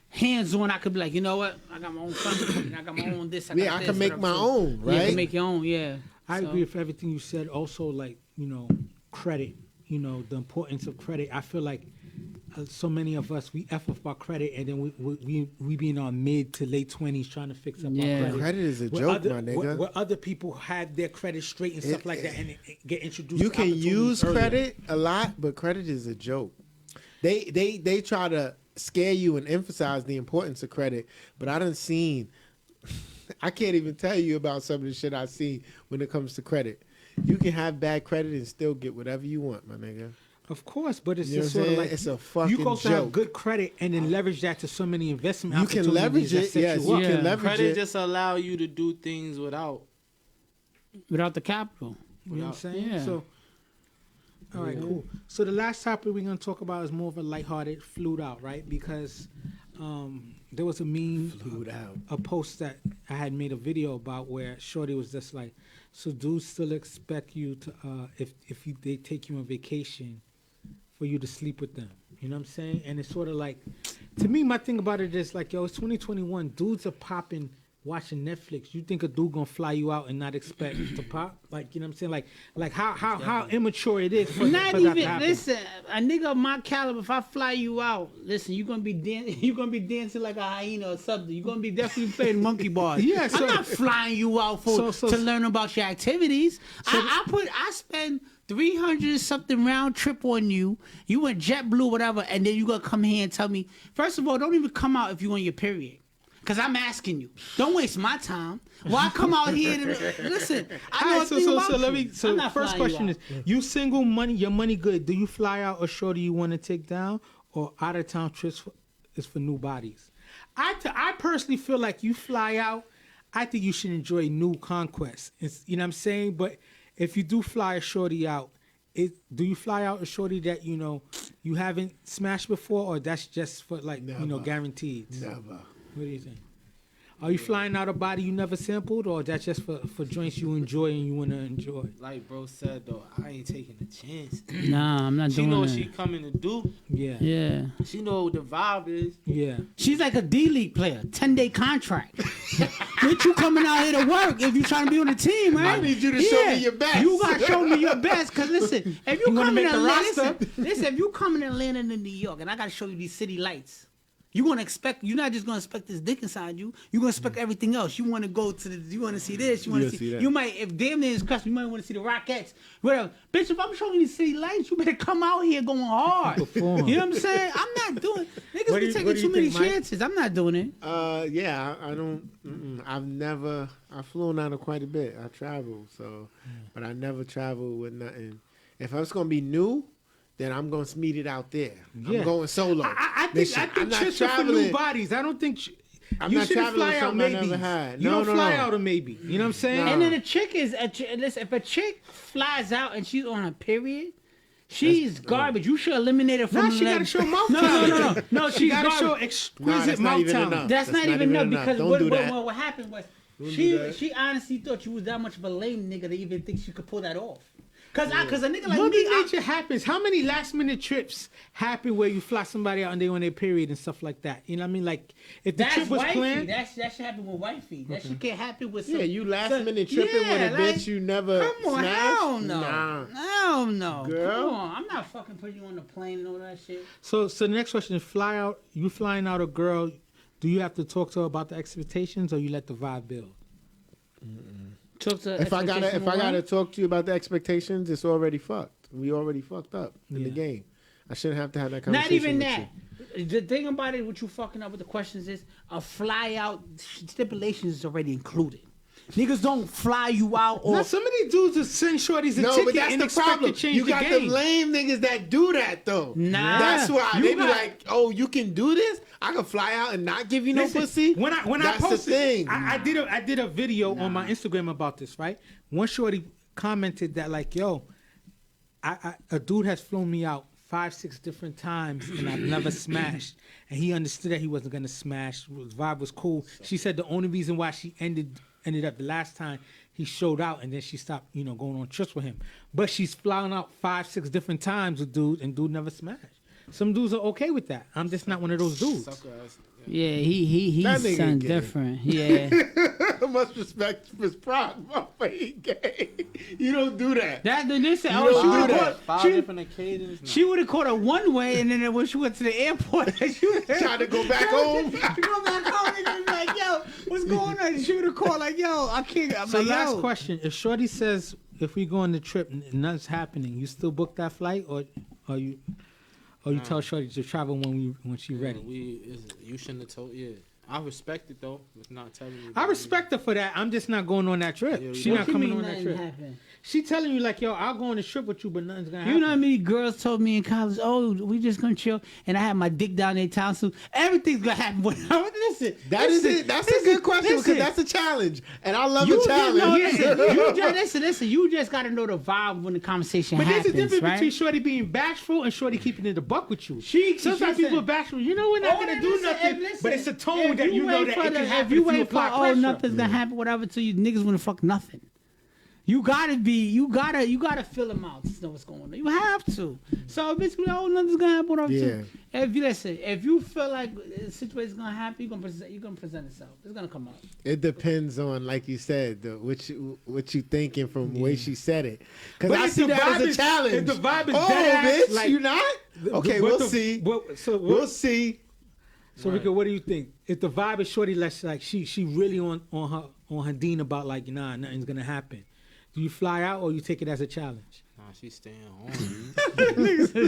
hands-on, I could be like, you know what? I got my own company, I got my own this, I can make my own, right? Yeah, you can make your own, yeah. I agree with everything you said. Also, like, credit, the importance of credit. I feel like so many of us, we F off our credit, and then we be in our mid to late 20s trying to fix up our credit. Credit is a joke, my nigga. Where other people have their credit straight and stuff like that, and get introduced. You can use credit a lot, but credit is a joke. They try to scare you and emphasize the importance of credit, but I done seen. I can't even tell you about some of the shit I see when it comes to credit. You can have bad credit and still get whatever you want, my nigga. Of course, but it's just sort of like it's a fucking you go to have good credit and then leverage that to so many investment opportunities. You can leverage it. Yes, you can leverage credit it. Just allow you to do things without the capital. You know what I'm saying? Yeah. So, all right, cool. So the last topic we're gonna talk about is more of a lighthearted, flued out, right? Because there was a meme, a post that I had made a video about where Shorty was just like, so dudes still expect you to, they take you on vacation, for you to sleep with them. You know what I'm saying? And it's sort of like, to me, my thing about it is like, yo, it's 2021. Dudes are popping watching Netflix. You think a dude gonna fly you out and not expect to pop? Like, you know what I'm saying? Like how immature it is. Not even, listen, a nigga of my caliber, if I fly you out, listen, you're gonna be dancing like a hyena or something. You're gonna be definitely playing monkey bars. Yeah, I'm not flying you out to learn about your activities. I spend 300 something round trip on you. You went JetBlue, whatever, and then you gonna come here and tell me, first of all, don't even come out if you on your period. Because I'm asking you. Don't waste my time. Why come out here to listen? I know So first question is, you single, your money good. Do you fly out a shorty you want to take down, or out of town trips is for new bodies? I personally feel like you fly out, I think you should enjoy new conquests. You know what I'm saying? But if you do fly a shorty out, do you fly out a shorty that you haven't smashed before, or that's just for guaranteed? Never. What do you think? Are you flying out a body you never sampled, or that's just for joints you enjoy and you want to enjoy? Like bro said, though, I ain't taking a chance. Nah, I'm not doing that. She know what she coming to do. Yeah. Yeah. She know what the vibe is. Yeah. She's like a D-League player, 10-day contract. Bitch, you coming out here to work if you trying to be on the team, right? I need you to show me your best. You got to show me your best, because listen, if you coming to Atlanta, listen, if you coming to Atlanta and New York, and I got to show you these city lights, you're not just gonna expect this dick inside you. You're gonna expect everything else. You want to go to you want to see this. You want to see that. You might, if damn near is custom, you might want to see the Rockettes. Whatever, bitch. If I'm showing you city lights, you better come out here going hard. You know what I'm saying? I'm not doing. Niggas be taking too many chances. I'm not doing it. Yeah, I don't. I've flown out quite a bit. I travel, but I never travel with nothing. If I was gonna be new, then I'm going to meet it out there. Yeah. I'm going solo. I think trips are for new bodies. I don't think you should fly out maybe. You don't fly out a maybe. You know what I'm saying? And then a chick listen, if a chick flies out and she's on her period, she's garbage. You should eliminate her from the she got to show mouth talent. No, she got to show exquisite mouth talent. That's not even enough because what happened was she honestly thought you was that much of a lame nigga to even think she could pull that off. Cause a nigga like Mother nature happens. How many last minute trips happen where you fly somebody out and they on their period and stuff like that? You know what I mean? Like if the trip was planned, that should happen with wifey. That shit can't happen with some. Yeah, you last minute tripping with a bitch you never smashed. Hell no, hell no, girl. Come on, I'm not fucking putting you on the plane and all that shit. So the next question is: you flying out a girl? Do you have to talk to her about the expectations, or you let the vibe build? If I gotta talk to you about the expectations, it's already fucked. We already fucked up in the game. I shouldn't have to have that conversation. Not even that. The thing about it, what you fucking up with the questions is a fly out stipulations is already included. Niggas don't fly you out. Or now some of these dudes will send shorties a ticket but that's and the problem. You got the lame niggas that do that though. Nah, that's why they be like, "Oh, you can do this? I can fly out and not give you no pussy." When I posted, the thing. I did a video on my Instagram about this. Right, one shorty commented that like, "Yo, a dude has flown me out 5-6 different times and I've never smashed." And he understood that he wasn't gonna smash. His vibe was cool. She said the only reason why she ended up the last time he showed out and then she stopped, going on trips with him. But she's flying out 5-6 different times with dudes and dude never smashed. Some dudes are okay with that. I'm just not one of those dudes. Yeah, he sounds different. Yeah. Must respect his pride. He gay. You don't do that. Different occasions. No. She would have caught her one way, and then when she went to the airport, she would have tried to go back home. Go back home and be like, "Yo, what's going on?" She would have called like, "Yo, I can't." I'm so like, last question: if shorty says if we go on the trip and nothing's happening, you still book that flight, or you tell shorty to travel when she ready? You shouldn't have told. Yeah. I respect it though. It's not telling you. I respect her for that. I'm just not going on that trip. Yeah, She What not you coming mean on that nothing trip. happened? She telling you like, yo, I'll go on the trip with you, but nothing's gonna happen. You know how many girls told me in college, oh, we just gonna chill, and I had my dick down their tonsil. Everything's gonna happen. Listen, That is it. That's a good question because that's a challenge, and I love a challenge. Listen. You just gotta know the vibe when the conversation But happens. there's a difference right? between Shorty being bashful and Shorty keeping it a buck with you. Sometimes she people are said- bashful. You know we're not gonna do nothing, but it's a tone that you know that it can happen if you if you wait for apply pressure. nothing's gonna happen, whatever, to you niggas wanna fuck nothing. You gotta fill them out to know what's going on. You have to. So basically, nothing's gonna happen. Whatever. Yeah. If you feel like the situation's gonna happen, you're gonna present itself. It's gonna come out. It depends on, like you said, what you thinking from the way she said it. Because I see that as a challenge. If the vibe is oh, dead bitch, you not? Okay, we'll see. We'll see. So Rico, what do you think? If the vibe is Shorty, like she really on her dean about like, nah, nothing's gonna happen. Do you fly out or you take it as a challenge? Nah, she's staying home.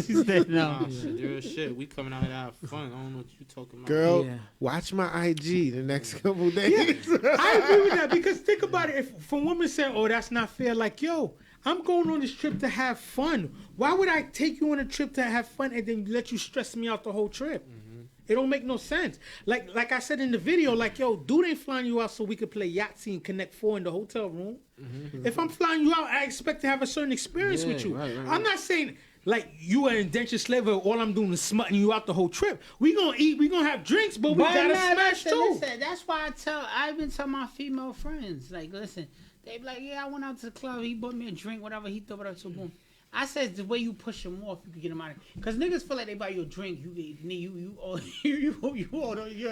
She said no. Nah, real shit. We coming out here to have fun. I don't know what you talking about. Girl, Yeah. watch my IG the next couple days. I agree with that because think about it. If women say, "Oh, that's not fair," like, yo, I'm going on this trip to have fun. Why would I take you on a trip to have fun and then let you stress me out the whole trip? It don't make no sense. Like I said in the video, like, yo, dude ain't flying you out so we could play Yahtzee and Connect 4 in the hotel room. If I'm flying you out, I expect to have a certain experience with you. Right. I'm not saying like you are an indentured slave and all I'm doing is smutting you out the whole trip. We gonna eat, we gonna have drinks, but we gotta smash too. Listen, that's why I've been telling my female friends, like, listen, they be like, yeah, I went out to the club, he bought me a drink, whatever, he thought whatever, so boom. I said the way you push them off, you can get them out of here. Because niggas feel like they buy you a drink, you owe you're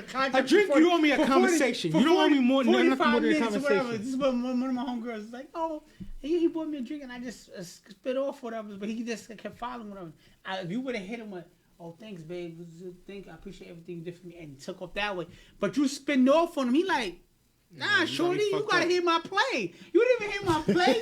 a contract. A drink, you owe me a conversation. You don't owe me more than nothing more than a conversation. This is what one of my homegirls was like, oh, he bought me a drink and I just spit off whatever, but he just kept following whatever. If you would have hit him with, oh, thanks, babe, I appreciate everything you did for me, and took off that way, but you spin off on him, he like, nah, shorty, you gotta hear my play. You didn't even hear my play.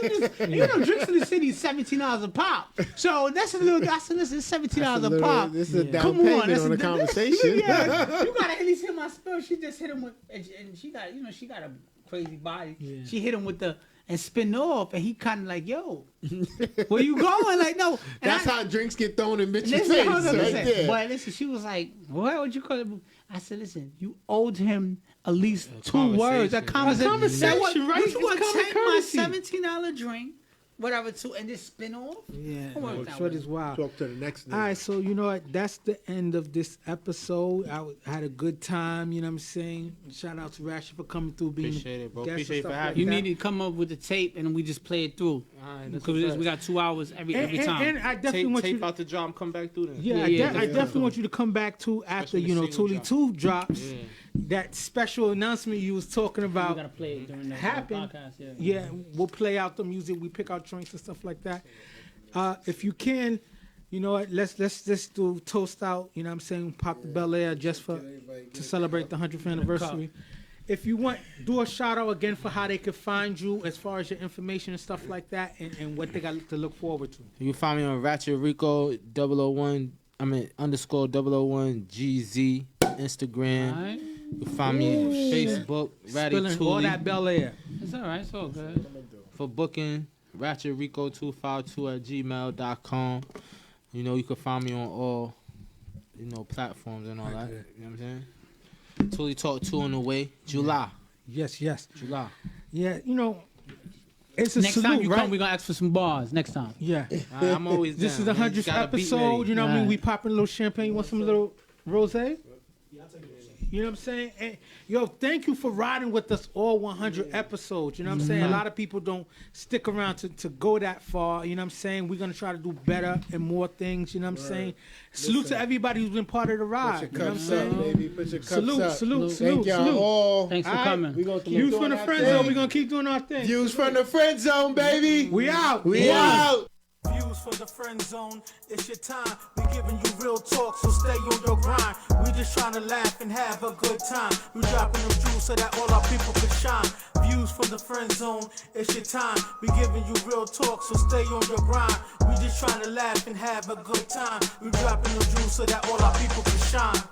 You know, drinks in the city is $17 a pop. So that's a little. I said, listen, it's $17 a pop. This is a down payment on the conversation. Yeah, you gotta at least hear my spill. She just hit him with, and she got a crazy body. Yeah. She hit him with the and spin off, and he kind of like, yo, where you going? Like, no. And that's how drinks get thrown in bitches' face. Right there. But listen, she was like, what would you call it? I said, listen, you owed him at least two words. A conversation, right? You want to take my $17 drink, whatever, and just spin off? Yeah, short is wild. Talk to the next nigga. All right, so you know what? That's the end of this episode. I had a good time, you know what I'm saying? Shout out to Rasha for coming through, being appreciate it, bro. guest Appreciate and for stuff having like You that. need to come up with the tape, and we just play it through. Because we got 2 hours every time. And I definitely want you tape out the drop, come back through then. Yeah, I definitely want you to come back too after, Especially you know, the single Toolie 2 drops. Yeah. That special announcement you was talking We about got to play it during the happen. podcast. Yeah, we'll play out the music. We pick out drinks and stuff like that. If you can, you know what? Let's just do toast out. You know what I'm saying? Pop the Bel Air just to celebrate the 100th anniversary. If you want, do a shout out again for how they could find you as far as your information and stuff like that, and what they got to look forward to. You can find me on Ratchet Rico _001 GZ Instagram. All right. You can find me on Facebook, Ratty Spilling all Toolie. that Bel Air. It's all right. It's all good. For booking, ratchetrico252@gmail.com. You know, you can find me on all, platforms and all that. You know what I'm saying? Toolie Talk 2 on the way. July. Yes. July. Yeah, you know, it's a Next salute, time you right? come, we're going to ask for some bars. Next time. Yeah. I'm always This is down, the man. You 100th gotta be episode. ready. You know what I mean? Right. We popping a little champagne. You want some little rosé? You know what I'm saying? And, yo, thank you for riding with us all 100 episodes. You know what I'm saying? A lot of people don't stick around to go that far. You know what I'm saying? We're going to try to do better and more things. You know what I'm saying? Salute to everybody who's been part of the ride. Put You your know what I'm cups saying? up, baby. Put your cups Salute, up. salute, Thank y'all salute. all. Thanks for All right. coming. We gonna keep Views doing from the our friend thing. zone. We're going to keep doing our thing. Views from the friend zone, baby. We out. We out. Views from the friend zone, it's your time. We giving you real talk, so stay on your grind. We just trying to laugh and have a good time. We dropping them jewels so that all our people can shine. Views from the friend zone, it's your time. We giving you real talk, so stay on your grind. We just trying to laugh and have a good time. We dropping them jewels so that all our people can shine.